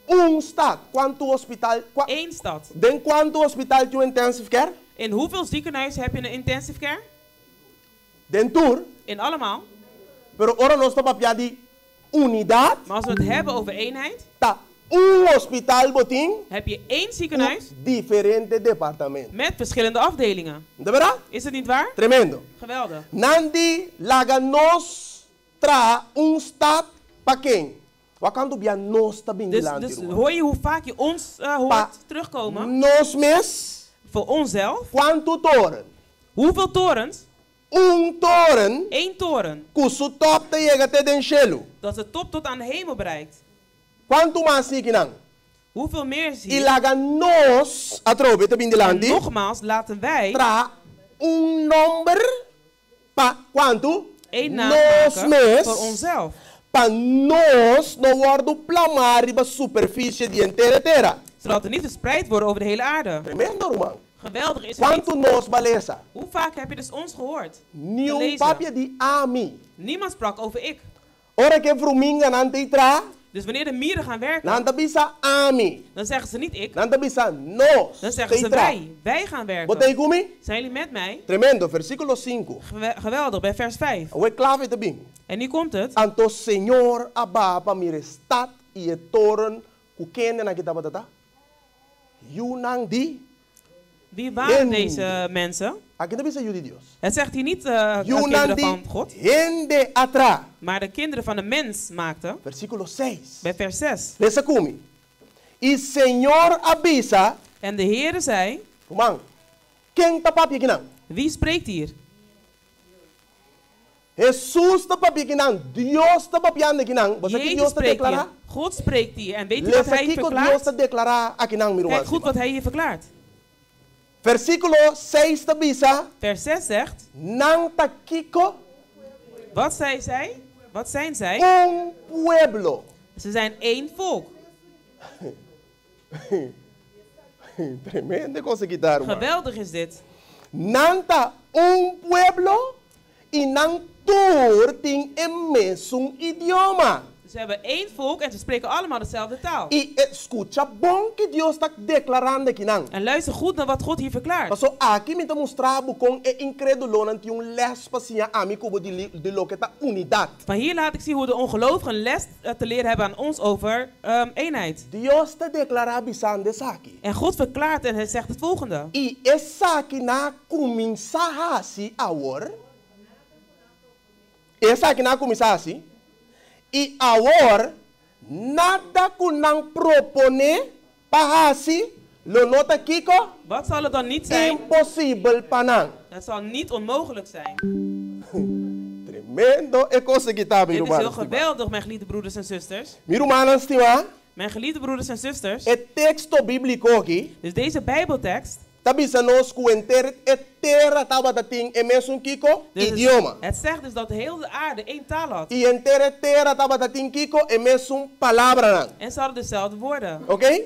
Un stad. Quanto hospital? 1 stad. Den quanto hospital tu intensive care? In hoeveel ziekenhuizen heb je een intensive care? Den tour. In allemaal. Pero ora no stop apia di unidad. Maar als we het hebben over eenheid, Ta un hospital botín. heb je 1 ziekenhuis Diferente departamento. met verschillende afdelingen. ¿De verdad? Is het niet waar? Tremendo. Geweldig. Nandi laga nos tra un stad pa quem? Wakando bia nos ta bingilanti. Dus hoor je hoe vaak je ons hoort terugkomen? Nos mes. Voor onszelf. Quanto toren? Hoeveel torens? Un toren. 1 toren. Cusu top te llega te den cielo. Dat de top tot aan de hemel bereikt. Quanto mais sikinang? Hoeveel meer is hier? Ilaga nos atrobe te En bingilanti. nogmaals laten wij Tra un number pa quanto? 1 naam Nos maken mes. voor onszelf. Pa nos no guardo plamari ba superficie di intera terra. Zodat er niet verspreid worden over de hele aarde. Tremendo, man. Geweldig is het Quanto niet. nos balesa? Hoe vaak heb je dus ons gehoord? Niun Gelezen. papia di ami. Niemand sprak over ik. Ora ke fruminga nante tra, Dus wanneer de mieren gaan werken, nanta bisa ami. dan zeggen ze niet ik. Nanta bisa nos. Dan zeggen ze Te tra. wij. Wij gaan werken. Botei gumi? Zijn jullie met mij? Tremendo, versículo 5. Geweldig, bij vers 5. We clave te bing. En nu komt het. Anto Señor ababa mire stad i e toren kukende na kita batata. Yunang di. Wie waren En- deze mensen? Akita bisa yudi Dios. Het zegt hier niet Yunang kinderen di van God, hende atra. maar de kinderen van de mens maakten. Versículo 6. Bij vers 6. Lesa kumi. Y Señor avisa, En de Heere zei, man, quem tá papi kinang? wie spreekt hier? Jesus tá papi kinang, Dios tá papi ande kinang. Você que Jezus Dios tá spreekt hier. declara? God spreekt hier. En weet je wat Lesa hij hier kiko Dios verklaart? tá declara a kinang Kijk miruman. goed wat hij hier verklaart. Versículo 6 tá bisa, Vers 6 zegt, nang ta kiko wat zei zij? Wat zijn zij? un pueblo. Ze zijn één volk. Tremendo cosa que dar, man. Geweldig is dit. Nanta un pueblo y nang tur ting en mesum idioma. Ze hebben één volk en ze spreken allemaal dezelfde taal. Y escucha bon que Dios está declarando que nang. En luister goed naar wat God hier verklaart. So aqui me mostrar com é incrédulo nanti um les pasia ami kubo de lo que tá unidad. Van hier laat ik zien hoe de ongelovigen een les te leren hebben aan ons over eenheid. Dios te declara bisande saki. En God verklaart en hij zegt het volgende. Y essa aqui na começar assim agora. Essa aqui na começar assim. Y agora nada kunang propone para assim. Lo nota Kiko? Wat zal het dan niet zijn? Impossible panang. Het zal niet onmogelijk zijn. Tremendo é coisa que tá, Dit is heel mirumanos. geweldig, mijn geliefde broeders en zusters. Mirumanos, estima. Mijn geliefde broeders en zusters. É texto bíblico aqui. Dus deze Bijbeltekst. Tabisa nos kuenter etera tabatating e mesum Kiko Dus idioma. het zegt dus dat heel de aarde één taal had. Y entera etera tabatating Kiko e mesum palavra nang. En ze hadden dezelfde woorden. Ok?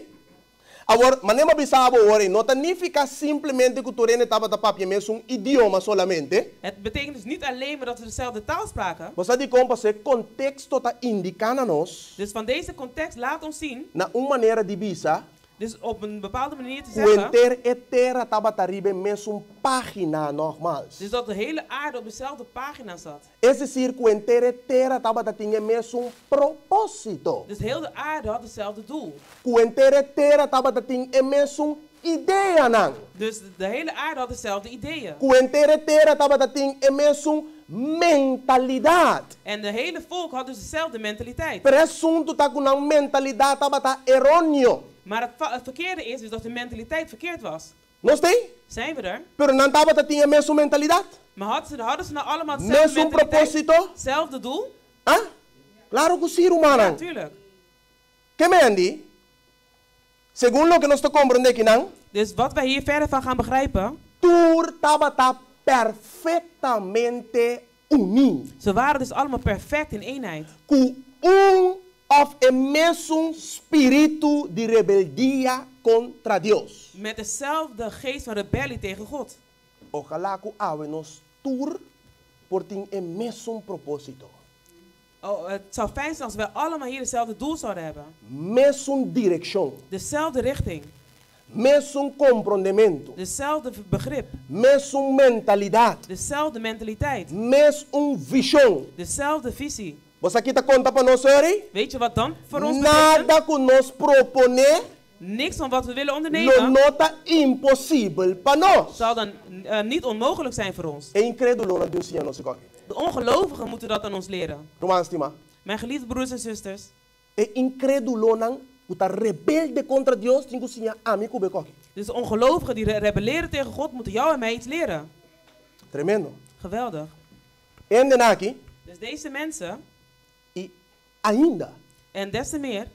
Agora, manema bisabo ora, não significa simplesmente que tu rene tabata papi mesum idioma solamente. Het betekent dus niet alleen maar dat we dezelfde taal spraken. Você de compa se contexto tá indicando nos Dus van deze context laat ons zien. na uma maneira de bisa. Dus op een bepaalde manier te zeggen. Kuenter etera tabataribe mesum página normals. Dus dat de hele aarde op dezelfde pagina zat. Es decir, kuenter etera tabatating e mesum propósito. Dus heel de aarde had hetzelfde doel. Kuenter etera tabatating e mesum ideia nang. Dus de hele aarde had dezelfde ideeën. Kuenter etera tabatating e mesum mentalidad. En de hele volk had dus dezelfde mentaliteit. Presunto tá com uma mentalidade tabata errôneo. Maar het verkeerde is dus dat de mentaliteit verkeerd was. Não sei? Zijn we er? Pero não tabata tinha mesmo mentalidade. Maar hadden ze nou allemaal hetzelfde Mesmo mentaliteit? propósito. Hetzelfde doel? Ah? Claro que sim, Ja, humano. natuurlijk. Que me andi? Segundo lo que nós estamos compreendendo aqui, não? Dus wat wij hier verder van gaan begrijpen. Tur tabata perfeitamente unido. Ze waren dus allemaal perfect in eenheid. Com of a mesmo espírito de rebeldia contra Deus. Met dezelfde geest van rebellie tegen God. Ojalá que awe nos tour por tin een mesmo propósito. Oh, het zou fijn zijn als wij allemaal hier hetzelfde doel zouden hebben. Mesmo direction. Dezelfde richting. Mesmo compreendimento. Dezelfde begrip. Mesmo mentalidade. Dezelfde mentaliteit. Mesmo visão. Dezelfde visie. Você aqui está conta para nós, sorry? Weet je wat dan voor ons betekent? Nada que nos propone. Niks van wat we willen Lo ondernemen. nota impossível para nós. Zal dan niet onmogelijk zijn voor ons. É incrédulo na Deus e nosso coque. De ongelovigen moeten dat aan ons leren. Romans tima. Mijn geliefde broers en zusters. É incrédulo nan uta rebelde contra Deus, tinha que amigo be coque. Dus de ongelovigen die rebelleren tegen God moeten jou en mij iets leren. Tremendo. Geweldig. En dan aqui. Dus deze mensen. E ainda. En des te meer.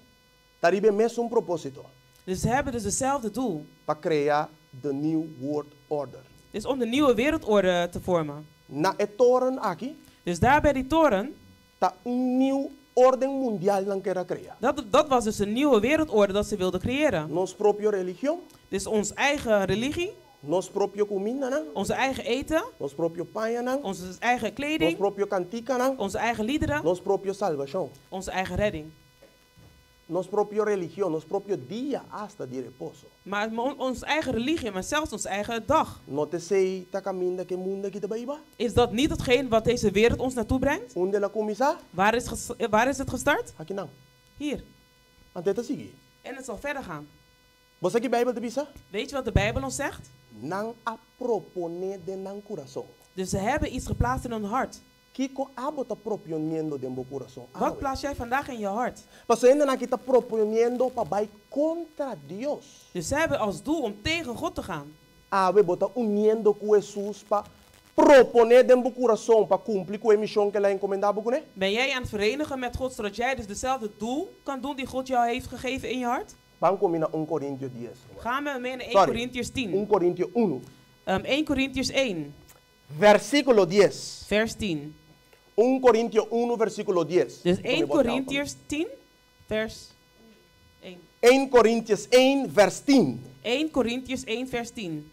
Taribe mesmo propósito. Dus ze hebben dus hetzelfde doel. Para criar de New World Order. Dus om de nieuwe wereldorde te vormen. Na het toren aqui. Dus daar bij die toren. Ta nieuw orden mundial nan quer criar. Dat was dus een nieuwe wereldorde dat ze wilden creëren. Nos propio religião. Dus onze eigen religie. Nos propio comida nan. Onze eigen eten. Nos propio paia nan. Onze eigen kleding. Nos propio cantica nan. Onze eigen liederen. Nos propio salvação. Onze eigen redding. Nos propio religião, nos propio dia hasta de reposo. Maar onze eigen religie, maar zelfs onze eigen dag. No te sei ta caminda que mundo que te baiba. Is dat niet hetgeen wat deze wereld ons naartoe brengt? Onde la começar? Waar is het gestart? Aqui não. Hier. Ante te seguir. En het zal verder gaan. Você que Bijbel te bisa? Weet je wat de Bijbel ons zegt? Nan a propone de nan coração. Dus ze hebben iets geplaatst in hun hart. Kiko abo ta proponiendo de bo coração. Wat plaats jij vandaag in je hart? Paso ainda na kita proponiendo pa vai contra Deus. Dus ze hebben als doel om tegen God te gaan. Ave bota uniendo com Jesus pa proponer de bo coração pa cumprir com a missão que ela encomendava com ele. Ben jij aan het verenigen met God zodat jij dus dezelfde doel kan doen die God jou heeft gegeven in je hart? Vamos cominar 1 Coríntios 10. Gaan we mee naar 1 Corinthians 10. 1 Coríntios 1. 1 Corinthians 1. Versículo 10. Vers 10. 1 Corinthians 1 versículo 10. Dus 1 Corinthians 10 vers 1. 1 Corinthians 1 vers 10. 1 Corinthians 1 vers 10.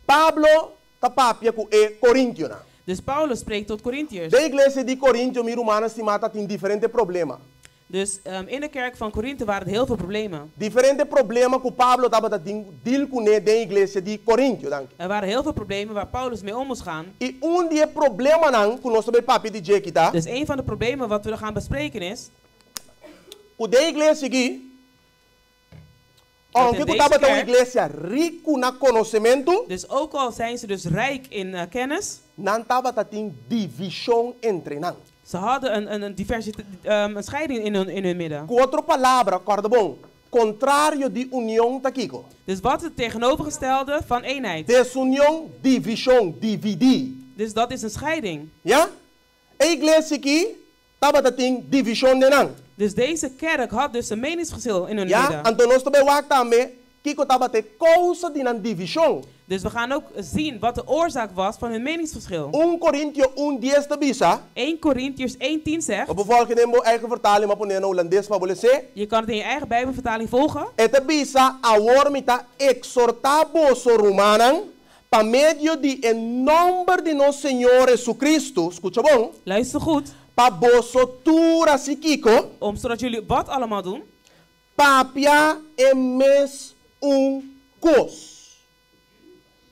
Pablo tapapia ku e Corinthians. Dus Paulus spreekt tot Corinthiërs. De iglesia di Corinto mi romana si mata tin differente problema. Dus in de kerk van Korinthe waren er heel veel problemen. Differente problema ku Pablo taba ta dil ku ne de iglesia di Corinto dank. Er waren heel veel problemen waar Paulus mee om moest gaan. E die problema nan ku nosso be papi di Jekita. Dus een van de problemen wat we gaan bespreken is ku de iglesia gi aunque ku taba ta iglesia rico na conhecimento. Dus ook al zijn ze dus rijk in kennis. Nan taba ta tin division entre nan. Ze hadden een scheiding in hun midden. Com outra palavra, corda bom. Contrário de união tá Kiko. Dus wat is het tegenovergestelde van eenheid? Desunião, divisão, dividir. Dus dat is een scheiding. Ja? A igreja aqui tava tem divisão de nan. Dus deze kerk had dus een meningsverschil in hun midden. Ja, então nós também wak também Kiko tava te causa de nan divisão. Dus we gaan ook zien wat de oorzaak was van hun meningsverschil. 1 Corinthians 1:10 te bisa. 1 Corinthians 1:10 zegt. Op volgende neem je eigen vertaling maar ponen Hollandees maar willen zeggen. Je kan het in je eigen Bijbelvertaling volgen. Het bisa awor mita exhortabo so romanan pa medio di en nombre de nosso Senhor Jesucristo. Escucha bom? Luister goed. Pa bosotura sikiko. Om zodat jullie wat allemaal doen. Papia emes cos.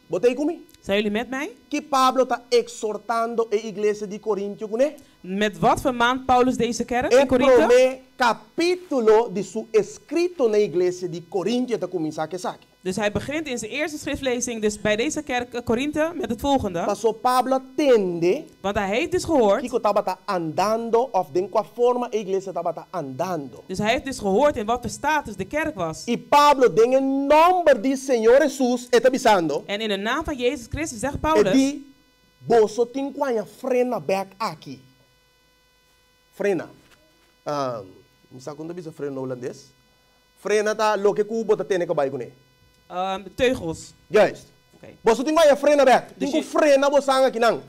Botei comigo? Zijn jullie met mij? Que Pablo está exortando a igreja de Corinto, né? Met wat vermaant Paulus deze kerk in Korinthe? El capítulo de su escrito na igreja de Corinto está começar a saque. Dus hij begint in zijn eerste schriftlezing dus bij deze kerk Korinthe met het volgende. Pastor Pablo atende. Want hij heeft dus gehoord. Que estava andando of de qual forma a igreja estava andando. Dus hij heeft dus gehoord in wat voor status de kerk was. E Pablo den en nombre de Senhor Jesus está avisando. En in de naam van Jezus Christus zegt Paulus. Die boso tinquanha frena back aqui. Frena. Me sabe quando bisa frena no holandês? Frena tá lo que cubo tá tendo que vai com ele. Teugels. Juist. Bosu tingo je frena back. Dus Tingo frena bosanga kinang.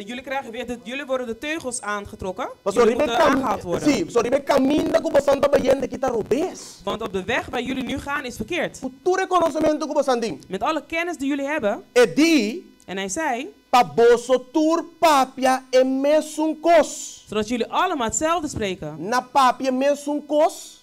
Jullie krijgen weer jullie worden de teugels aangetrokken. Sorry, Jullie moeten aangehaald worden. Sim, sorry, me caminho ku bosanta bayende kita robes. Want op de weg waar jullie nu gaan is verkeerd. Future conhecimento ku bosanding. Met alle kennis die jullie hebben. En hij zei. Pa boso tur papia e mesun kos. Zodat jullie allemaal hetzelfde spreken. Na papia mesun kos.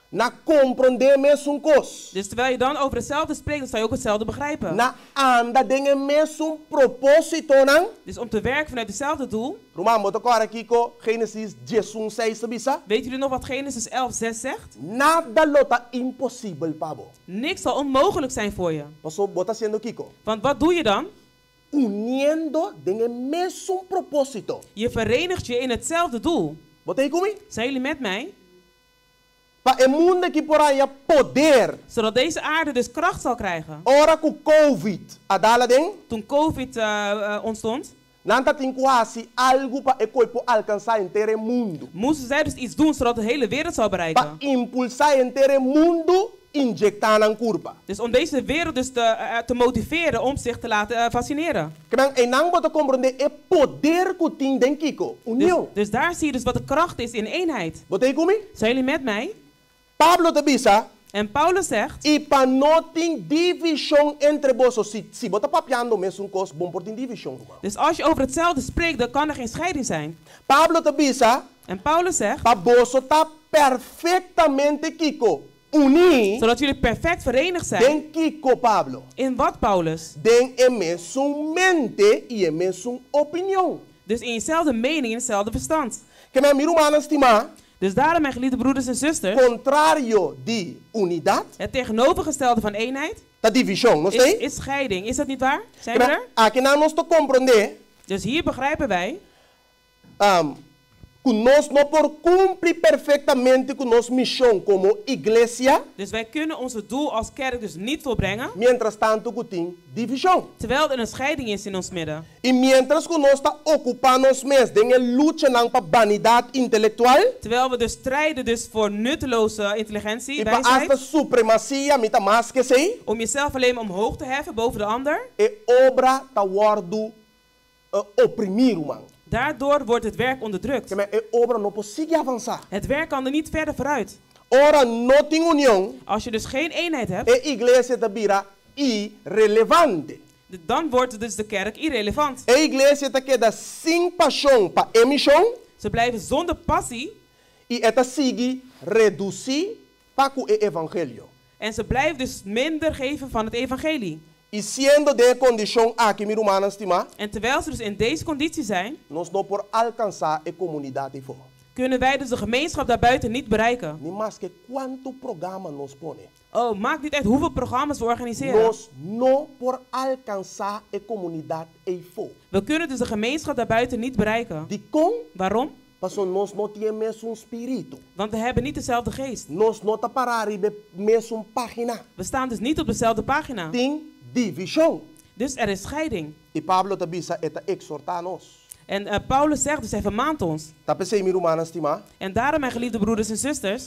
Na comprender mesun kos. Dus terwijl je dan over hetzelfde spreekt, dan zou je ook hetzelfde begrijpen. Na anda dingen mesun propósito nang. Dus om te werken vanuit hetzelfde doel. Roma motokora kiko Genesis 16:6 bisa. Weet jullie nog wat Genesis 11:6 zegt? Nada lota impossible pabo. Niks zal onmogelijk zijn voor je. Paso bota siendo kiko. Want wat doe je dan? Uniendo dingen mesun propósito. Je verenigt je in hetzelfde doel. Zijn jullie met mij? Zodat deze aarde dus kracht zal krijgen. Ora ku COVID, adala ding. Toen COVID ontstond. Nanta tinkuasi algo pa equipo alcançar intere mundo. Moesten zij dus iets doen zodat de hele wereld zou bereiken. Pa impulsar intere mundo injectar een curva. Dus om deze wereld dus te motiveren om zich te laten fascineren. Dus daar zie je dus wat de kracht is in eenheid. Zijn jullie met mij? Pablo te bisa. En Paulus zegt. Ipa noting division entre vosotros. Si bota papiando mes un cos bon por division. Dus als je over hetzelfde spreekt, dan kan er geen scheiding zijn. Pablo te bisa. En Paulus zegt. Pa vosotros perfectamente kiko. Uni. Zodat jullie perfect verenigd zijn. Den kiko Pablo. In wat Paulus? Den emesum mente y emesum opinion. Dus in jezelfde mening, in hetzelfde verstand. Que me miru manan stima. Dus daarom, mijn geliefde broeders en zusters, contrario di unidad, het tegenovergestelde van eenheid, ta division, no is scheiding. Is dat niet waar? Zijn we er? Aquí na nos to comprender. Dus hier begrijpen wij. Que nós não por cumprir perfeitamente com nossa missão como igreja. Dus wij kunnen onze doel als kerk dus niet volbrengen. Mientras tanto que tem divisão. Terwijl er een scheiding is in ons midden. E mientras que nós está ocupando os mês de luta não para vanidade intelectual. Terwijl we dus strijden dus voor nutteloze intelligentie, wijsheid. E para supremacia, mita mais que sei. Om jezelf alleen maar omhoog te heffen boven de ander. E obra ta wordo oprimir man. Daardoor wordt het werk onderdrukt. Het werk kan er niet verder vooruit. Als je dus geen eenheid hebt, dan wordt dus de kerk irrelevant. Ze blijven zonder passie. En ze blijven dus minder geven van het evangelie. E siendo de condição aqui, meu irmão, estima. En terwijl ze dus in deze conditie zijn, nós não por alcançar a comunidade voor. Kunnen wij dus de gemeenschap daarbuiten niet bereiken. Niet mais que quanto programa nos pone. Oh, maakt niet uit hoeveel programma's we organiseren. Nós não por alcançar a comunidade voor. We kunnen dus de gemeenschap daarbuiten niet bereiken. Die kon? Waarom? Porque nós não temos um espírito. Want we hebben niet dezelfde geest. Nós não tá parar de mesma página. We staan dus niet op dezelfde pagina. Tem divisão. Dus er is scheiding. E Pablo tabisa eta exortar nos. En Paulus zegt dus hij vermaant ons. En daarom, mijn geliefde broeders en zusters.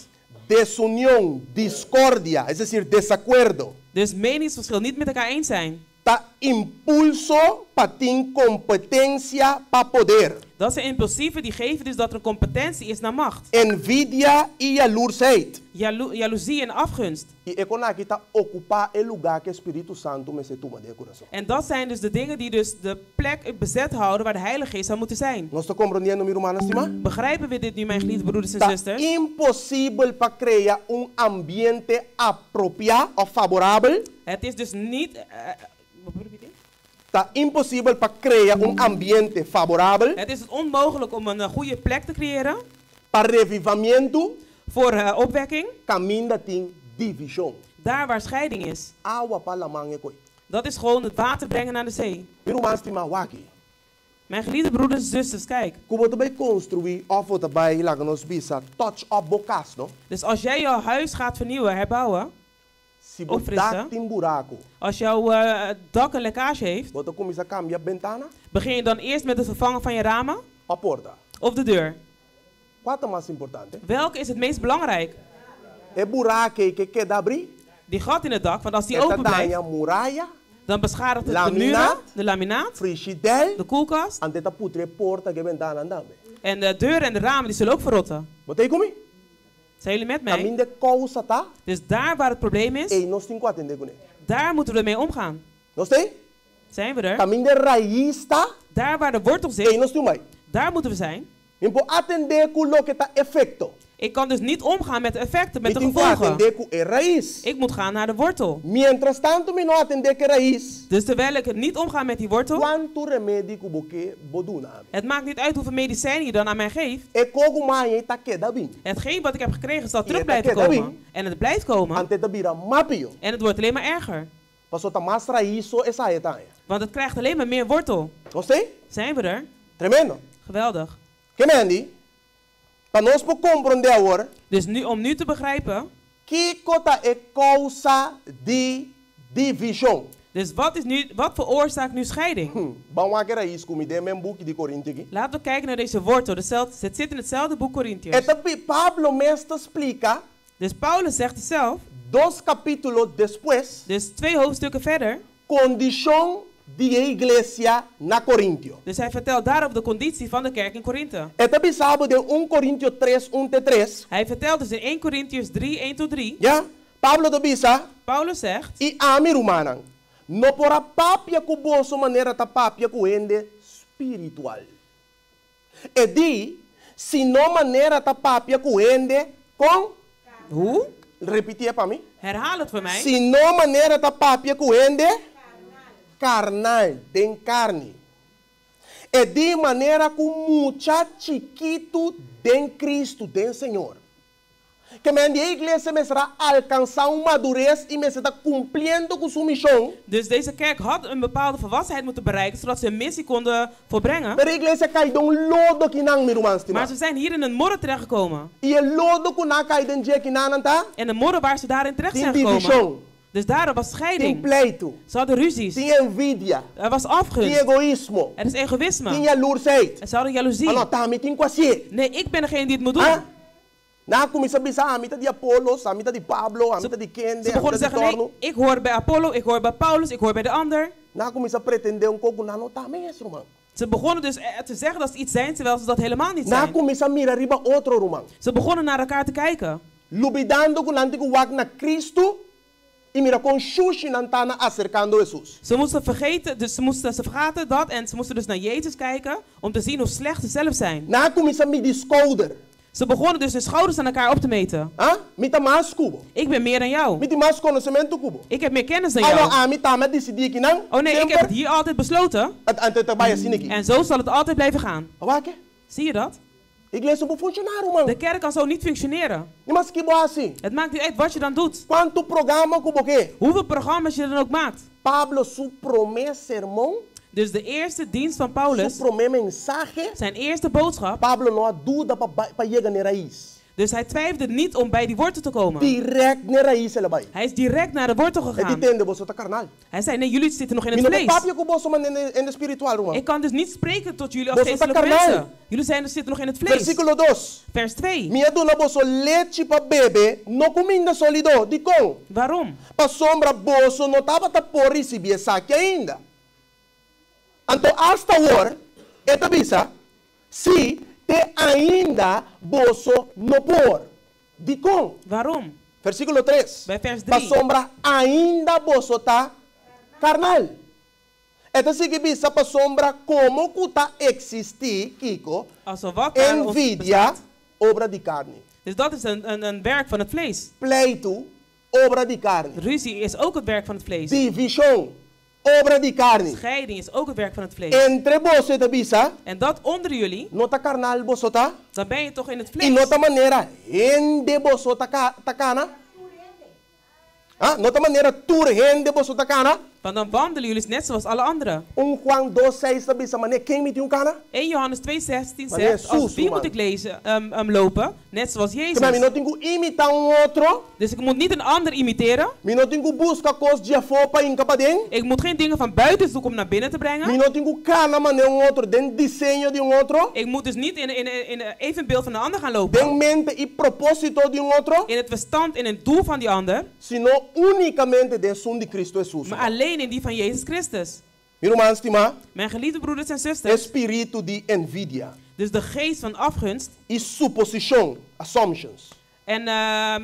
Desunión, discordia, es decir, desacuerdo. Dus meningsverschil, niet met elkaar eens zijn. Ta impulso pa tin competencia pa poder. Dat zijn impulsieven die geven dus dat er een competentie is naar macht. Envidia y jaloersheid. Jaloezie en afgunst. Y econaki ta ocupar el lugar que Espíritu Santo me se toma de corazón. En dat zijn dus de dingen die dus de plek bezet houden waar de Heilige Geest zou moeten zijn. Nós estamos compreendendo, mi hermana estima? Begrijpen we dit nu, mijn geliefde broeders en zusters? Impossible pa crear un ambiente apropiado o favorable. Het is dus niet Está impossível para criar ambiente favorável. Het is onmogelijk om een goede plek te creëren. Para revivamiento. Voor opwekking. Caminda tem divisão. Daar waar scheiding is. Água para la mangue. Dat is gewoon het water brengen naar de zee. Mijn geliefde broeders en zusters, kijk. Dus als jij jouw huis gaat vernieuwen, herbouwen. Als jouw dak een lekkage heeft, begin je dan eerst met het vervangen van je ramen? Of de deur? Welke is het meest belangrijk? Die gat in het dak, want als die open blijft, Dan beschadigt het de Lamina, muren, de laminaat, frigidaire, de koelkast. ante ta putre porta che ventana andame. En de deuren en de ramen die zullen ook verrotten. Botei comigo? Zijn jullie met mij? Camin de causa tá? Dus daar waar het probleem is, Ei, nós temos que atender com ele. daar moeten we mee omgaan. Nós tem? Zijn we er? Camin de raiz tá? Daar waar de wortel Ei, zit, nós temos mais. daar moeten we zijn. Não atender com o que tá efeito. Ik kan dus niet omgaan met de effecten, met de Tem que gevolgen. atender com a raiz. Ik moet gaan naar de wortel. Mientras tanto, me não atender com a raiz. Dus terwijl ik niet omga met die wortel, Quanto remédio que você boduna? het maakt niet uit hoeveel medicijnen je dan aan mij geeft. E como mais tá queda bem. Hetgeen wat ik heb gekregen zal terug Ja, blijven dat komen. weet En het blijft komen. Ante da bira mapio. En het wordt alleen maar erger. Passou tá mais raiz essa é tá. Want het krijgt alleen maar meer wortel. Gostei? Zijn we er? Tremendo. Geweldig. Que mendi? Para nós por compreender agora, Dus nu, om nu te begrijpen, que cota é causa de divisão. dus wat veroorzaakt nu scheiding? Vamos aqui raiz como ideia mesmo book de Coríntios aqui. Laten we kijken naar deze wortel. Het zit in hetzelfde boek Corinthiërs. Então Pablo mesmo explica Dus Paulus zegt het zelf. 2 capítulos depois, Dus 2 hoofdstukken verder. condição de igreja na Coríntio. Dus hij vertelt daarop de conditie van de kerk in Korinthe. Então sabe de 1 Coríntios 3, 1-3. Hij vertelt dus in 1 Korintiërs 3, 1-3. Ja? Pablo de bisa, Paulus zegt, e ami rumanan. No porá papia com bolso maneira ta papia com ende espiritual. E di, se no maneira ta papia com ende com... hoe? Repetia para mim. Herhaal het voor mij. Se no maneira ta papia com ende carnal, den carne. E de maneira com mucha chiquito den Cristo, den Senhor. Que a igreja me será alcançar uma madurez e me está cumprindo com sua missão. Dus deze kerk had een bepaalde volwassenheid moeten bereiken, zodat ze een missie konden volbrengen. Maar de igreja cai de lodo que não me Maar ze zijn hier in een modder terechtgekomen. E o lodo que não cai de dia que não tá. En de modder waar ze daarin terecht zijn divisão. gekomen. Dus daarom was Tem scheiding. pleito. Ze hadden ruzies. Tem envidia. Er was Tem afgunst. egoísmo. Er is egoïsme. Tem jaloersheid. En ze hadden jaloezie. Ah, não, tá, me tem quase. Nee, ik ben degene die het moet doen. Ah? Na começa a pensar, a mita de Apollos, a mita de Pablo, a mita de Kende, Ze a begonnen te mita de zeggen, Torno. nee, ik hoor bij Apollo, ik hoor bij Paulus, ik hoor bij de ander. Na começa a pretender pouco, não, tá mesmo, irmão. Ze begonnen dus te zeggen dat ze iets zijn, terwijl ze dat helemaal niet Na zijn. começa a mirar riba outro, irmão. Ze begonnen naar elkaar te kijken. Lubidando com o wak na Cristo e mira com xuxi nantana acercando Jesus. Ze moesten vergaten dat en ze moesten dus naar Jezus kijken om te zien hoe slecht ze zelf zijn. Na começa a me discolder. Ze begonnen dus hun schouders aan elkaar op te meten. Ah? Mita mais cubo. Ik ben meer dan jou. Mita mais conhecimento cubo. Ik heb meer kennis dan Ah, jou. não, a mita me decidir que não. Oh nee, ik heb het hier altijd besloten. Ante trabalha assim aqui. En zo zal het altijd blijven gaan. Wake? Zie je dat? Igreja não funcionar, irmão. De kerk kan zo niet functioneren. Mas que boa assim. Het maakt niet uit wat je dan doet. Quanto programa cubo que? Hoeveel programma's je dan ook maakt. Pablo su primeiro sermão. Dus de eerste dienst van Paulus, Su primeiro mensagem. zijn eerste boodschap. Pablo não há dúvida para chegar na raiz. Dus hij twijfelde niet om bij die wortel te komen. Direct na raiz ele vai. Hij is direct naar de wortel Ele gegaan. entende, você tá carnal. Hij zei, nee, jullie zitten nog in het Mino vlees. papia com você man in de spiritual, irmão. Ik kan dus niet spreken tot jullie als Você tá geestelijke carnal. mensen. Jullie zitten nog in het vlees. Versículo 2. Vers 2. Minha dona boso leite para bebê, não comida sólido, de com. Waarom? Para sombra boso não tava tá por receber saque ainda. Então hasta agora, esta bisa, se te ainda boso não por, de com. Waarom? Versículo 3. Bij vers Para 3. sombra ainda boso tá carnal. Então se que bisa para sombra como que tá existir, Kiko, Alsof wat daar ons envidia, bestaat. obra de carne. Dus dat is een werk van het vlees. Pleito, obra de carne. Ruzie is ook het werk van het vlees. Divisão, obra de carne. Scheiding is ook het werk van het vlees. Entre você e bisa, En dat onder jullie, nota carnal você tá, dan ben je toch in het e vlees. nota maneira rende você tá cana. Ah, nota maneira tu rende você tá cana. Want dan wandelen jullie net zoals alle anderen. Juan 2:6 bisa maneira quem me tem cana? 1 Johannes 2:16 Maar nee, zegt, als Jesús, wie man. moet ik lezen, lopen? Net zoals Que me Jezus. não tenho imitar outro, Dus ik moet niet een ander imiteren. me não tenho buscar coisas de fora para incapaden. Ik moet geen dingen van buiten zoeken om naar binnen te Me brengen. não tenho cana maneira outro, den desenho de outro, Ik moet dus niet in een evenbeeld van de ander gaan lopen. den mente e propósito de outro, In het verstand, in het doel van die ander. sino unicamente den som de Cristo Jesus. Maar alleen alleen in die van Jezus Christus. Meu irmão, estima, Mijn geliefde broeders en zusters, espírito de envidia dus de geest van afgunst e suposição, assumptions. en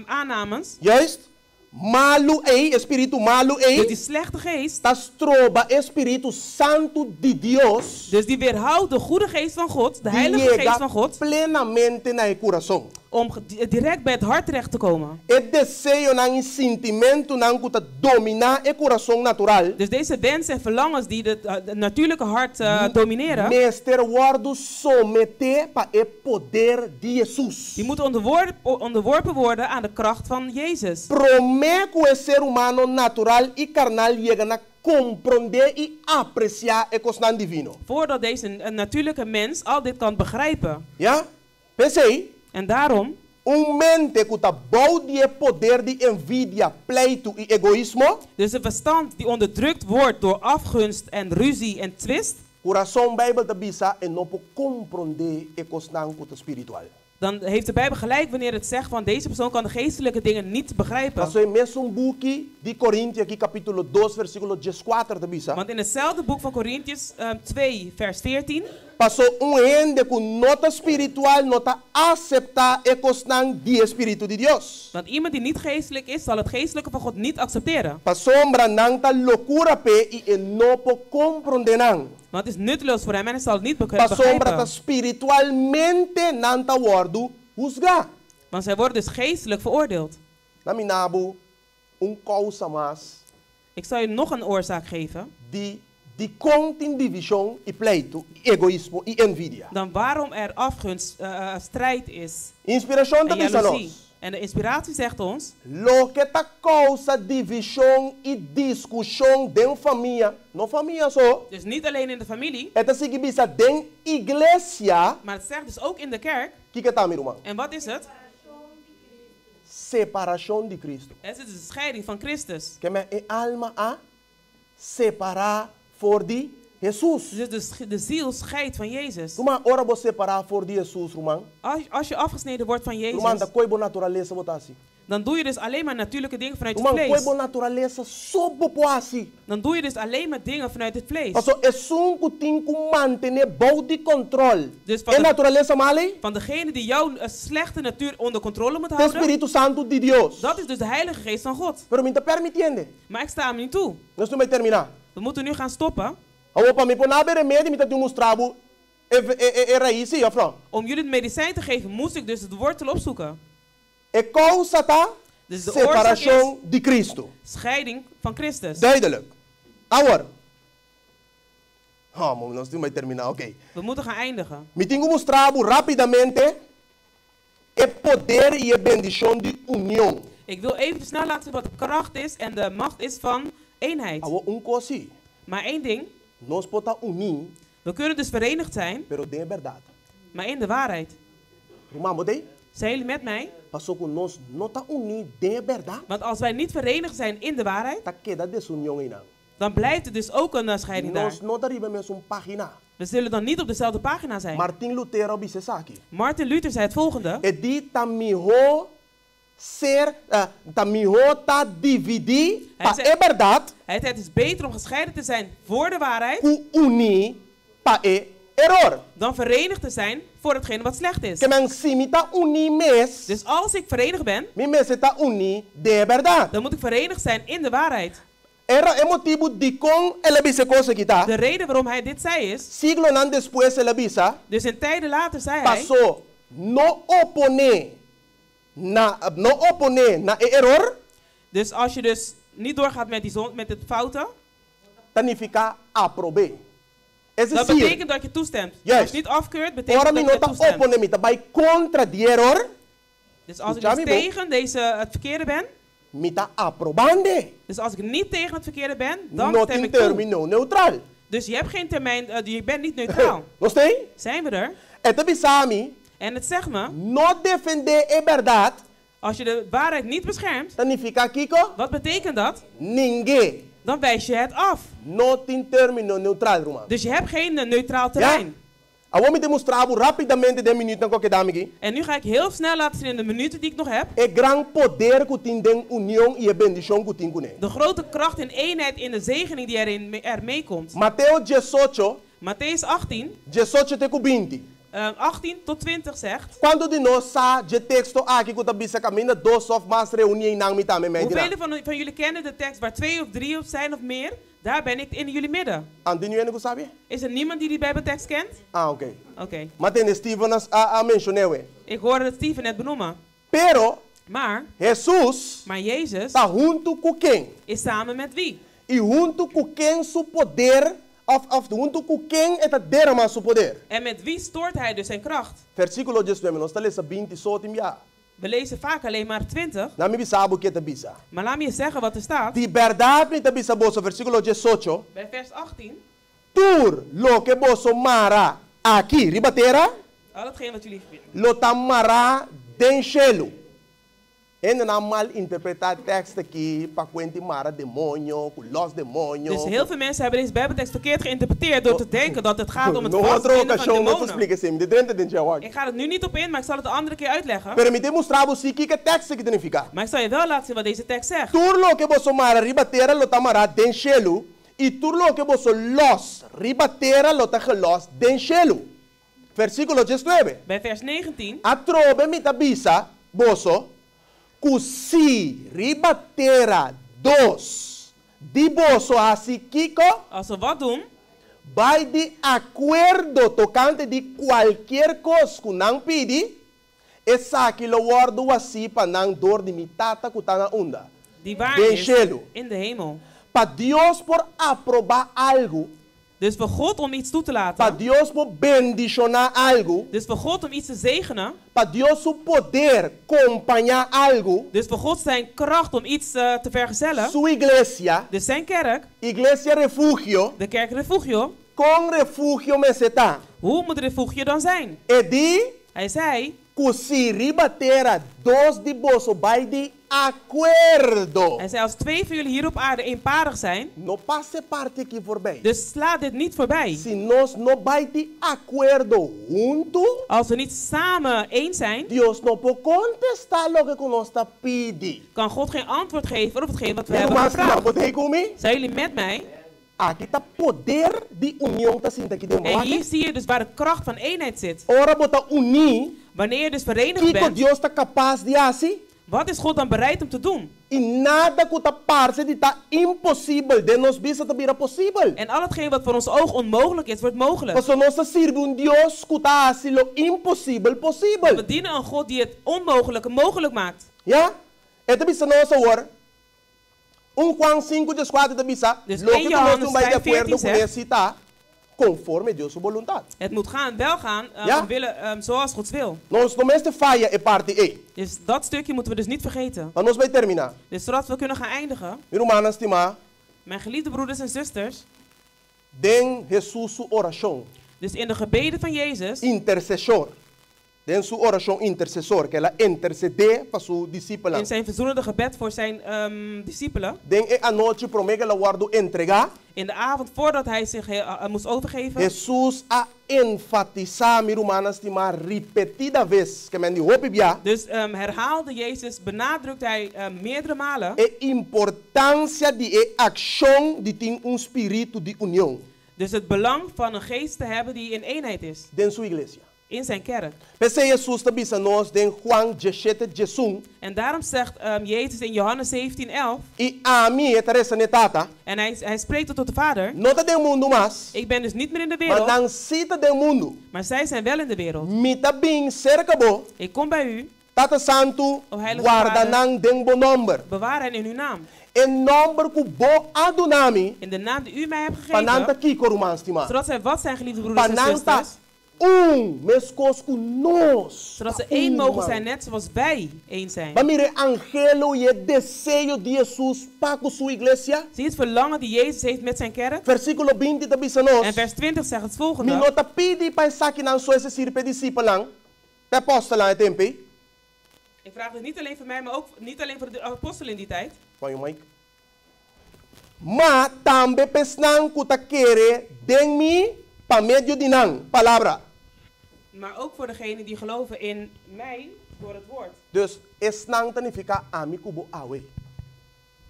aannames, Juist? Malu ei, espírito malu dus ei, die slechte geest, tas troba espírito santo de Deus, dus die weerhoudt de goede geest van God, de heilige geest van God, plenamente na e coração. om direct bij het hart terecht te komen. E desejo nang sentimento nang kuta domina e coração natural. Dus deze wensen en verlangens die het natuurlijke hart domineren, Meester waardo somete pa e poder de Jesus. die moeten onderworpen worden aan de kracht van Jezus. Prometo o ser humano natural e carnal llega na compreender e apreciar e cosnan divino. Voordat deze natuurlijke mens al dit kan begrijpen. Ja? Pensei. En daarom, mente que está bom de poder de envidia, pleito e egoísmo. Dus een verstand die onderdrukt wordt door afgunst en ruzie en twist. Coração Bijbel te bisa en não pode compreender e cosnan espiritual. Dan heeft de Bijbel gelijk wanneer het zegt van deze persoon kan de geestelijke dingen niet begrijpen. Passou em mesmo boek de Coríntios aqui capítulo 2 versículo 14 te bisa. Want in hetzelfde boek van Korintiërs 2 vers 14. Passou ende com nota espiritual nota aceitar e cosnan de espírito de Deus. Want iemand die niet geestelijk is, zal het geestelijke van God niet accepteren. Passou brandanta loucura pe e não pode compreender não. Want het is nutteloos voor hem en hij zal het niet begrijpen. begrijpen. Spiritualmente nanta worden juzgar. Want zij worden dus geestelijk veroordeeld. Na minabu causa mais. Ik zal je nog een oorzaak geven. Die continu divisão e pleito, egoísmo e envidia. Dan waarom er afgunst, strijd is. Inspiração en jaloezie. En de inspiratie zegt ons. Lo que ta causa divisão e discussão den família, não família só. Dus niet alleen in de familie. Het is significa den iglesia. Maar het zegt dus ook in de kerk. Que tá, meu irmão? En wat is het? Separação de Cristo. Het is de scheiding van Christus. Que me alma a separar voor die Jesus. Dus de ziel scheidt van Jezus. Roma, ora você separar voor die Jesus, Roman. Als je afgesneden wordt van Jezus. Roman, da coi naturaleza botasi. Dan doe je dus alleen maar natuurlijke dingen vanuit Roman, het vlees. coi naturaleza sobopoasi. Dan doe je dus alleen maar dingen vanuit het vlees. Also, es un kuting mantener body control. Dus van naturaleza male? Van degene die jouw slechte natuur onder controle moet houden. Espíritu Santo de Dios. Dat is dus de Heilige Geest van God. Pero me permitiende. Maar ik sta hem niet toe. Nós temos que terminar. We moeten nu gaan stoppen. Om jullie het medicijn te geven, moest ik dus het wortel opzoeken. Dus de separação de Cristo. Scheiding van Christus. Duidelijk. Agora. Nós temos que terminar, oké. We moeten gaan eindigen. Me tenho mostrado rapidamente o poder e a bendição de união. Ik wil even snel laten zien wat de kracht is en de macht is van eenheid. Maar één ding. We kunnen dus verenigd zijn. Maar in de waarheid. Zijn jullie met mij? Want als wij niet verenigd zijn in de waarheid, dan blijft er dus ook een scheiding daar. We zullen dan niet op dezelfde pagina zijn. Martin Luther zei het volgende. Hij zei het is beter om gescheiden te zijn voor de waarheid dan verenigd te zijn voor hetgene wat slecht is. Dus als ik verenigd ben, dan moet ik verenigd zijn in de waarheid. De reden waarom hij dit zei is, dus in tijden later zei hij, no opone na error. Dus als je dus niet doorgaat met het fouten, aprobe. Dat betekent dat je toestemt. Als je niet afkeurt, betekent dat je toestemt. Dus als ik dus tegen het verkeerde ben, dus als ik niet tegen het verkeerde ben, dan stem ik toe. Dus je hebt geen termijn, je bent niet neutraal. Zijn we er? En het zegt me, als je de waarheid niet beschermt, wat betekent dat? Dan wijs je het af. Dus je hebt geen neutraal terrein. Awo me demonstravo rapidamente de minuto que damigi. En nu ga ik heel snel laten zien in de minuten die ik nog heb. E gran poder que tem den união e bendição que tem com ele. De grote kracht en eenheid in de zegening die er meekomt. Mateus 18. Matthäus 18. 18 te 20. 18 tot 20 zegt. Quando de nós sa de texto aqui que tabisa caminha dos of mais reunião em nang mitame me. Hoeveel van jullie kennen de tekst waar 2 of 3 of zijn of meer? Daar ben ik in jullie midden. Is er niemand die Bijbeltekst kent? Ah, oké. Oké. Maar ten Steven mentioneerde. Ik hoorde het Steven net benoemen. Pero, maar Jezus tá junto com quem? Is samen met wie? E junto com quem seu poder, of junto com quem é derrama seu poder. En met wie stoort hij dus zijn kracht? Versículo 19, nós está lendo 20 só tem já. We lezen vaak alleen maar 20. Maar laat me je zeggen wat er staat. Die verdade niet bisa boso versículo 18. Bij vers 18. Tur lo que boso mara aqui ribatera. Al hetgeen wat jullie vinden. Lo tamara den cielo. En dan mal interpretar tekst aqui para quente mara demônio, los demônio. Dus heel veel mensen hebben deze Bijbeltekst verkeerd geïnterpreteerd door te denken dat het gaat om het vastbinden van demonen. Ik ga het nu niet op in, maar ik zal het een andere keer uitleggen. Maar ik zal je wel laten zien wat deze tekst zegt. Turlo que boso mara ribatera lo tamara den cielo. Y turlo que boso los ribatera lo tagelos den cielo. Versículo 19. Bij vers 19. Atrobe mitabisa boso. Cusi ribatera dos di boso assim Kiko. Als we wat doen, vai de acordo tocante de qualquer coisa que não pedi, essa que lo guardo assim para não dor de mitata que está na onda. Die waar is in de hemel. Para Deus por aprovar algo. Dus voor God om iets toe te laten. Para Deus por bendicionar algo. Dus voor God om iets te zegenen. Para Deus su poder acompanhar algo. Dus voor God zijn kracht om iets te vergezellen. Su iglesia. Dus zijn kerk. Iglesia refugio. De kerk refugio. Com refugio meseta. Hoe moet refugio dan zijn? Hij zei. Cusi ribatera dos de boso bij de acordo. Hij zei als 2 van jullie hier op aarde eenparig zijn. No passe parte aqui voorbij. Dus sla dit niet voorbij. Si nós no bij de acordo junto. Als we niet samen eens zijn. Dios no pode contestar lo que nós está pedi. Kan God geen antwoord geven op hetgeen wat we hebben gevraagd. Zijn jullie met mij? Aqui está poder de união tá sinta aqui dentro. En hier zie je dus waar de kracht van eenheid zit. Ora bota unir. Wanneer je dus verenigd bent. Deus está capaz de assim. Wat is God dan bereid om te doen? E nada que está parte de tá impossível de nos bisa te vira possível. En al hetgeen wat voor ons oog onmogelijk is, wordt mogelijk. Porque nós serve Deus que tá assim lo impossível possível. We dienen een God die het onmogelijke mogelijk maakt. Ja? Het is een nossa hoor. Juan 5:4 de bisa. Dus lo que nós não vai de acordo com esse tá conforme Deus sua vontade. Het moet wel gaan zoals Gods wil. Nós não mestre falha é parte E. Dus dat stukje moeten we dus niet vergeten. Maar nós vai terminar. Dus zodat we kunnen gaan eindigen. Irmãs, estima. Mijn geliefde broeders en zusters. Den Jesus su oração. Dus in de gebeden van Jezus. Intercessor. Den su oração intercessor, que ela intercede para su discípulos. In zijn verzoenende gebed voor zijn discipelen. Den a noite promete ela guardo entregar. In de avond voordat hij zich moest overgeven. Jesus a enfatizar, meu irmão, estima repetida vez, que men die hoop bia. Dus herhaalde Jezus, benadrukt hij meerdere malen. A importância de ação de ter espírito de união. Dus het belang van een geest te hebben die in eenheid is. Den sua igreja. In zijn kerk. Jesus tabisa nos den Juan 17:1. En daarom zegt Jezus in Johannes 17:11. E a mim eteresa netata. En hij spreekt tot de Vader. Nota del mundo mas. Ik ben dus niet meer in de wereld. Maar dan cita del mundo. Maar zij zijn wel in de wereld. Mita bing cerca bo. Ik kom bij u. Tata Santo, guarda nang den bo number. Bewaar hen in uw naam. En number ku bo adunami. In de naam die u mij hebt gegeven. Pananta kiko romanstima. Zodat zij wat zijn, geliefde broeders en zusters. Mescos com nós. Zodat ze één mogen zijn, net zoals wij één zijn. Mire angelo e desejo de Jesus para com sua igreja. Zie het verlangen die Jezus heeft met zijn kerk. Versículo 20 tabisa nos. En vers 20 zegt het volgende. Mi nota pidi para saki nan so esse sirpe discípulang. Pe apostolan e tempi. Ik vraag het niet alleen voor mij, maar ook niet alleen voor de apostelen in die tijd. Põe o mic. Ma tambe pesnan kuta quere den mi pa medio de nang palavra. Maar ook voor degenen die geloven in mij door het woord. Dus esnang significa ami kubo awe.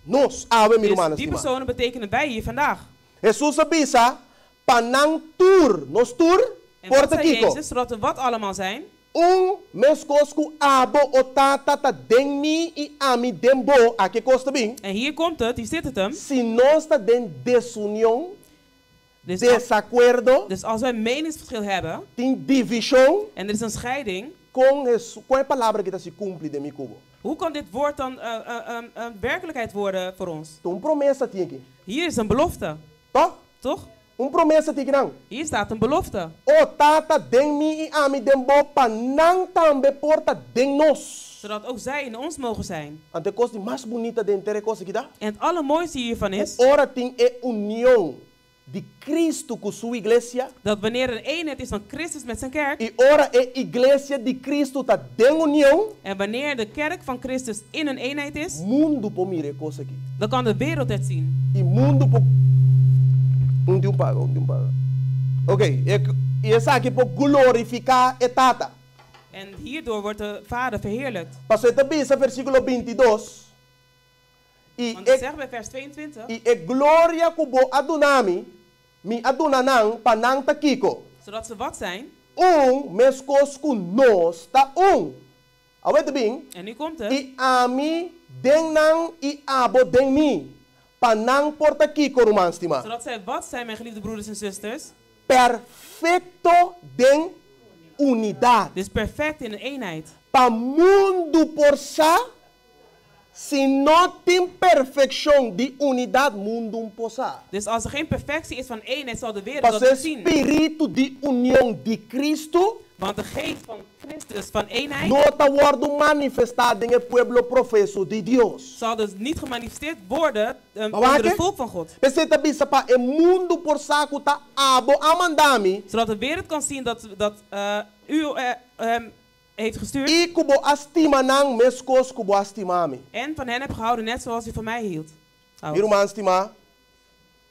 Nos awe mi Dus manas die tima. personen betekenen wij hier vandaag. Jesus bisa panang tour, nos tour En wat porta zei kiko. Jezus, zodat we wat allemaal zijn? Meskosku abo otata ta dengmi I ami dembo ake kosta bing. En hier komt het, hier zit het hem. Si nosta den desunion, Dus desacuerdo, dus als wij een meningsverschil hebben tin division, en er is een scheiding, con Jesus, qual é a palavra que está se cumpre de mi cubo? hoe kan dit woord dan werkelijkheid worden voor ons? Então, promessa tinha aqui. Hier is een belofte, Toch? toch? Promessa tinha aqui não. Hier staat een belofte. O tata den mi I ami dembo panang tambe porta den nos. Zodat ook zij in ons mogen zijn. Ante coisa mais bonita de intere coisa que dá. En het allermooiste hiervan is Ora tem é união de Cristo com sua igreja. dat wanneer er een eenheid is van Christus met zijn kerk. E ora é igreja de Cristo tá den união. En wanneer de kerk van Christus in een eenheid is. Mundo po mire coisa aqui. Dan kan de wereld het zien. E mundo po paga. Ok, e essa aqui po glorificar e tata. En hierdoor wordt de Vader verheerlijkt. Pastor Tabisa versículo 22. Want het zegt bij vers 22. E gloria kubo adunami, mi adunanang panang takiko. Zodat ze wat zijn. Meskos ku nos ta Awet bing. En nu komt het. I ami denang I abo den mi. Panang porta kiko romanstima. Zodat zij wat zijn, mijn geliefde broeders en zusters. Perfecto den unidad. Dus perfect in een eenheid. Pa mundo por sa, si no tem perfección de unidad, mundo por sa. Dus als er geen perfectie is van eenheid, zal de wereld Pas dat niet zien. espírito de união de Cristo, Want de geest van Christus, van eenheid, no está worden manifestado en el pueblo profeso de Dios. zal dus niet gemanifesteerd worden Maar onder waar, het volk van God. Você tá bisa pa e mundo por saco tá abo amandami. Zodat de wereld kan zien dat u heeft gestuurd. I kubo astima nang meskos kubo astimami. En van hen heb gehouden net zoals u van mij hield. Irmã astima.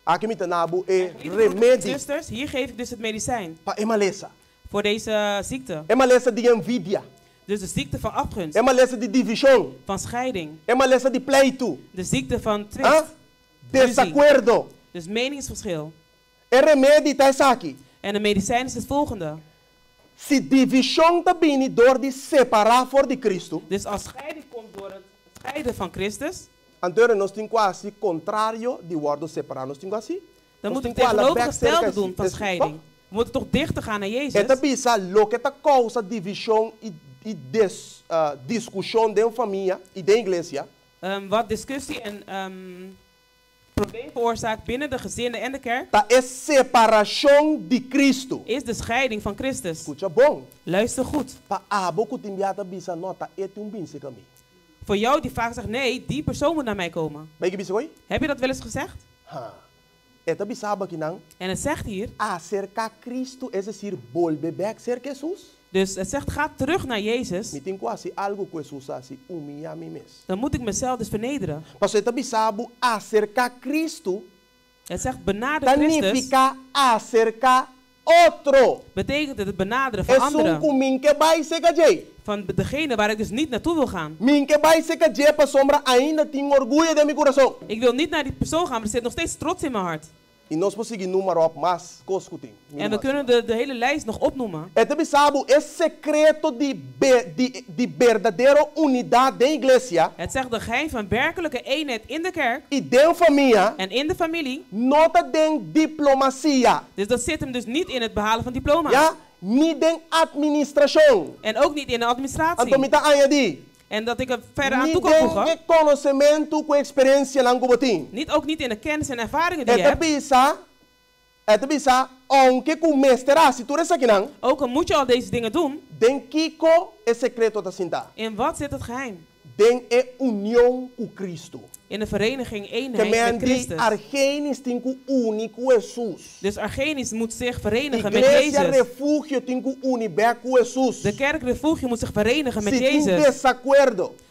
Aqui me nabu e remedi. Zusters, hier geef ik dus het medicijn. Pa emalesa. Voor deze ziekte. Emalesa de envidia. Dus de ziekte van afgunst. Emalesa de division. Van scheiding. Emalesa de pleito. De ziekte van twist. Desacuerdo. Dus meningsverschil. E remedi tá aqui. En de medicijn is het volgende. Se division tá bini door de separar voor de Cristo. Dus als scheiding komt door het scheiden van Christus. Anterior nós tem quase contrário de woorden separar. Nós tem quase. Dan moet ik tegenovergestelde doen van scheiding. We moeten toch dichter gaan naar Jezus. Eta bisa lo que tá causa divisão e discussão de família e de igreja. Wat discussie en probleem veroorzaakt binnen de gezinnen en de kerk. Tá é separação de Cristo. Is de scheiding van Christus. Escuta bom. Luister goed. Pa abo timbiata bisa nota ete binse kami. Voor jou die vaak zegt nee, die persoon moet naar mij komen. Heb je dat wel eens gezegd? Eta bisaba kinang. En het zegt hier. Acerca Cristo, es decir, volve back ser Jesus. Dus het zegt ga terug naar Jezus. Dan moet ik mezelf dus vernederen. Acerca Cristo. Het zegt benader Christus. Significa acerca otro. Betekent het benaderen van anderen. Van degene waar ik dus niet naartoe wil gaan. Ik wil niet naar die persoon gaan, maar er zit nog steeds trots in mijn hart. En we kunnen de hele lijst nog opnoemen. Het zegt de geheim van werkelijke eenheid in de kerk. En in de familie. Dus dat zit hem dus niet in het behalen van diploma's. Ja, niet in administratie. En ook niet in de administratie. En dat ik er verder aan toe kan voegen. Niet ook niet in de kennis en ervaringen die je hebt. Ook al moet je al deze dingen doen. In wat zit het geheim? In de vereniging eenheid met Christus. Dus Argenis moet zich verenigen met Jezus. De kerk Refugio moet zich verenigen met Jezus.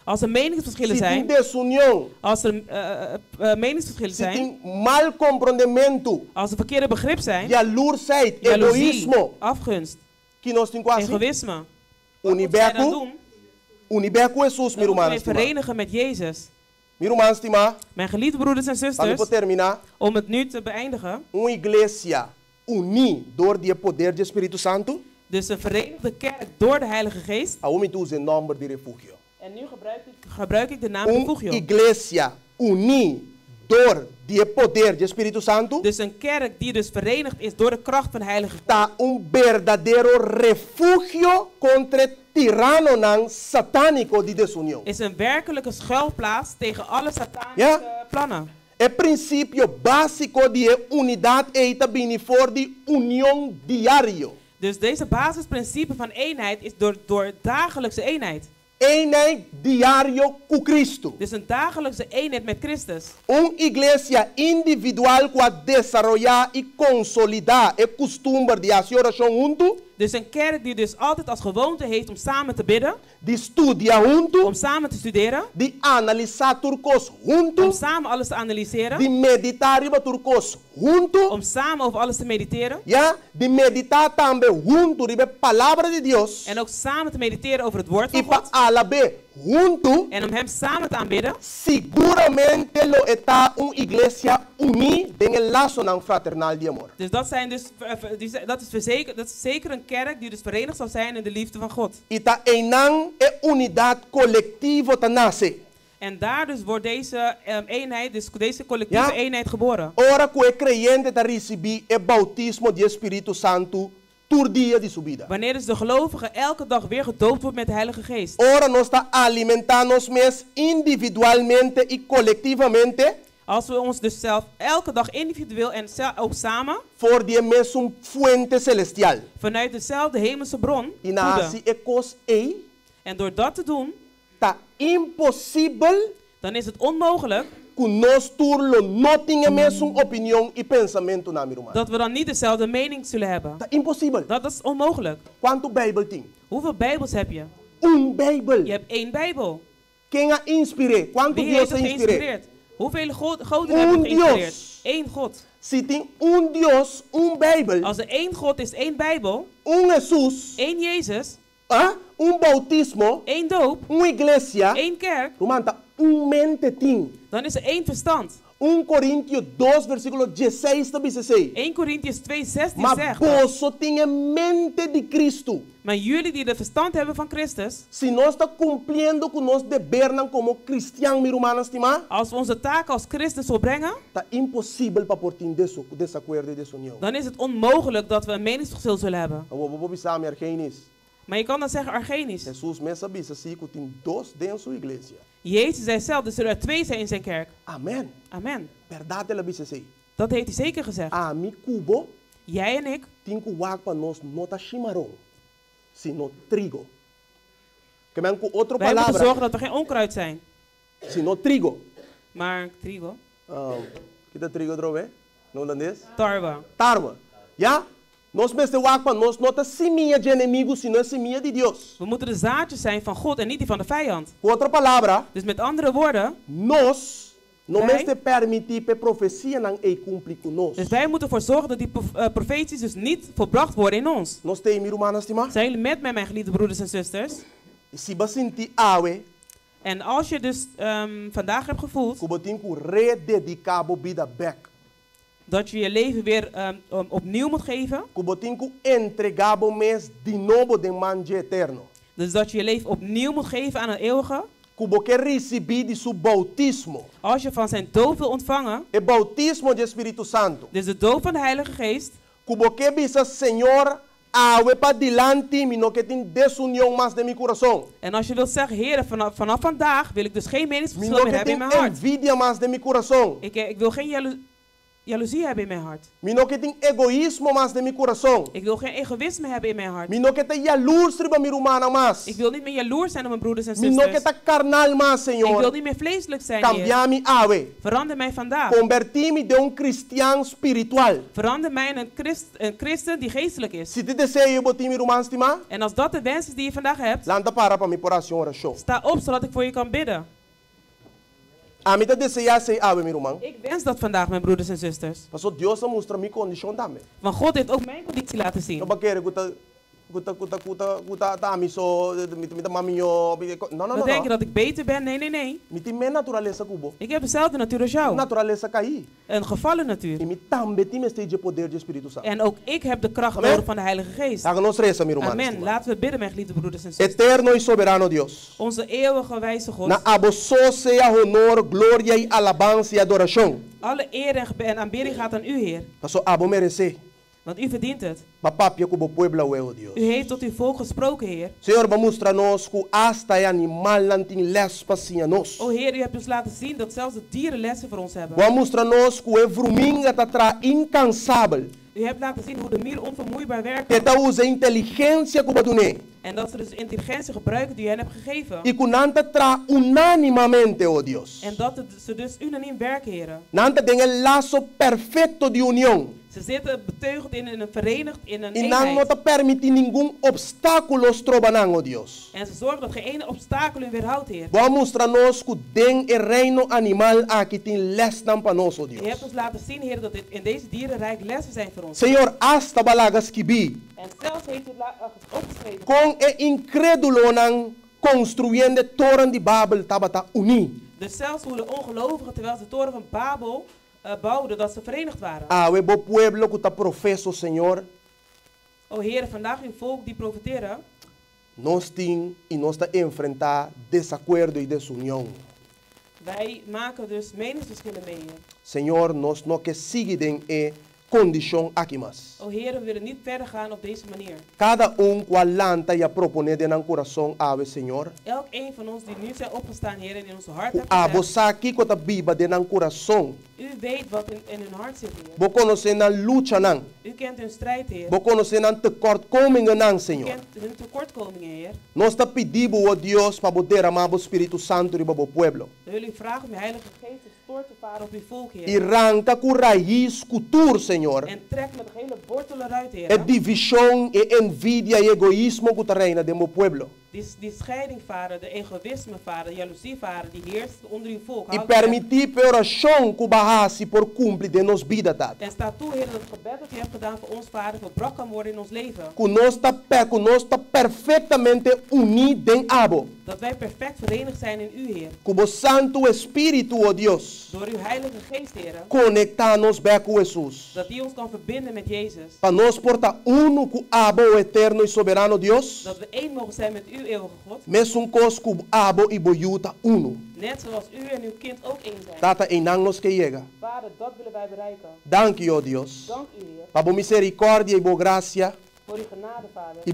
Als er meningsverschillen zijn, als er meningsverschillen zijn, als er verkeerde begrip zijn, jaloezie, afgunst, Que nós temos quase. Egoïsme. Wat moet jij dan doen? Unibeco Jesus, Dan moeten we verenigen met Jezus. Mijn geliefde broeders en zusters, om het nu te beëindigen. Uma igreja unida door die poder do Espírito Santo. Dus een verenigde kerk door de Heilige Geest. Usa o nome de refúgio. En nu gebruik ik de naam refugio. Uma igreja unida door die poder do Espírito Santo. Dus een kerk die dus verenigd is door de kracht van de Heilige Geest. Tá verdadeiro refúgio contra tirano satânico de desunião. Is een werkelijke schuilplaats tegen alle satanische plannen. O princípio básico de unidade é também voor de união diário. Dus deze basisprincipe van eenheid is door dagelijkse eenheid. Eenheid diário com Cristo. Dus een dagelijkse eenheid met Christus. Igreja individual que desarrollar e consolidar o costume de hacer oração junto. Dus een kerk die dus altijd als gewoonte heeft om samen te bidden. De studia junto. Om samen te studeren. De analisar turcos junto. Om samen alles te analyseren. De meditar over turcos junto. Om samen over alles te mediteren. Ja, de meditar também junto de palavra de Deus. En ook samen te mediteren over het woord van God. Junto. En om hem samen te aanbidden. Seguramente lo está uma igreja unida en el lazo fraternal de amor. Dus dat is zeker een kerk die dus verenigd zal zijn in de liefde van God. Ita enang unidade collectiva tanase. En daar dus wordt deze eenheid, dus deze collectieve eenheid geboren. Ora que o creyente ta recebi o bautismo de Espírito Santo tur dia de subida. Wanneer dus de gelovige elke dag weer gedoopt wordt met de Heilige Geest. Ora nós ta alimentar-nos mes individualmente e colectivamente. Als we ons dus zelf elke dag individueel en ook samen. Voor die mesma fuente celestial. Vanuit dezelfde hemelse bron. En door dat te doen. Ta impossível. Dan is het onmogelijk. Dat we dan niet dezelfde mening zullen hebben. Dat is onmogelijk. Hoeveel Bijbels heb je? Bijbel. Je hebt één Bijbel. Wie heeft het geïnspireerd? Hoeveel goden hebben we geïnspireerd? Eén God. Deus, Bijbel. Als er één God is, één Bijbel. Jesus. Één Jezus. Bautismo. Één doop. Igreja. Één kerk. Mente dan is er één verstand. 1 Coríntios 2, versículo 16 a 16. 1 Corinthians 2, 16 zegt. Mente de Cristo. Maar jullie die de verstand hebben van Christus. Se nós está cumprindo com nós dever como cristiano, meu irmão estimado. Als we onze taak als Christus volbrengen. Tá impossível para portin desacordo e desunião. Dan is het onmogelijk dat we een meningsverschil zullen hebben. Maar je kan dan zeggen Argenisch. Jesus mesmo disse assim que tem dois dentro sua igreja. Jezus zei zelf, dus er twee zijn in zijn kerk. Amen. Amen. Verdade ela disse assim. Dat heeft hij zeker gezegd. Mi cubo. Jij en ik. Tem que wak para nós nota chimarrão, sino trigo. Que men com outra palavra. Wij moeten zorgen dat we geen onkruid zijn. Sino trigo. Maar trigo. Kita trigo drobe? No holandês? Tarwe. Tarwe. Ja? Nós mesmo nós nota seminha de inimigo, sino seminha de Deus. We moeten de zaadjes zijn van God en niet die van de vijand. Outra palavra. Dus met andere woorden. Nós não mesmo permitir que profecia não é cumprir conosco. Dus wij moeten ervoor zorgen dat die profeties dus niet volbracht worden in ons. Nós temos irmãs, estima. Zijn jullie met mij, mijn geliefde broeders en zusters? Se você sentir awe. En als je dus vandaag hebt gevoeld. Que você tem que rededicar a vida back. Dat je je leven weer opnieuw moet geven. Dus dat je je leven opnieuw moet geven aan een eeuwige. Als je van zijn doop wil ontvangen. Dus de doop van de Heilige Geest. En als je wilt zeggen, Heer, vanaf vandaag wil ik dus geen meningsverschil meer hebben in mijn hart. Ik wil geen jaloezie hebben in mijn hart. Ik wil geen egoïsme hebben in mijn hart. Ik wil niet meer jaloers zijn op mijn broeders en zusters. Ik wil niet meer vleeselijk zijn, Heer. Verander mij vandaag. Verander mij in een christen die geestelijk is. En als dat de wens is die je vandaag hebt, sta op zodat ik voor je kan bidden. Ik wens dat vandaag, mijn broeders en zusters. Want God heeft ook mijn conditie laten zien. Kuta tamiso, mit maminho. We denken dat ik beter ben? Nee, nee, nee. Mit mijn naturaleza kubo. Ik heb dezelfde natuur als jou. Naturaleza kai. Een gevallen natuur. E mit tambe time stage poder de Espírito Santo. En ook ik heb de kracht nodig van de Heilige Geest. Amen. Laten we bidden, mijn geliefde broeders en zusters. Eterno y soberano Dios. Onze eeuwige wijze God. Na aboso sea honor, gloria y alabanza y adoración. Alle eer en aanbidding gaat aan u, Heer. Paso abo merece. Want u verdient het. Papapia kubo pueblo weo Dios. U heeft tot uw volk gesproken, Heer. Senhor, mostra-nos que hasta e animal não tem lespa nos. O Heer, u hebt ons laten zien dat zelfs de dieren lessen voor ons hebben. Mostra-nos que o evruminga está incansável. U hebt laten zien hoe de mier onvermoeibaar werkt. Que usa inteligência que você En dat ze dus intelligentie gebruiken die u hen hebt gegeven. E que nanta tra unanimamente, oh Deus. En dat ze dus unaniem werken, Heer. Nanta tem el laço perfecto de união. Ze zitten beteugeld in een verenigd in een eenheid. E não permite nenhum obstáculo trobanan, oh Deus. En ze zorgen dat geen ene obstakel u weerhoudt, Heer. Vamos mostrar-nos que den el reino animal aqui tem les para nós, oh Deus. U hebt ons laten zien, Heer, dat in deze dierenrijk lessen zijn voor ons. Senhor, hasta balagas que bi. En zelfs heeft u opgeschreven. Com e incrédulo nan construindo de toren de Babel tabata uni. Dus zelfs hoe de ongelovigen terwijl ze de toren van Babel bouwden, dat ze verenigd waren. Ah, we bo pueblo que ta profeso, Senhor. O Heer, vandaag uw volk die profeteren. Nós tem e nós ta enfrentar desacuerdo e desunião. Wij maken dus meningsverschillen mee. Senhor, nós não que seguirem e condição aqui mas. O Heer, we willen niet verder gaan op deze manier. Cada qual lanta e a proponer de nan coração ave, Senhor. Elk een van ons die nu zijn opgestaan, Heer, en in onze hart heeft gezet. Você aqui que ta biba de nan coração. U weet wat in hun hart zit, Heer. Bo conhecer nan lucha nan. U kent hun strijd, Heer. Bo conhecer nan tekortkomingen nan, Senhor. U kent hun tekortkomingen, Heer. Nós ta pedimos, oh Deus, para poder amar o Espírito Santo e o pueblo. We willen u vragen om de Heilige Geest te storten te varen op uw volk, Heer. E arranca com raiz cultura, Senhor. En trek met de hele wortel eruit, Heer. E divisão e envidia e egoísmo que reina de meu pueblo. Die scheiding, Vader, de egoïsme, Vader, de jaloezie, Vader, die heerst onder uw volk. E permitir a oração que barrasse por cumprir de nos vida, Tata. En staat toe, Heer, dat het gebed dat u hebt gedaan voor ons, Vader, volbracht kan worden in ons leven. Que nós está perfeitamente unido em Abo. Dat wij perfect verenigd zijn in u, Heer. Que o Santo Espírito, oh Deus. Door uw Heilige Geest, Heer. Conectar-nos bem com Jesus. Dat die ons kan verbinden met Jezus. Para nós portar uno com Abo, o eterno e soberano Deus. Dat we één mogen zijn met u, eeuwige God. Mesmo com Abo e Boiuta uno. Net zoals u en uw kind ook één zijn. Tata em nos que chega. Vader, dat willen wij bereiken. Dank u, oh Deus. Dank u, Heer. Para boa misericórdia e boa graça. Voor uw genade, Vader. E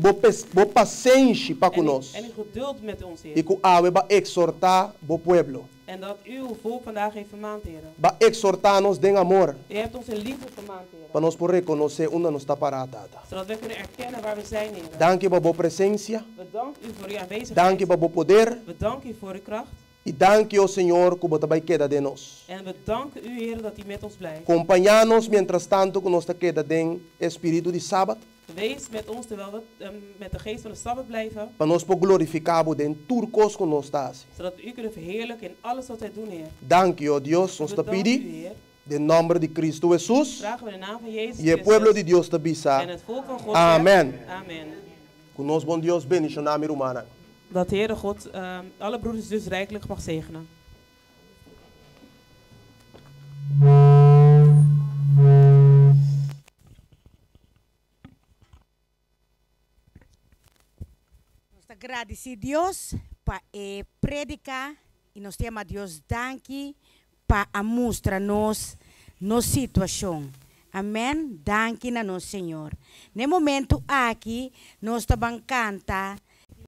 boa paciência para conosco. En uw geduld met ons, Heer. E que ave ba exortar bo pueblo. En dat u uw volk vandaag heeft vermaand, Heer. Ba exortar-nos de amor. U hebt ons in liefde vermaand, Heer. Para nós por reconhecer onde nos está parada. Zodat we kunnen erkennen waar we zijn, Heer. Dank u voor boa presença. We danken u voor uw aanwezigheid. Dank u voor boa poder. We danken u voor uw kracht. E dank u, Senhor, que bota vai queda de nós. En we danken u, Heer, dat u met ons blijft. Acompanha-nos mientras tanto que nos queda den espírito de sábado. Wees met ons terwijl we met de geest van de Sabbat blijven. Para nós por glorificar den turcos que nos está. Zodat we u kunnen verheerlijken in alles wat wij doen, Heer. Dank u, oh Deus, ons te pedi. De nome de Cristo Jesus. Vragen we in de naam van Jezus E o pueblo de Deus te bisa. En het volk van God. Amen. Amen. Que nos bom Deus bendiga na humana. Dat de Heere God alle broeders dus rijkelijk mag zegenen. Agradecer a Deus para predicar e nós temos a Deus danke para mostrar-nos nossa situação. Amém? Danke na nosso Senhor. No momento aqui, nós estamos cantando